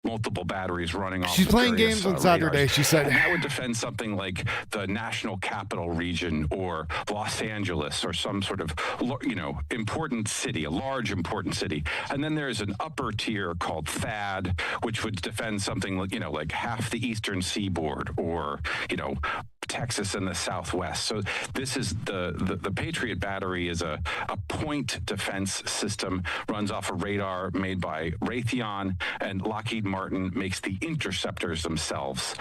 multiple batteries running off. She's playing games on Saturday, radars. she said. And that would defend something like the National Capital Region or Los Angeles or some sort of, important city, a large important city. And then there's an upper tier called THAAD, which would defend something like, like half the eastern seaboard or, Texas and the Southwest. So this is the Patriot battery is a point defense system, runs off a radar made by Raytheon, and Lockheed Martin makes the interceptors themselves.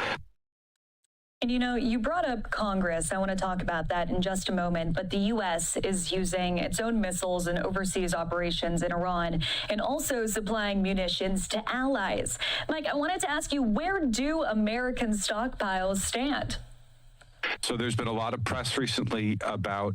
And you brought up Congress. I want to talk about that in just a moment. But the U.S. is using its own missiles in overseas operations in Iran and also supplying munitions to allies. Mike, I wanted to ask you, where do American stockpiles stand? So there's been a lot of press recently about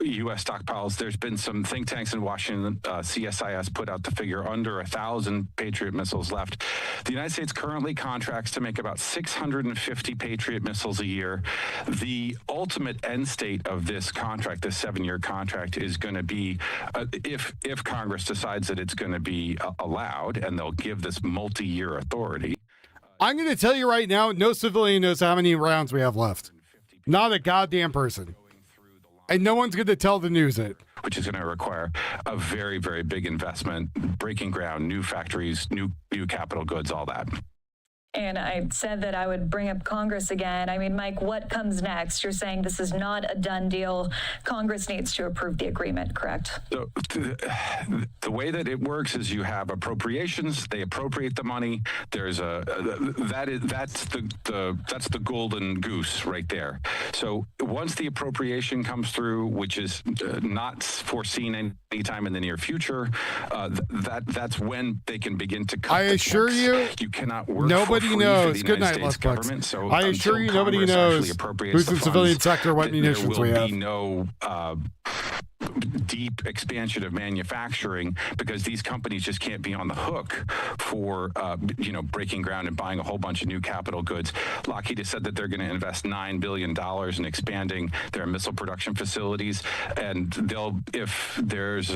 U.S. stockpiles. There's been some think tanks in Washington. CSIS put out the figure under 1,000 Patriot missiles left. The United States currently contracts to make about 650 Patriot missiles a year. The ultimate end state of this contract, this 7-year contract, is going to be, if Congress decides that it's going to be allowed, and they'll give this multi-year authority. I'm going to tell you right now, no civilian knows how many rounds we have left. Not a goddamn person. And no one's going to tell the news it. Which is going to require a very, very big investment, breaking ground, new factories, new capital goods, all that. And I said that I would bring up Congress again. I mean, Mike, what comes next? You're saying this is not a done deal. Congress needs to approve the agreement, correct? So the way that it works is you have appropriations. They appropriate the money. There's that's the golden goose right there. So once the appropriation comes through, which is not foreseen anytime in the near future, that's when they can begin to cut. I assure you, you cannot work. Nobody knows. Good night, Les Bucks. So I assure you, nobody knows who's in the civilian sector, what munitions we have. There will be no deep expansion of manufacturing because these companies just can't be on the hook for breaking ground and buying a whole bunch of new capital goods. Lockheed has said that they're going to invest $9 billion in expanding their missile production facilities, and if there's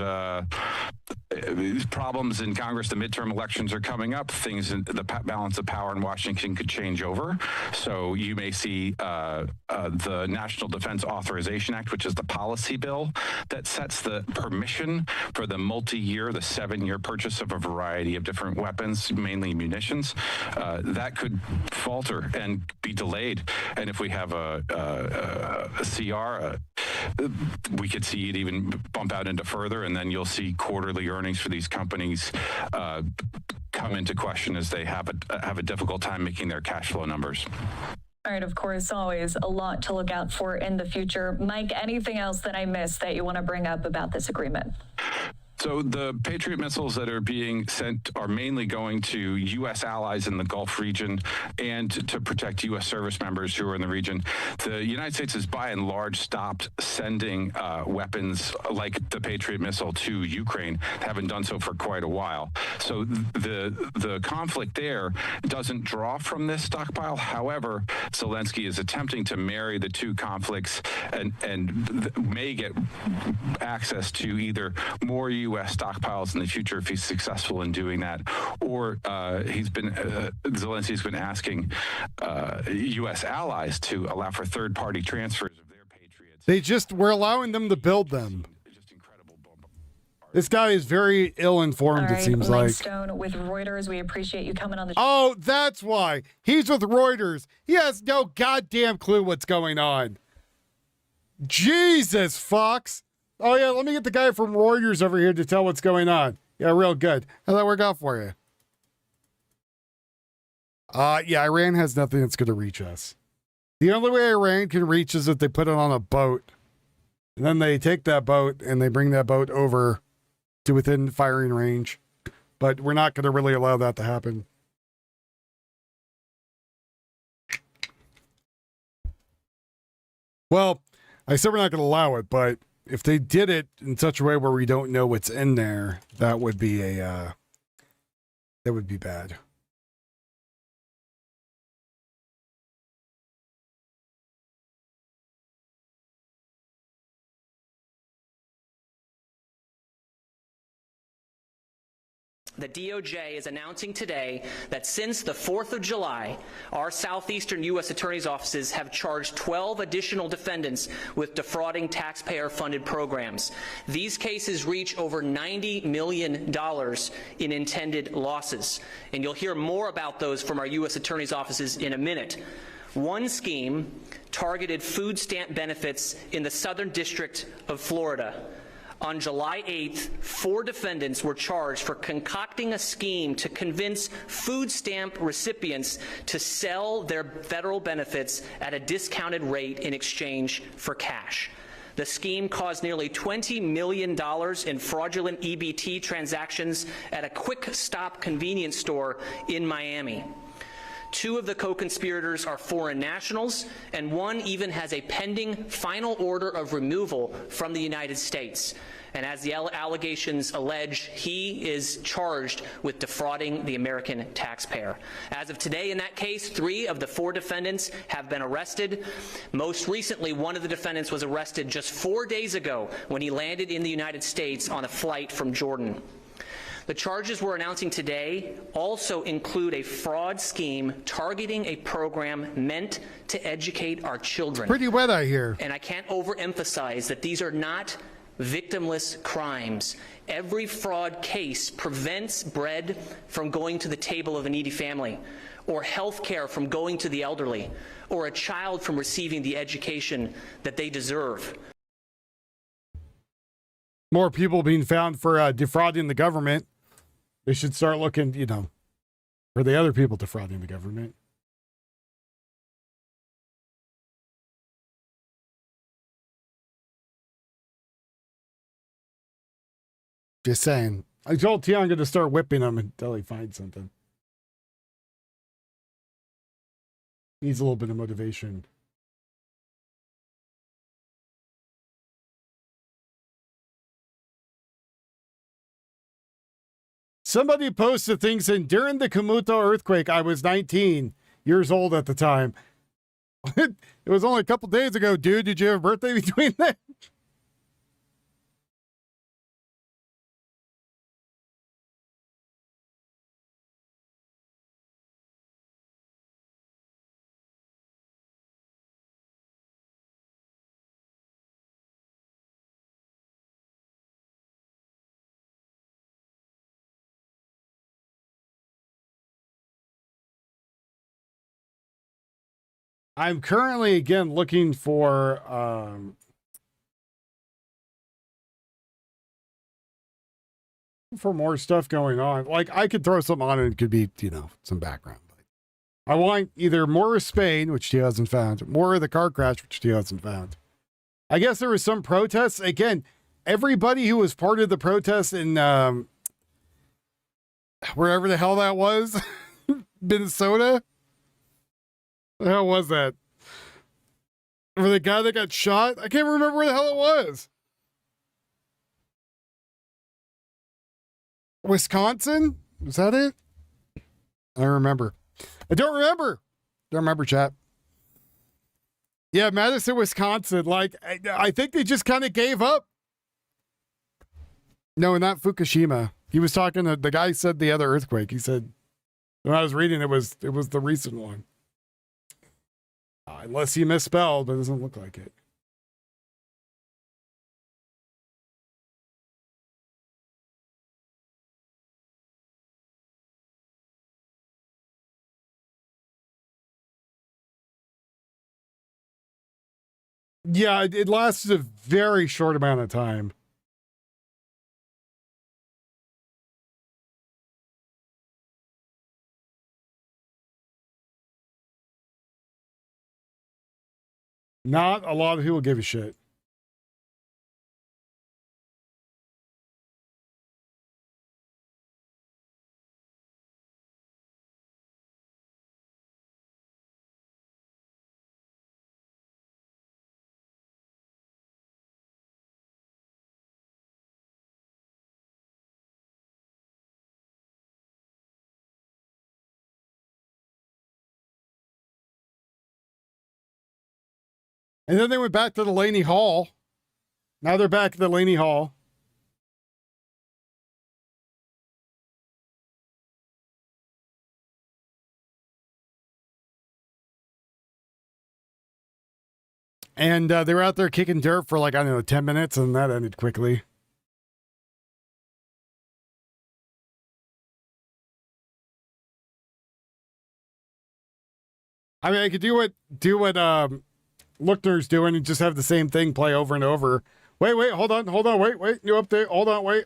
problems in Congress, the midterm elections are coming up, things in the balance of power in Washington could change over. So you may see the National Defense Authorization Act, which is the policy bill that sets the permission for the multi-year, the 7-year purchase of a variety of different weapons, mainly munitions. That could falter and be delayed. And if we have a CR, we could see it even bump out into further, and then you'll see quarterly earnings for these companies come into question as they have a difficult time making their cash flow numbers. All right, of course, always a lot to look out for in the future. Mike, anything else that I missed that you want to bring up about this agreement? So the Patriot missiles that are being sent are mainly going to U.S. allies in the Gulf region and to protect U.S. service members who are in the region. The United States has by and large stopped sending weapons like the Patriot missile to Ukraine. They haven't done so for quite a while. So the conflict there doesn't draw from this stockpile. However, Zelensky is attempting to marry the two conflicts and may get access to either more U.S. stockpiles in the future if he's successful in doing that, or Zelensky's been asking U.S. allies to allow for third-party transfers of their Patriots. We're allowing them to build them. This guy is very ill-informed, it seems Mike like. Stone with Reuters, we appreciate you coming on the show. Oh, that's why. He's with Reuters. He has no goddamn clue what's going on. Jesus, Fox. Oh, yeah, let me get the guy from Reuters over here to tell what's going on. Yeah, real good. How'd that work out for you? Yeah, Iran has nothing that's going to reach us. The only way Iran can reach is if they put it on a boat. And then they take that boat and they bring that boat over to within firing range. But we're not going to really allow that to happen. Well, I said we're not going to allow it, but if they did it in such a way where we don't know what's in there, that would be that would be bad. The DOJ is announcing today that since the 4th of July, our southeastern U.S. attorney's offices have charged 12 additional defendants with defrauding taxpayer-funded programs. These cases reach over $90 million in intended losses. And you'll hear more about those from our U.S. attorney's offices in a minute. One scheme targeted food stamp benefits in the Southern District of Florida. On July 8th, 4 defendants were charged for concocting a scheme to convince food stamp recipients to sell their federal benefits at a discounted rate in exchange for cash. The scheme caused nearly $20 million in fraudulent EBT transactions at a quick stop convenience store in Miami. 2 of the co-conspirators are foreign nationals, and 1 even has a pending final order of removal from the United States. And as the allegations allege, he is charged with defrauding the American taxpayer. As of today in that case, 3 of the 4 defendants have been arrested. Most recently, 1 of the defendants was arrested just 4 days ago when he landed in the United States on a flight from Jordan. The charges we're announcing today also include a fraud scheme targeting a program meant to educate our children. Pretty wet, I hear. And I can't overemphasize that these are not victimless crimes. Every fraud case prevents bread from going to the table of a needy family, or health care from going to the elderly, or a child from receiving the education that they deserve. More people being found for defrauding the government. They should start looking, for the other people defrauding the government. Just saying. I told Tia I'm going to start whipping him until he finds something. Needs a little bit of motivation. Somebody posted things saying, during the Komuto earthquake, I was 19 years old at the time. It was only a couple days ago, dude. Did you have a birthday between then? I'm currently, again, looking for for more stuff going on. Like, I could throw something on and it could be, some background. I want either more of Spain, which he hasn't found, more of the car crash, which he hasn't found. I guess there was some protests. Again, everybody who was part of the protest in wherever the hell that was, Minnesota. The hell was that? For the guy that got shot? I can't remember where the hell it was. Wisconsin? Was that it? I don't remember. Don't remember, chat. Yeah, Madison, Wisconsin. Like, I think they just kind of gave up. No, not Fukushima. He was talking to the guy said the other earthquake. He said, when I was reading, it was the recent one. Unless he misspelled, but it doesn't look like it. Yeah, it lasted a very short amount of time. Not a lot of people give a shit. And then they went back to the Laney Hall. Now they're back at the Laney Hall. And they were out there kicking dirt for 10 minutes, and that ended quickly. I mean, I could do what Lookner's doing and just have the same thing play over and over. Wait, hold on, wait, new update, hold on, wait,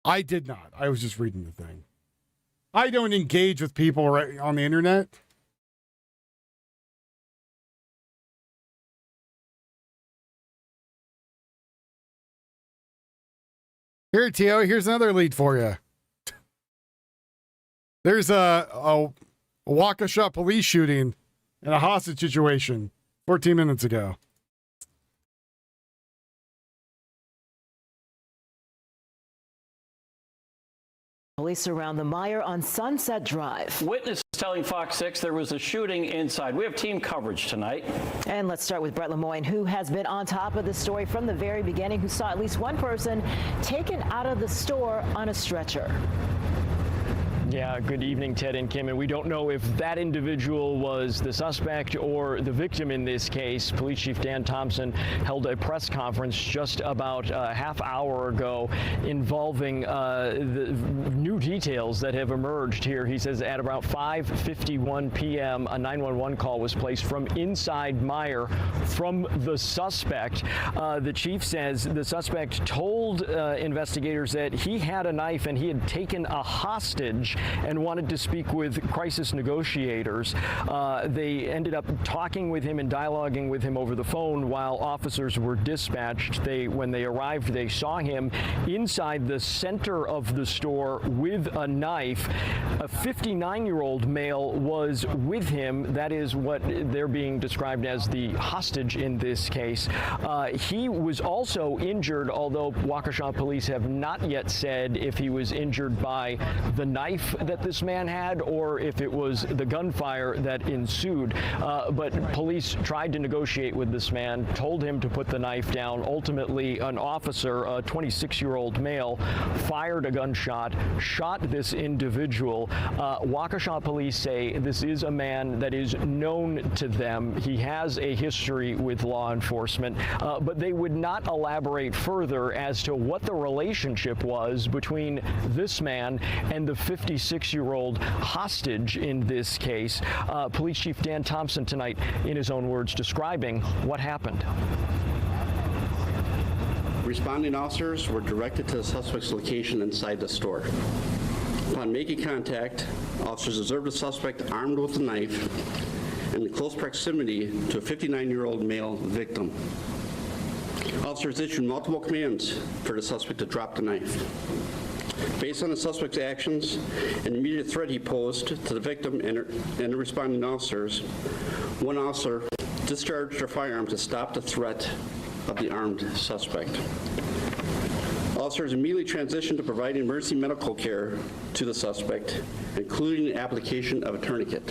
I did not. I was just reading the thing. I don't engage with people right on the internet. Here, Tio, here's another lead for you. There's a Waukesha police shooting and a hostage situation 14 minutes ago. Police around the Meijer on Sunset Drive. Witness telling Fox 6 there was a shooting inside. We have team coverage tonight. And let's start with Brett Lemoyne, who has been on top of the story from the very beginning, who saw at least one person taken out of the store on a stretcher. Yeah, good evening, Ted and Kim. And we don't know if that individual was the suspect or the victim in this case. Police Chief Dan Thompson held a press conference just about a half hour ago involving the new details that have emerged here. He says at about 5:51 p.m., a 911 call was placed from inside Meijer from the suspect. The chief says the suspect told investigators that he had a knife and he had taken a hostage and wanted to speak with crisis negotiators. They ended up talking with him and dialoguing with him over the phone while officers were dispatched. When they arrived, they saw him inside the center of the store with a knife. A 59-year-old male was with him. That is what they're being described as the hostage in this case. He was also injured, although Waukesha police have not yet said if he was injured by the knife that this man had or if it was the gunfire that ensued. But police tried to negotiate with this man, told him to put the knife down. Ultimately, an officer, a 26-year-old male, fired a gunshot, shot this individual. Waukesha police say this is a man that is known to them. He has a history with law enforcement, but they would not elaborate further as to what the relationship was between this man and the 56 26-year-old hostage in this case. Police Chief Dan Thompson tonight, in his own words, describing what happened. Responding officers were directed to the suspect's location inside the store. Upon making contact, officers observed a suspect armed with a knife in close proximity to a 59-year-old male victim. Officers issued multiple commands for the suspect to drop the knife. Based on the suspect's actions and immediate threat he posed to the victim and the responding officers, one officer discharged their firearm to stop the threat of the armed suspect. Officers immediately transitioned to providing emergency medical care to the suspect, including the application of a tourniquet.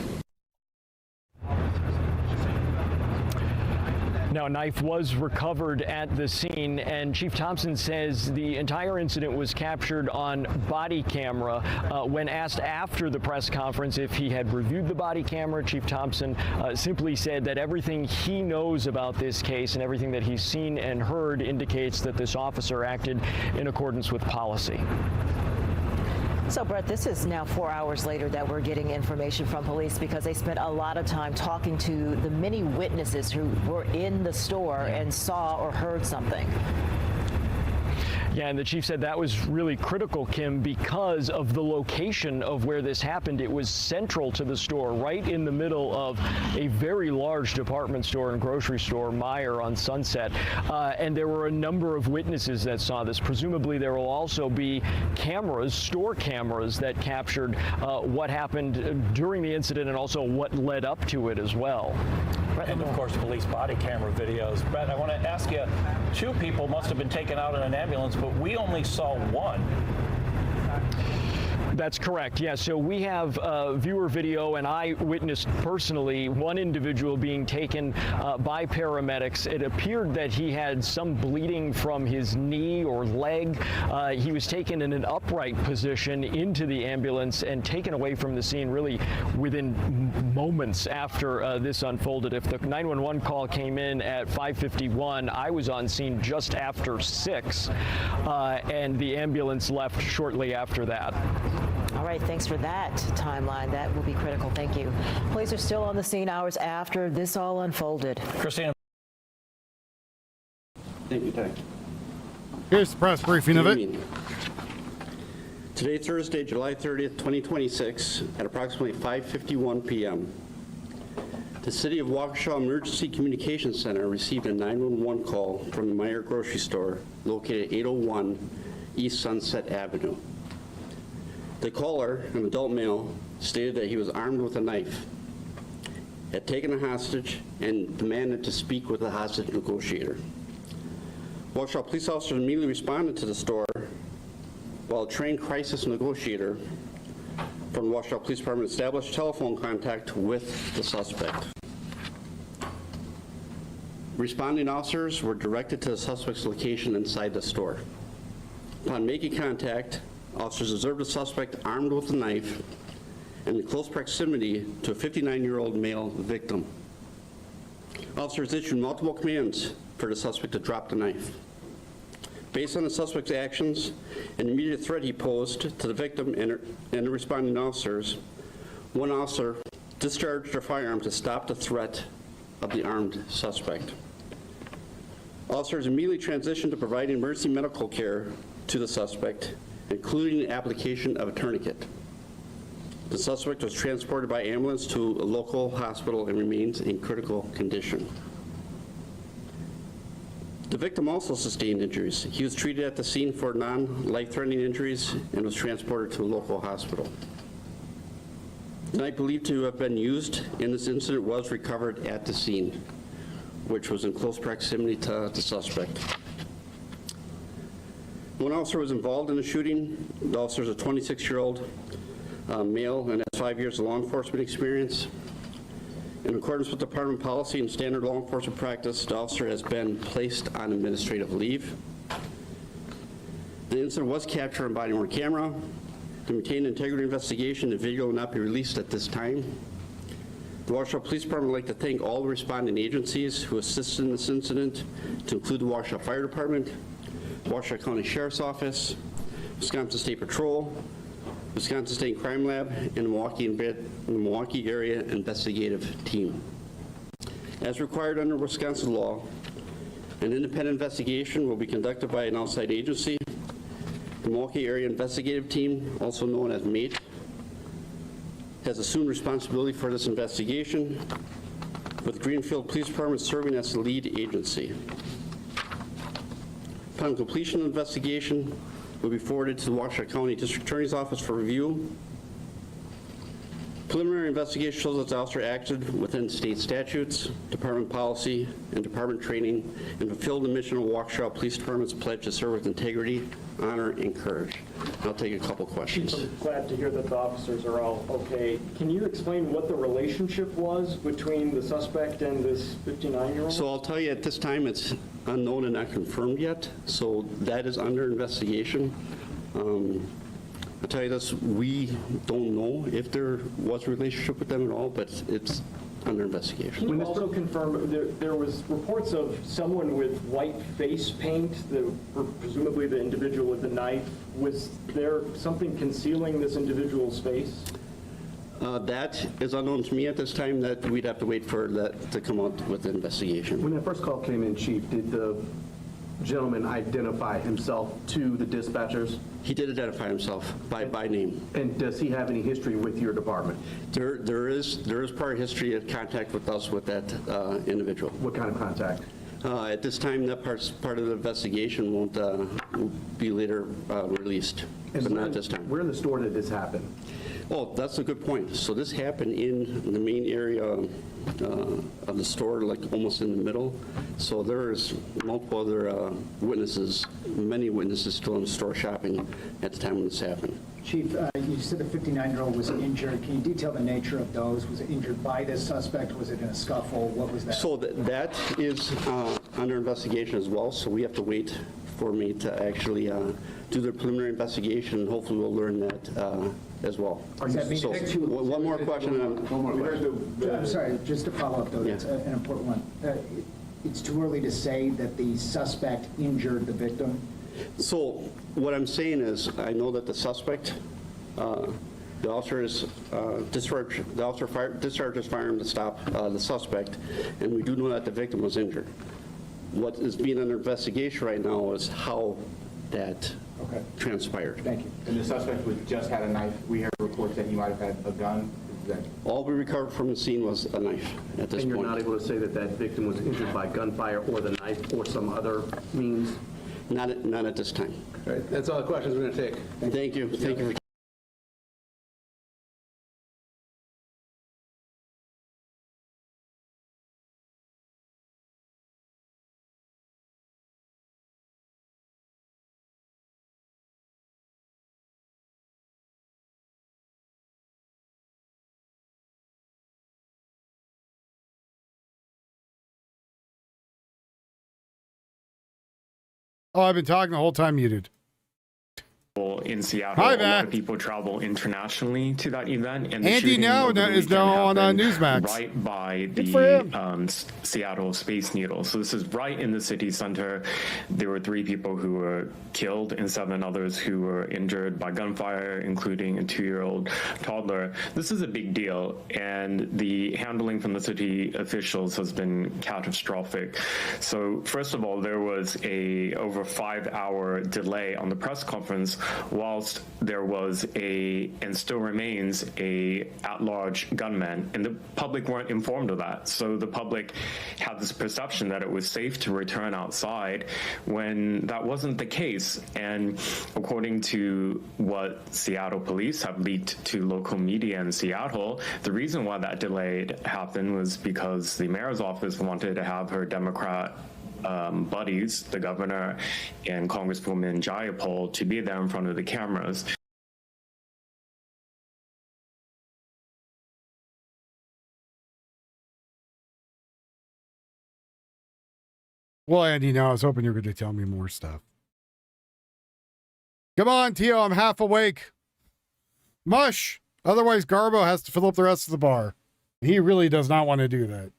Now, a knife was recovered at the scene, and Chief Thompson says the entire incident was captured on body camera. When asked after the press conference if he had reviewed the body camera, Chief Thompson simply said that everything he knows about this case and everything that he's seen and heard indicates that this officer acted in accordance with policy. So, Brett, this is now 4 hours later that we're getting information from police because they spent a lot of time talking to the many witnesses who were in the store and saw or heard something. Yeah, and the chief said that was really critical, Kim, because of the location of where this happened. It was central to the store, right in the middle of a very large department store and grocery store, Meijer on Sunset. And there were a number of witnesses that saw this. Presumably there will also be cameras, store cameras, that captured what happened during the incident and also what led up to it as well. And of course, police body camera videos. Brett, I want to ask you, 2 people must have been taken out in an ambulance, but we only saw 1. That's correct. Yeah, so we have viewer video, and I witnessed personally one individual being taken by paramedics. It appeared that he had some bleeding from his knee or leg. He was taken in an upright position into the ambulance and taken away from the scene really within moments after this unfolded. If the 911 call came in at 5:51, I was on scene just after 6, and the ambulance left shortly after that. All right, thanks for that timeline. That will be critical. Thank you. Police are still on the scene hours after this all unfolded. Christina. Thank you, Ty. Here's the press briefing of it. Today, Thursday, July 30th, 2026, at approximately 5:51 p.m., the City of Waukesha Emergency Communications Center received a 911 call from the Meijer grocery store located at 801 East Sunset Avenue. The caller, an adult male, stated that he was armed with a knife, had taken a hostage, and demanded to speak with the hostage negotiator. Waukesha police officers immediately responded to the store, while a trained crisis negotiator from the Waukesha Police Department established telephone contact with the suspect. Responding officers were directed to the suspect's location inside the store. Upon making contact, officers observed a suspect armed with a knife and in close proximity to a 59-year-old male victim. Officers issued multiple commands for the suspect to drop the knife. Based on the suspect's actions and immediate threat he posed to the victim and the responding officers, one officer discharged their firearm to stop the threat of the armed suspect. Officers immediately transitioned to providing emergency medical care to the suspect, including the application of a tourniquet. The suspect was transported by ambulance to a local hospital and remains in critical condition. The victim also sustained injuries. He was treated at the scene for non-life-threatening injuries and was transported to a local hospital. The knife believed to have been used in this incident was recovered at the scene, which was in close proximity to the suspect. One officer was involved in the shooting. The officer is a 26-year-old male and has 5 years of law enforcement experience. In accordance with department policy and standard law enforcement practice, the officer has been placed on administrative leave. The incident was captured on body-worn camera. To maintain integrity investigation, the video will not be released at this time. The Waukesha Police Department would like to thank all the responding agencies who assisted in this incident, to include the Waukesha Fire Department, Waukesha County Sheriff's Office, Wisconsin State Patrol, Wisconsin State Crime Lab, and Milwaukee Area Investigative Team. As required under Wisconsin law, an independent investigation will be conducted by an outside agency. The Milwaukee Area Investigative Team, also known as MATE, has assumed responsibility for this investigation, with Greenfield Police Department serving as the lead agency. Upon completion of the investigation, will be forwarded to the Waukesha County District Attorney's Office for review. Preliminary investigation shows that the officer acted within state statutes, department policy, and department training, and fulfilled the mission of Waukesha Police Department's pledge to serve with integrity, honor, and courage. I'll take a couple questions. I'm glad to hear that the officers are all okay. Can you explain what the relationship was between the suspect and this 59-year-old? So I'll tell you, at this time, it's unknown and not confirmed yet, so that is under investigation. I'll tell you this, we don't know if there was a relationship with them at all, but it's under investigation. Can you also confirm there was reports of someone with white face paint, presumably the individual with the knife. Was there something concealing this individual's face? That is unknown to me at this time. That we'd have to wait for that to come out with the investigation. When that first call came in, Chief, did the gentleman identify himself to the dispatchers? He did identify himself by name. And does he have any history with your department? There is prior history of contact with us with that individual. What kind of contact? At this time, that part of the investigation won't be later released, but not at this time. Where in the store did this happen? Oh, that's a good point. So this happened in the main area of the store, like almost in the middle. So there's multiple other witnesses, many witnesses still in the store shopping at the time when this happened. Chief, you said the 59-year-old was injured. Can you detail the nature of those? Was it injured by this suspect? Was it in a scuffle? What was that? So that is under investigation as well. So we have to wait for me to actually do the preliminary investigation, and hopefully we'll learn that as well. So one more question. I'm sorry, just to follow up though, that's an important one. It's too early to say that the suspect injured the victim? So what I'm saying is, I know that the suspect, the officer is discharged his firearm to stop the suspect, and we do know that the victim was injured. What is being under investigation right now is how that transpired. Thank you. And the suspect just had a knife. We heard reports that he might have had a gun. All we recovered from the scene was a knife at this point. And you're not able to say that that victim was injured by gunfire or the knife or some other means? Not at this time. All right, that's all the questions we're going to take. Thank you. Thank you. Oh, I've been talking the whole time muted. In Seattle, a lot of people travel internationally to that event, and the Andy now is now on Newsmax, right by the Seattle Space Needle. So this is right in the city center. There were 3 people who were killed and 7 others who were injured by gunfire, including a 2-year-old toddler. This is a big deal, and the handling from the city officials has been catastrophic. So first of all, there was a over 5-hour delay on the press conference, whilst there was and still remains a at-large gunman, and the public weren't informed of that. So the public had this perception that it was safe to return outside when that wasn't the case. And according to what Seattle police have leaked to local media in Seattle, the reason why that delay happened was because the mayor's office wanted to have her Democrat buddies, the governor and Congresswoman Jayapal, to be there in front of the cameras. Well, Andy, now I was hoping you were going to tell me more stuff. Come on, Tio, I'm half awake. Mush! Otherwise, Garbo has to fill up the rest of the bar. He really does not want to do that.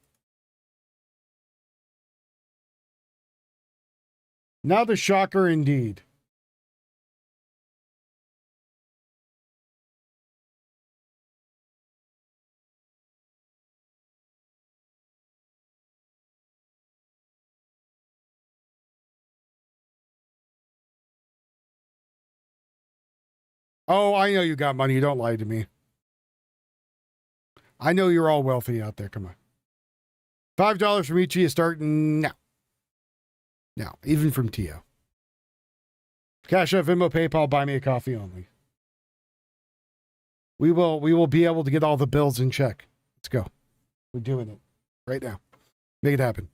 Now the shocker indeed. Oh, I know you got money. Don't lie to me. I know you're all wealthy out there. Come on. $5 from each of you starting now. Now, even from Tio. Cash App, Venmo, PayPal, buy me a coffee only. We will be able to get all the bills in check. Let's go. We're doing it right now. Make it happen.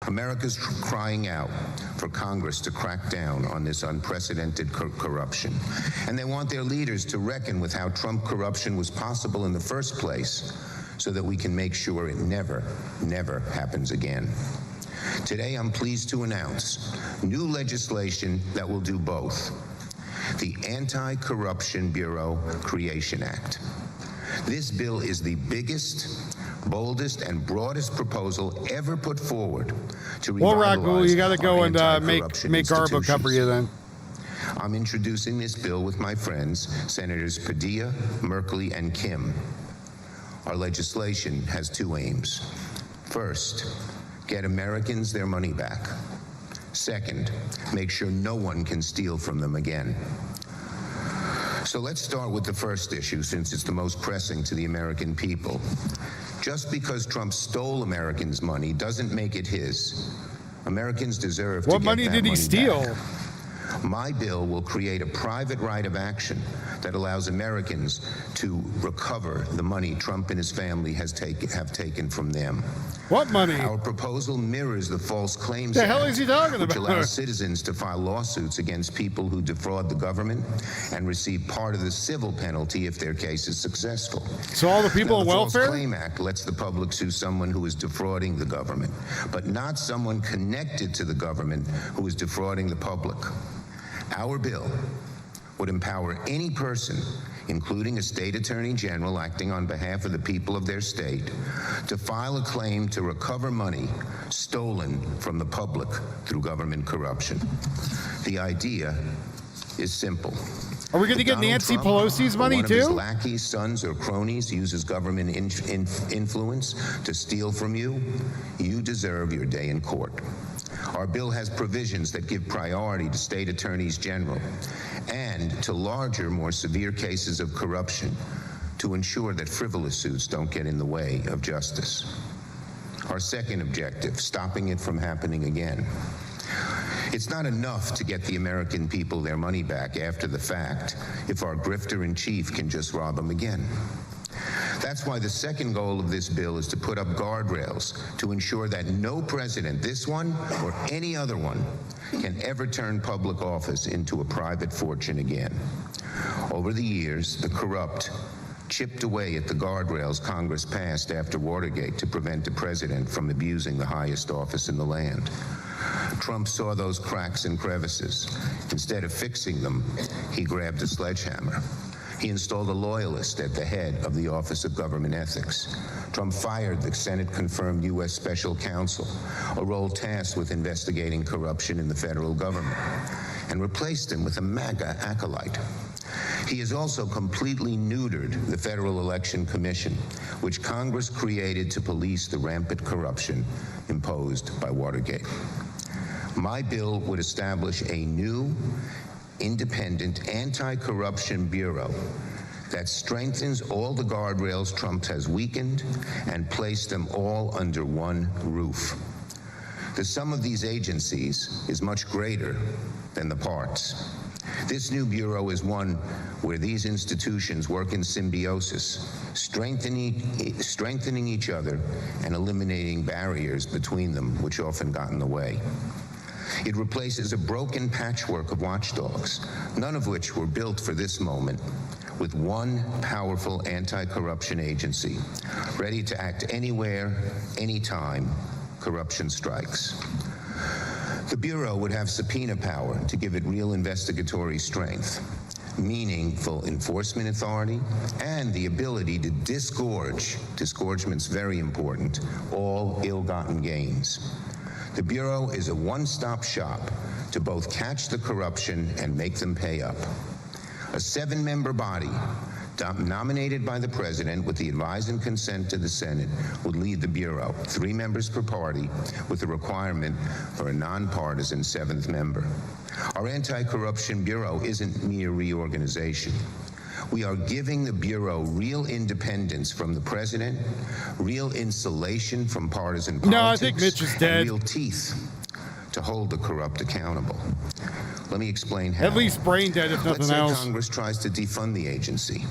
America's crying out for Congress to crack down on this unprecedented corruption. And they want their leaders to reckon with how Trump corruption was possible in the first place so that we can make sure it never, never happens again. Today, I'm pleased to announce new legislation that will do both. The Anti-Corruption Bureau Creation Act. This bill is the biggest, boldest, and broadest proposal ever put forward to revitalize Ragul, you got to go and make Garbo cover you then. I'm introducing this bill with my friends, Senators Padilla, Merkley, and Kim. Our legislation has two aims. First, get Americans their money back. Second, make sure no one can steal from them again. So let's start with the first issue, since it's the most pressing to the American people. Just because Trump stole Americans' money doesn't make it his. Americans deserve to get that money back. What money did he steal? My bill will create a private right of action that allows Americans to recover the money Trump and his family have taken from them. What money? Our proposal mirrors the False Claims Act. The hell is he talking about? Which allows citizens to file lawsuits against people who defraud the government and receive part of the civil penalty if their case is successful. So all the people on welfare? The False Claim Act lets the public sue someone who is defrauding the government, but not someone connected to the government who is defrauding the public. Our bill would empower any person, including a state attorney general acting on behalf of the people of their state, to file a claim to recover money stolen from the public through government corruption. The idea is simple. Are we going to get Nancy Pelosi's money too? One of his lackeys, sons, or cronies uses government influence to steal from you. You deserve your day in court. Our bill has provisions that give priority to state attorneys general and to larger, more severe cases of corruption to ensure that frivolous suits don't get in the way of justice. Our second objective, stopping it from happening again. It's not enough to get the American people their money back after the fact if our grifter-in-chief can just rob them again. That's why the second goal of this bill is to put up guardrails to ensure that no president, this one or any other one, can ever turn public office into a private fortune again. Over the years, the corrupt chipped away at the guardrails Congress passed after Watergate to prevent the president from abusing the highest office in the land. Trump saw those cracks and crevices. Instead of fixing them, he grabbed a sledgehammer. He installed a loyalist at the head of the Office of Government Ethics. Trump fired the Senate-confirmed U.S. Special Counsel, a role tasked with investigating corruption in the federal government, and replaced him with a MAGA acolyte. He has also completely neutered the Federal Election Commission, which Congress created to police the rampant corruption imposed by Watergate. My bill would establish a new, independent anti-corruption bureau that strengthens all the guardrails Trump has weakened and placed them all under one roof. The sum of these agencies is much greater than the parts. This new bureau is one where these institutions work in symbiosis, strengthening each other and eliminating barriers between them, which often got in the way. It replaces a broken patchwork of watchdogs, none of which were built for this moment, with one powerful anti-corruption agency, ready to act anywhere, anytime corruption strikes. The Bureau would have subpoena power to give it real investigatory strength, meaningful enforcement authority, and the ability to disgorgement's very important, all ill-gotten gains. The Bureau is a one-stop shop to both catch the corruption and make them pay up. A 7-member body nominated by the president with the advice and consent to the Senate, would lead the Bureau, 3 members per party, with the requirement for a nonpartisan 7th member. Our Anti-Corruption Bureau isn't mere reorganization. We are giving the Bureau real independence from the president, real insulation from partisan politics, no, I think Mitch is dead. And real teeth to hold the corrupt accountable. Let me explain how. At least brain dead, if nothing Let's say else. Congress tries to defund the agency.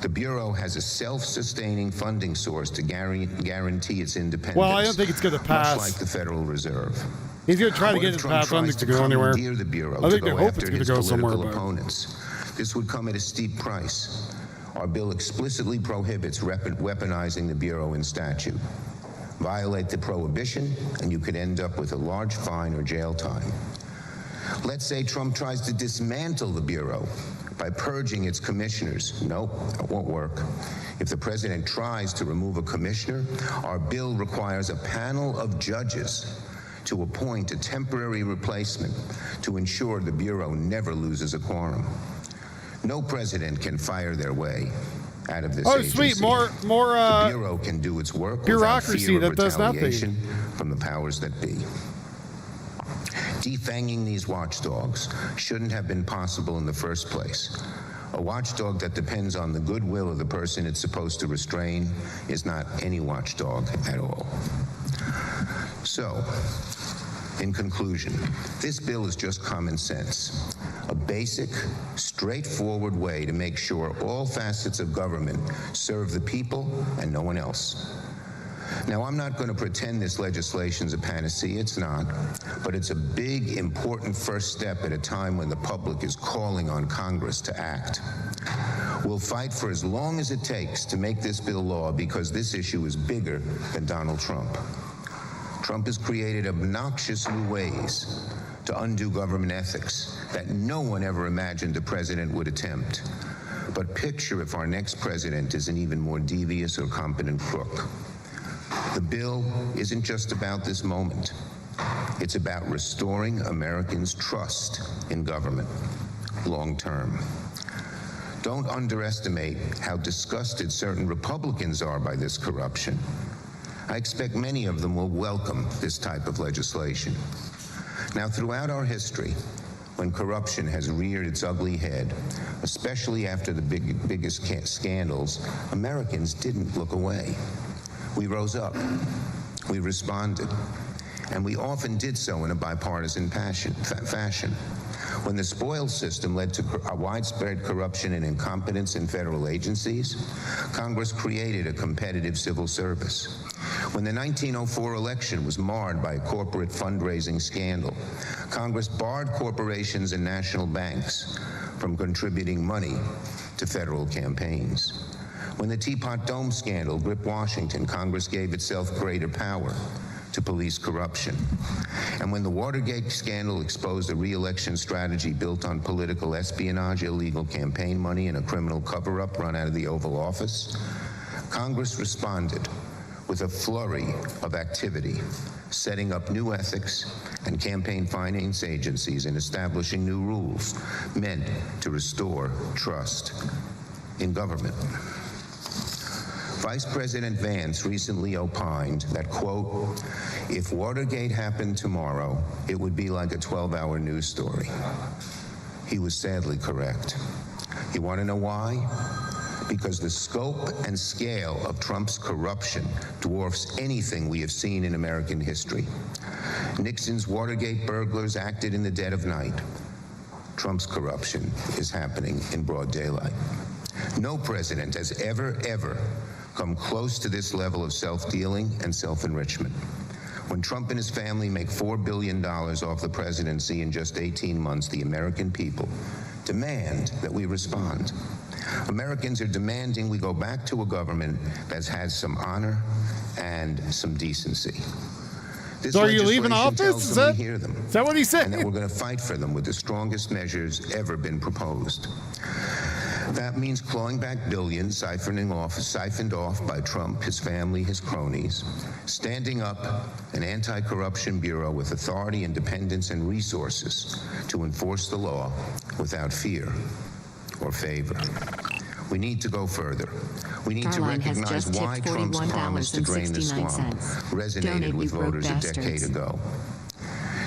The Bureau has a self-sustaining funding source to guarantee its independence. Well, I don't think it's going to pass. Much like the Federal Reserve. He's going to try to get it passed. I don't think it's going to go anywhere. The Bureau I think they to go hope after it's going to his go somewhere. political But opponents. This would come at a steep price. Our bill explicitly prohibits weaponizing the Bureau in statute. Violate the prohibition, and you could end up with a large fine or jail time. Let's say Trump tries to dismantle the Bureau by purging its commissioners. Nope, that won't work. If the president tries to remove a commissioner, our bill requires a panel of judges to appoint a temporary replacement to ensure the Bureau never loses a quorum. No president can fire their way out of this agency. Sweet, more the Bureau can do its work bureaucracy without fear of that does nothing retaliation from the powers that be. Defanging these watchdogs shouldn't have been possible in the first place. A watchdog that depends on the goodwill of the person it's supposed to restrain is not any watchdog at all. So, in conclusion, this bill is just common sense. A basic, straightforward way to make sure all facets of government serve the people and no one else. Now, I'm not going to pretend this legislation's a panacea. It's not. But it's a big, important first step at a time when the public is calling on Congress to act. We'll fight for as long as it takes to make this bill law because this issue is bigger than Donald Trump. Trump has created obnoxious new ways to undo government ethics that no one ever imagined a president would attempt. But picture if our next president is an even more devious or competent crook. The bill isn't just about this moment. It's about restoring Americans' trust in government long term. Don't underestimate how disgusted certain Republicans are by this corruption. I expect many of them will welcome this type of legislation. Now, throughout our history, when corruption has reared its ugly head, especially after the biggest scandals, Americans didn't look away. We rose up, we responded, and we often did so in a bipartisan fashion. When the spoils system led to widespread corruption and incompetence in federal agencies, Congress created a competitive civil service. When the 1904 election was marred by a corporate fundraising scandal, Congress barred corporations and national banks from contributing money to federal campaigns. When the Teapot Dome scandal gripped Washington, Congress gave itself greater power to police corruption. And when the Watergate scandal exposed a re-election strategy built on political espionage, illegal campaign money, and a criminal cover-up run out of the Oval Office, Congress responded with a flurry of activity, setting up new ethics and campaign finance agencies and establishing new rules meant to restore trust in government. Vice President Vance recently opined that, quote, if Watergate happened tomorrow, it would be like a 12-hour news story. He was sadly correct. You want to know why? Because the scope and scale of Trump's corruption dwarfs anything we have seen in American history. Nixon's Watergate burglars acted in the dead of night. Trump's corruption is happening in broad daylight. No president has ever come close to this level of self-dealing and self-enrichment. When Trump and his family make $4 billion off the presidency in just 18 months, the American people demand that we respond. Americans are demanding we go back to a government that has some honor and some decency. This so are you leaving office? Is that what he said? And that we're going to fight for them with the strongest measures ever been proposed. That means clawing back billions siphoned off by Trump, his family, his cronies, standing up an anti-corruption bureau with authority, independence, and resources to enforce the law without fear or favor. We need to go further. We need Caroline to recognize why Trump's promise to drain the swamp resonated with voters a decade ago.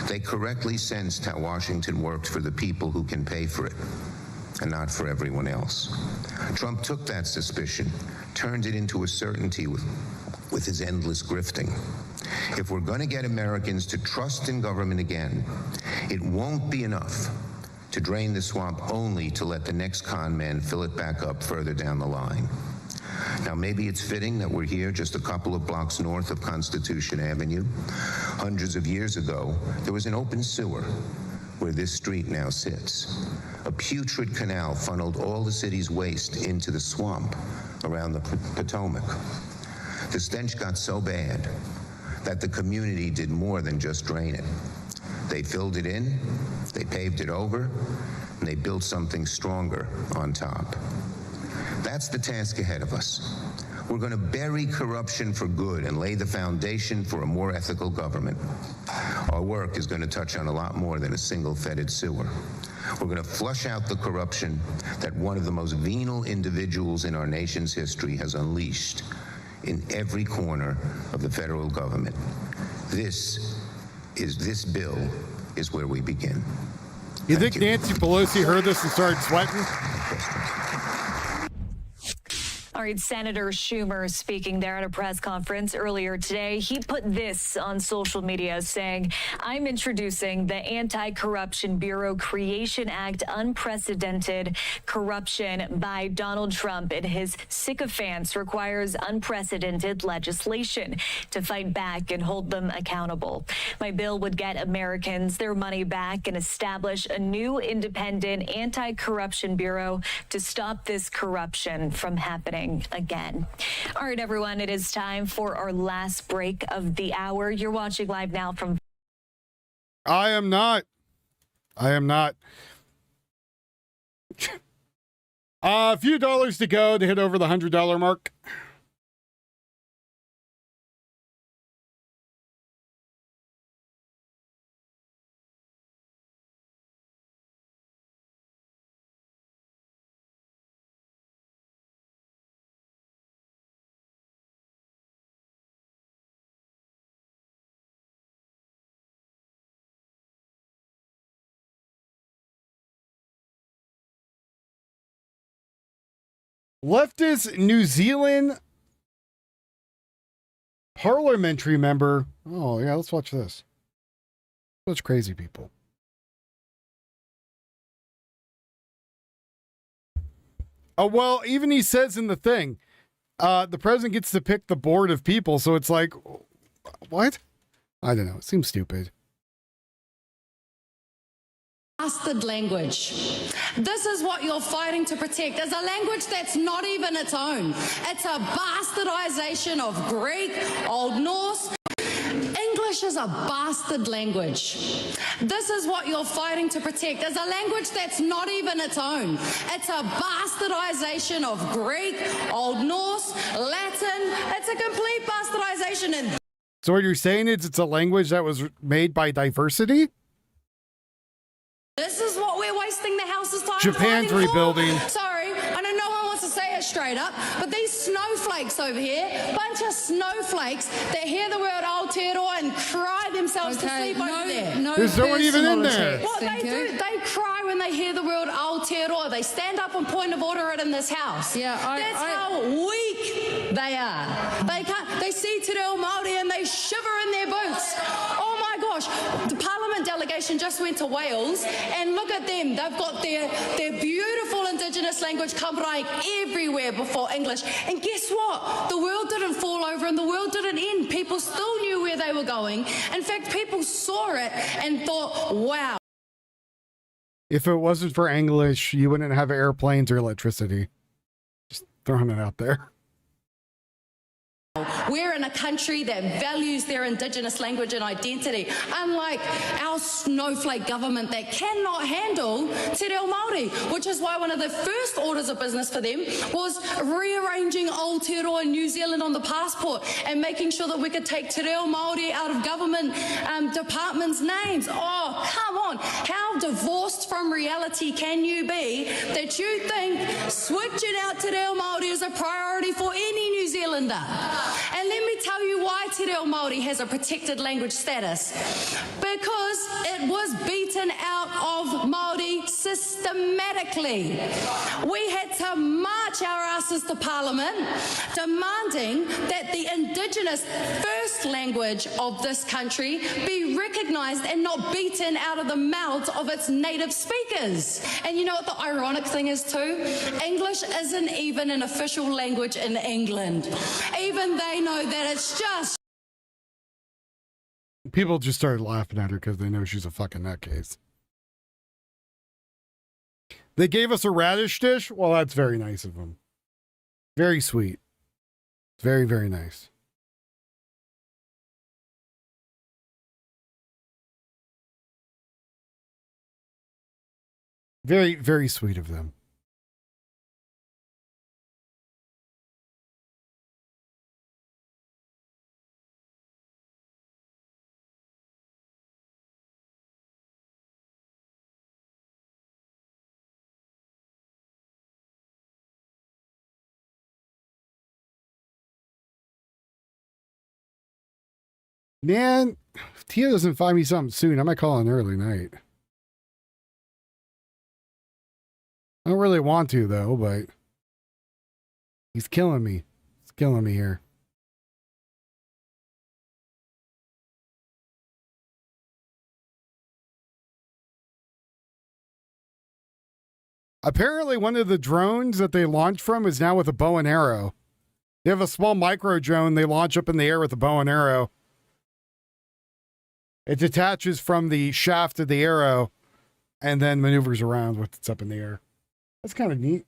They correctly sensed how Washington worked for the people who can pay for it, and not for everyone else. Trump took that suspicion, turned it into a certainty with his endless grifting. If we're going to get Americans to trust in government again, it won't be enough to drain the swamp only to let the next con man fill it back up further down the line. Now, maybe it's fitting that we're here just a couple of blocks north of Constitution Avenue. Hundreds of years ago, there was an open sewer where this street now sits. A putrid canal funneled all the city's waste into the swamp around the Potomac. The stench got so bad that the community did more than just drain it. They filled it in, they paved it over, and they built something stronger on top. That's the task ahead of us. We're going to bury corruption for good and lay the foundation for a more ethical government. Our work is going to touch on a lot more than a single fetid sewer. We're going to flush out the corruption that one of the most venal individuals in our nation's history has unleashed in every corner of the federal government. This bill is where we begin. You think Nancy Pelosi heard this and started sweating? All right, Senator Schumer speaking there at a press conference earlier today. He put this on social media saying, "I'm introducing the Anti-Corruption Bureau Creation Act, unprecedented corruption by Donald Trump and his sycophants requires unprecedented legislation to fight back and hold them accountable. My bill would get Americans their money back and establish a new independent anti-corruption bureau to stop this corruption from happening again." All right, everyone, it is time for our last break of the hour. You're watching live now from... I am not. A few dollars to go to hit over the $100 mark. Leftist New Zealand parliamentary member. Oh, yeah, let's watch this. Such crazy people. Oh, well, even he says in the thing, the president gets to pick the board of people. So it's like, what? I don't know. It seems stupid. Bastard language. This is what you're fighting to protect, is a language that's not even its own. It's a bastardization of Greek, Old Norse. English is a bastard language. This is what you're fighting to protect, is a language that's not even its own. It's a bastardization of Greek, Old Norse, Latin. It's a complete bastardization. And so what you're saying is it's a language that was made by diversity? this is what we're wasting the House's time Japan's fighting rebuilding. for. Sorry, I know no one wants to say it straight up, but these snowflakes over here, bunch of snowflakes that hear the word Aotearoa and cry themselves to sleep over there. There's no one even in there. What they do, they cry when they hear the word Aotearoa. They stand up and point of order it in this house. Yeah, that's how weak they are. They see Te Reo Māori and they shiver in their boots. Oh my gosh, the Parliament delegation just went to Wales and look at them. They've got their beautiful Indigenous language covering everywhere before English. And guess what? The world didn't fall over and the world didn't end. People still knew where they were going. In fact, people saw it and thought, wow. If it wasn't for English, you wouldn't have airplanes or electricity. Just throwing it out there. We're in a country that values their Indigenous language and identity, unlike our snowflake government that cannot handle Te Reo Māori, which is why one of the first orders of business for them was rearranging Aotearoa New Zealand on the passport and making sure that we could take Te Reo Māori out of government departments' names. Oh, come on. How divorced from reality can you be that you think think switching out Te Reo Māori is a priority for any New Zealander. And let me tell you why Te Reo Māori has a protected language status. Because it was beaten out of Māori systematically. We had to march our asses to Parliament demanding that the Indigenous first language of this country be recognised and not beaten out of the mouths of its native speakers. And you know what the ironic thing is too? English isn't even an official language in England. Even they know that it's just... People just started laughing at her because they know she's a fucking nutcase. They gave us a radish dish? Well, that's very nice of them. Very sweet. Very, very nice. Very, very sweet of them. Man, if Tia doesn't find me something soon, I might call an early night. I don't really want to, though, but he's killing me. He's killing me here. Apparently, one of the drones that they launched from is now with a bow and arrow. They have a small micro drone they launch up in the air with a bow and arrow. It detaches from the shaft of the arrow and then maneuvers around with it's up in the air. That's kind of neat.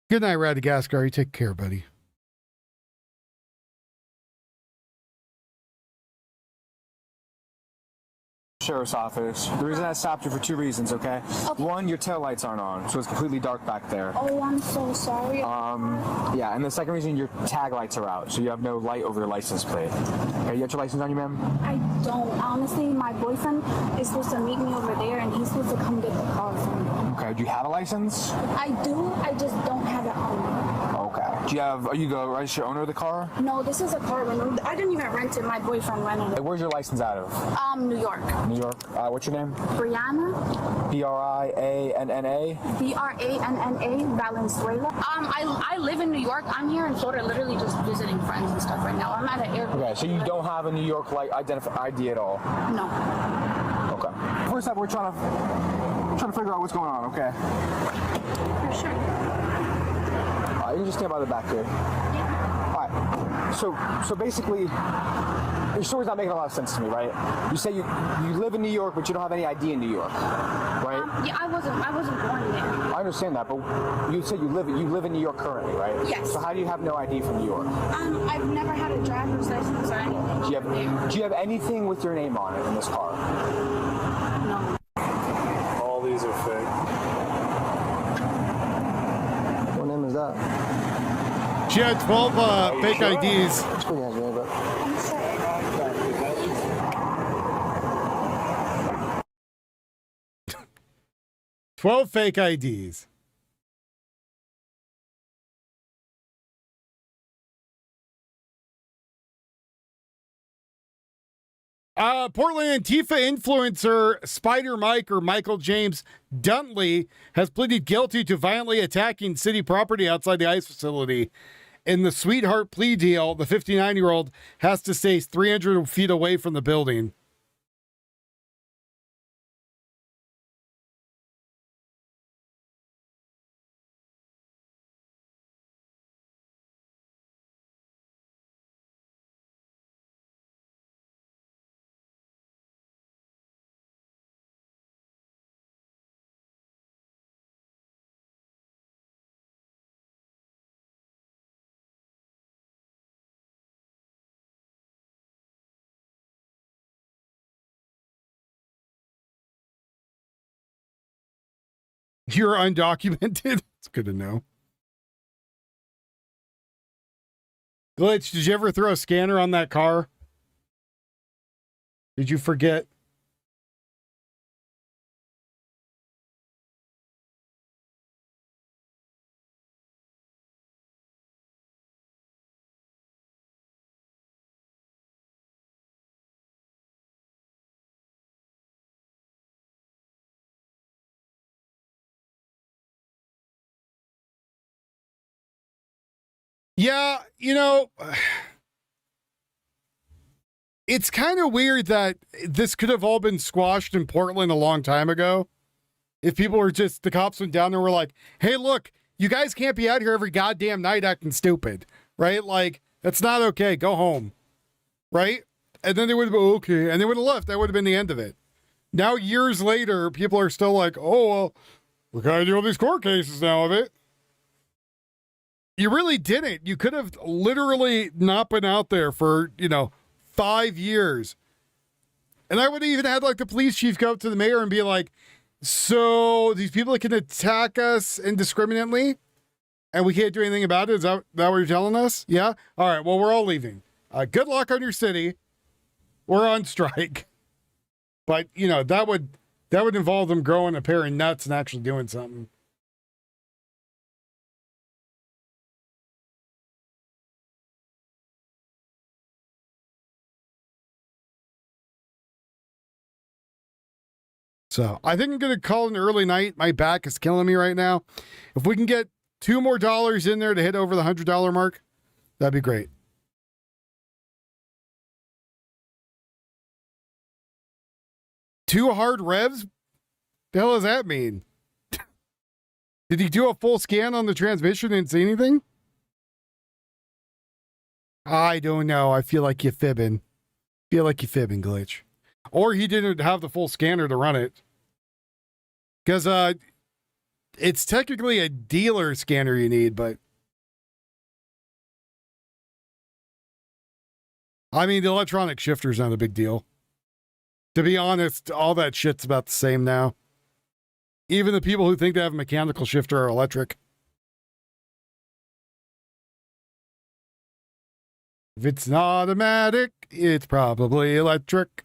Good night, Radagaskar. You take care, buddy. Sheriff's office. The reason I stopped you for two reasons, okay? One, your taillights aren't on, so it's completely dark back there. Oh, I'm so sorry. Yeah, and the second reason, your tag lights are out, so you have no light over your license plate. Okay, you got your license on you, ma'am? I don't. Honestly, my boyfriend is supposed to meet me over there, and he's supposed to come get the car from me. Okay, do you have a license? I do. I just don't have it on me. Okay. Do you have, are you the registered owner of the car? No, this is a car rental. I didn't even rent it. My boyfriend rented it. Where's your license out of? New York. New York. What's your name? Brianna. B-R-I-A-N-N-A? B-R-A-N-N-A, Valenzuela. I live in New York. I'm here in Florida, literally just visiting friends and stuff right now. I'm at an airport. Okay, so you don't have a New York ID at all? No. Okay. First up, we're trying to figure out what's going on, okay? For sure. You can just stand by the back here. Yeah. All right. So basically, your story's not making a lot of sense to me, right? You say you live in New York, but you don't have any ID in New York, right? Yeah, I wasn't born there. I understand that, but you said you live in New York currently, right? Yes. So how do you have no ID from New York? I've never had a driver's license or anything. Do you have anything with your name on it in this car? No. All these are fake. What name is that? She had 12 fake sure? IDs. It's pretty nice name, but... 12 fake IDs. Portland Antifa influencer Spider Mike or Michael James Duntley has pleaded guilty to violently attacking city property outside the ICE facility. In the sweetheart plea deal, the 59-year-old has to stay 300 feet away from the building. You're undocumented? It's good to know. Glitch, did you ever throw a scanner on that car? Did you forget? Yeah, it's kind of weird that this could have all been squashed in Portland a long time ago. If people were just, the cops went down there and were like, hey, look, you guys can't be out here every goddamn night acting stupid, right? Like, that's not okay. Go home, right? And then they would have been okay. And they would have left. That would have been the end of it. Now, years later, people are still like, oh, well, we're going to do all these court cases now of it. You really didn't. You could have literally not been out there for, 5 years. And I would have even had like the police chief go up to the mayor and be like, so these people can attack us indiscriminately and we can't do anything about it? Is that what you're telling us? Yeah? All right. Well, we're all leaving. Good luck on your city. We're on strike. But, that would involve them growing a pair of nuts and actually doing something. So I think I'm going to call an early night. My back is killing me right now. If we can get $2 more in there to hit over the $100 mark, that'd be great. Two hard revs? The hell does that mean? Did he do a full scan on the transmission and see anything? I don't know. I feel like you're fibbing. Glitch. Or he didn't have the full scanner to run it. Because it's technically a dealer scanner you need, but I mean, the electronic shifter's not a big deal. To be honest, all that shit's about the same now. Even the people who think they have a mechanical shifter are electric. If it's not automatic, it's probably electric.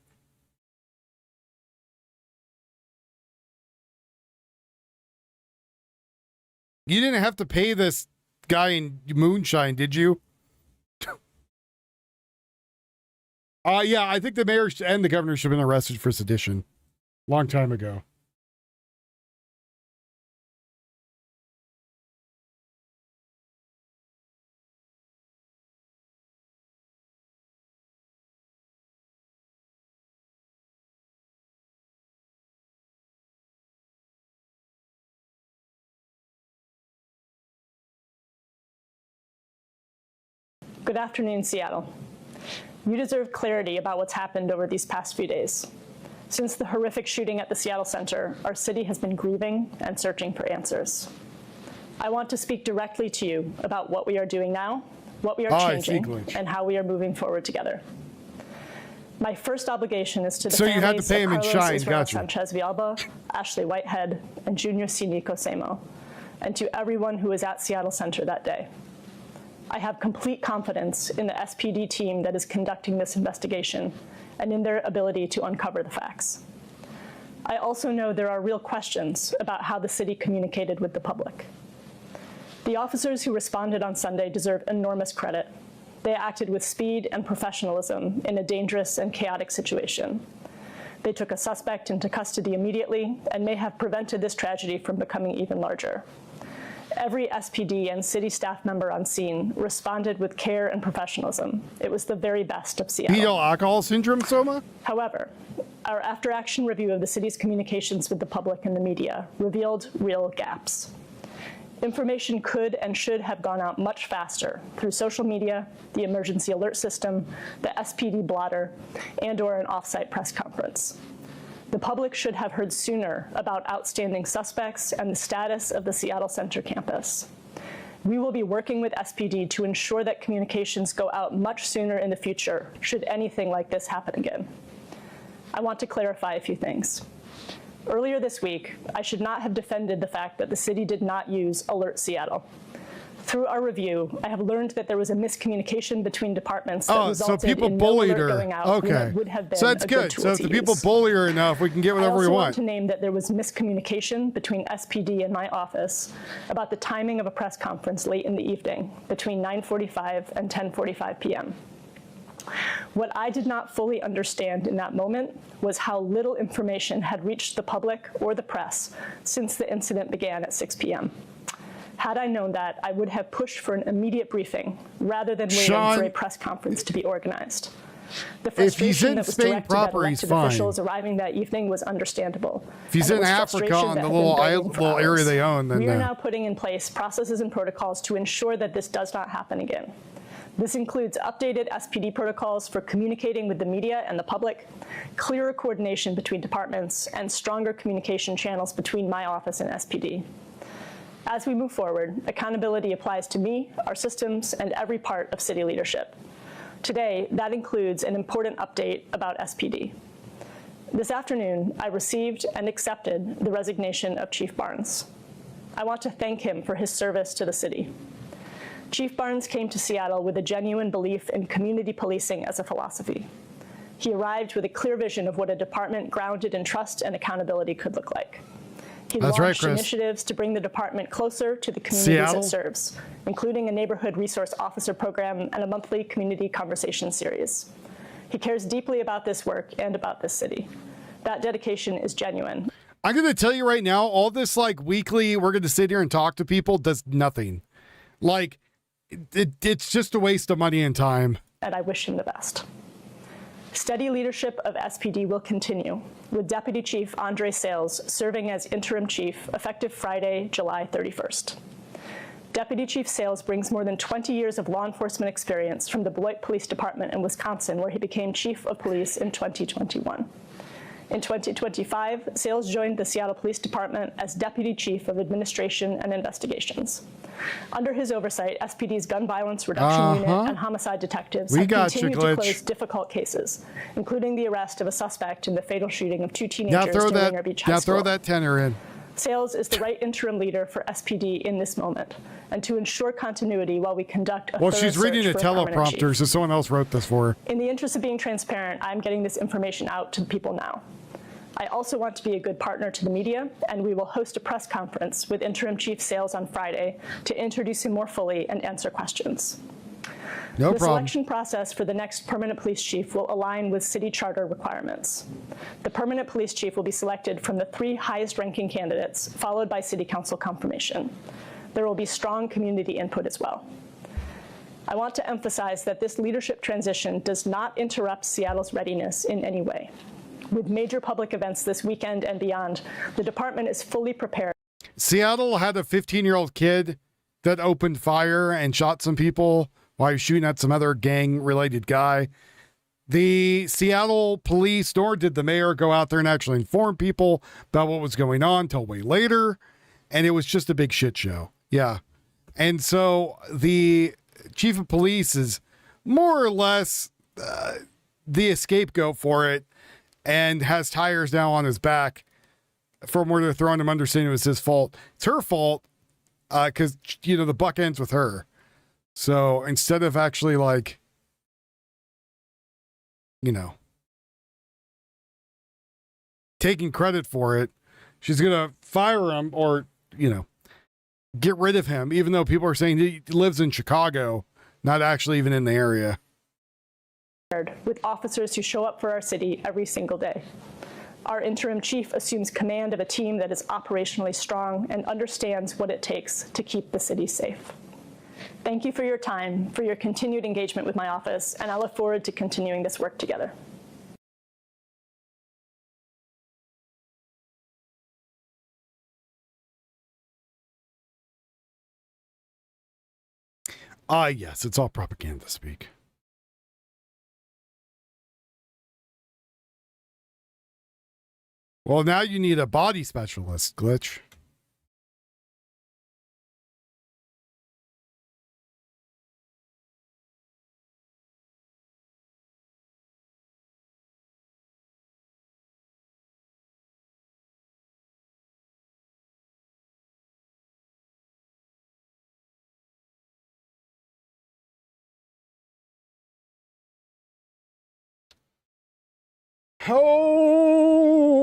You didn't have to pay this guy in moonshine, did you? Yeah, I think the mayor and the governor should have been arrested for sedition. Long time ago. Good afternoon, Seattle. You deserve clarity about what's happened over these past few days. Since the horrific shooting at the Seattle Center, our city has been grieving and searching for answers. I want to speak directly to you about what we are doing now, what we are changing, and how we are moving forward together. My first obligation is to the families you had to pay him in Carlos shine, Israel gotcha. Sanchez Villalba, Ashley Whitehead, and Junior Sinico Semo, and to everyone who was at Seattle Center that day. I have complete confidence in the SPD team that is conducting this investigation and in their ability to uncover the facts. I also know there are real questions about how the city communicated with the public. The officers who responded on Sunday deserve enormous credit. They acted with speed and professionalism in a dangerous and chaotic situation. They took a suspect into custody immediately and may have prevented this tragedy from becoming even larger. Every SPD and city staff member on scene responded with care and professionalism. It was the very best of Seattle. Fetal alcohol syndrome, Soma? However, our after-action review of the city's communications with the public and the media revealed real gaps. Information could and should have gone out much faster through social media, the emergency alert system, the SPD blotter, and/or an off-site press conference. The public should have heard sooner about outstanding suspects and the status of the Seattle Center campus. We will be working with SPD to ensure that communications go out much sooner in the future, should anything like this happen again. I want to clarify a few things. Earlier this week, I should not have defended the fact that the city did not use Alert Seattle. Through our review, I have learned that there was a miscommunication between departments that resulted so people in no bullied alert her. going out when Okay. it would have been So that's a good. tool So if to the people use. bully her enough, we can get whatever I we also want want. to name that there was miscommunication between SPD and my office about the timing of a press conference late in the evening between 9:45 and 10:45 p.m. What I did not fully understand in that moment was how little information had reached the public or the press since the incident began at 6 p.m. Had I known that, I would have pushed for an immediate briefing rather than waiting Sean, for a press conference to be organized. The if he's frustration in that was Spain directed at proper, he's elected fine. officials arriving that evening was understandable. If he's and in it was Africa frustration on that the had been little building for little area hours. they own, then We are now putting in place processes and protocols to ensure that this does not happen again. This includes updated SPD protocols for communicating with the media and the public, clearer coordination between departments, and stronger communication channels between my office and SPD. As we move forward, accountability applies to me, our systems, and every part of city leadership. Today, that includes an important update about SPD. This afternoon, I received and accepted the resignation of Chief Barnes. I want to thank him for his service to the city. Chief Barnes came to Seattle with a genuine belief in community policing as a philosophy. He arrived with a clear vision of what a department grounded in trust and accountability could look like. He launched initiatives to bring the department closer to the communities it serves, including a neighborhood resource officer program and a monthly community conversation series. He cares deeply about this work and about this city. That dedication is genuine. I'm going to tell you right now, all this like weekly, we're going to sit here and talk to people does nothing. Like, it's just a waste of money and time. And I wish him the best. Steady leadership of SPD will continue, with Deputy Chief Andre Sales serving as interim chief effective Friday, July 31st. Deputy Chief Sales brings more than 20 years of law enforcement experience from the Beloit Police Department in Wisconsin, where he became chief of police in 2021. In 2025, Sales joined the Seattle Police Department as Deputy Chief of Administration and Investigations. Under his oversight, SPD's gun violence reduction unit and homicide detectives have continued to close difficult cases, including the arrest of a suspect in the fatal shooting of two teenagers near Rainier Beach High School. Throw that tenor in. Sales is the right interim leader for SPD in this moment, and to ensure continuity while we conduct a Well, thorough she's reading a search for permanent teleprompter, chief. so someone else wrote this for her. In the interest of being transparent, I'm getting this information out to the people now. I also want to be a good partner to the media, and we will host a press conference with Interim Chief Sales on Friday to introduce him more fully and answer questions. No The problem. selection process for the next permanent police chief will align with city charter requirements. The permanent police chief will be selected from the 3 highest-ranking candidates, followed by city council confirmation. There will be strong community input as well. I want to emphasize that this leadership transition does not interrupt Seattle's readiness in any way. With major public events this weekend and beyond, the department is fully prepared. Seattle had a 15-year-old kid that opened fire and shot some people while he was shooting at some other gang-related guy. The Seattle police, nor did the mayor, go out there and actually inform people about what was going on till way later, and it was just a big shit show. Yeah. And so the chief of police is more or less the scapegoat for it, and has tires now on his back from where they're throwing him under, saying it was his fault. It's her fault because, the buck ends with her. So instead of actually taking credit for it, she's going to fire him or, get rid of him, even though people are saying he lives in Chicago, not actually even in the area. With officers who show up for our city every single day. Our interim chief assumes command of a team that is operationally strong and understands what it takes to keep the city safe. Thank you for your time, for your continued engagement with my office, and I look forward to continuing this work together. Yes, it's all propaganda speak. Well, now you need a body specialist, Glitch. Oh,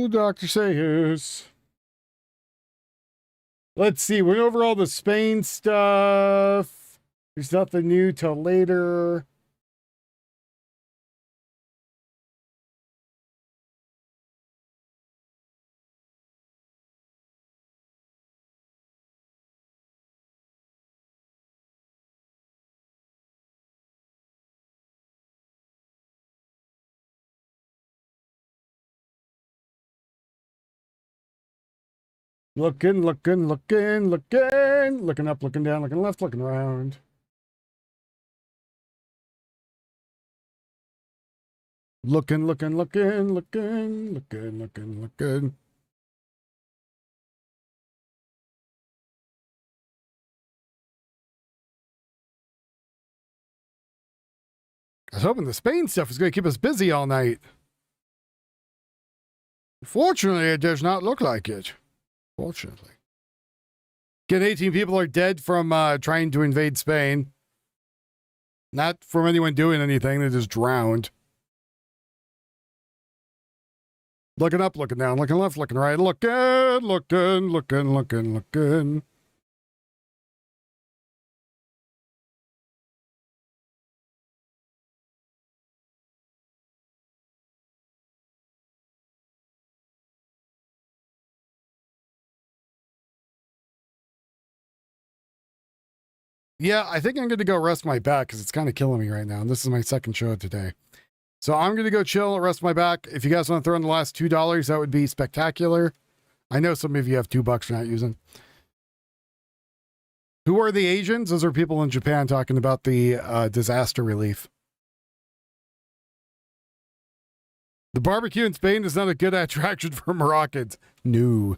Dr. Sayers. Let's see. Went over all the Spain stuff. There's nothing new till later. Looking up, looking down, looking left, looking around. Looking. I was hoping the Spain stuff was going to keep us busy all night. Fortunately, it does not look like it. Fortunately. Again, 18 people are dead from trying to invade Spain. Not from anyone doing anything. They just drowned. Looking up, looking down, looking left, looking right, looking. Yeah, I think I'm going to go rest my back because it's kind of killing me right now. And this is my second show today. So I'm going to go chill and rest my back. If you guys want to throw in the last $2, that would be spectacular. I know some of you have $2 you're not using. Who are the Asians? Those are people in Japan talking about the disaster relief. The barbecue in Spain is not a good attraction for Moroccans. No.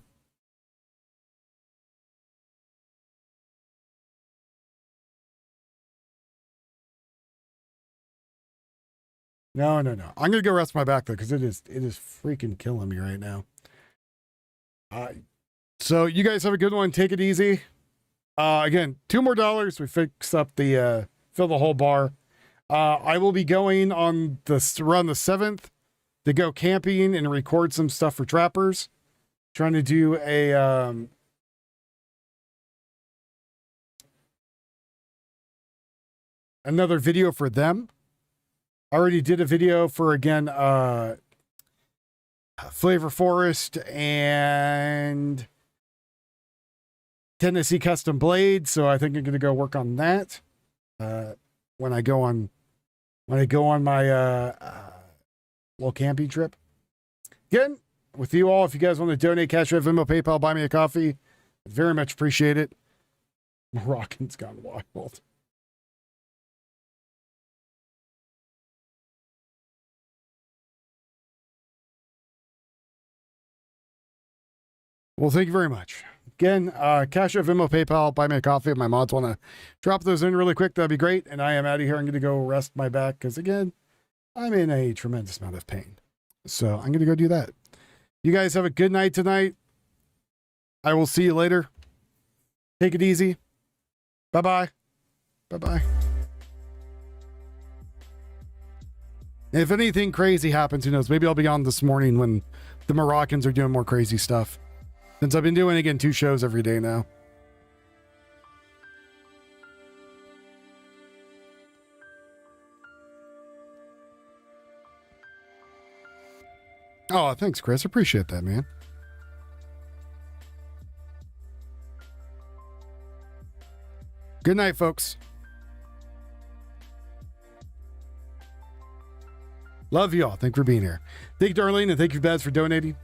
No. I'm going to go rest my back though, because it is freaking killing me right now. So you guys have a good one. Take it easy. Again, $2 more. We fix up the, fill the whole bar. I will be going on around the 7th to go camping and record some stuff for trappers. Trying to do another video for them. I already did a video for, again, Flavor Forest and Tennessee Custom Blade. So I think I'm going to go work on that when I go on my little camping trip. Again, with you all, if you guys want to donate, Cash App, Venmo, PayPal, buy me a coffee, I'd very much appreciate it. Moroccans gone wild. Well, thank you very much. Again, Cash App, Venmo, PayPal, buy me a coffee. If my mods want to drop those in really quick, that'd be great. And I am out of here. I'm going to go rest my back because, again, I'm in a tremendous amount of pain. So I'm going to go do that. You guys have a good night tonight. I will see you later. Take it easy. Bye-bye. Bye-bye. If anything crazy happens, who knows? Maybe I'll be on this morning when the Moroccans are doing more crazy stuff. Since I've been doing, again, 2 shows every day now. Oh, thanks, Chris. Appreciate that, man. Good night, folks. Love you all. Thank you for being here. Thank you, Darlene, and thank you, Baz, for donating.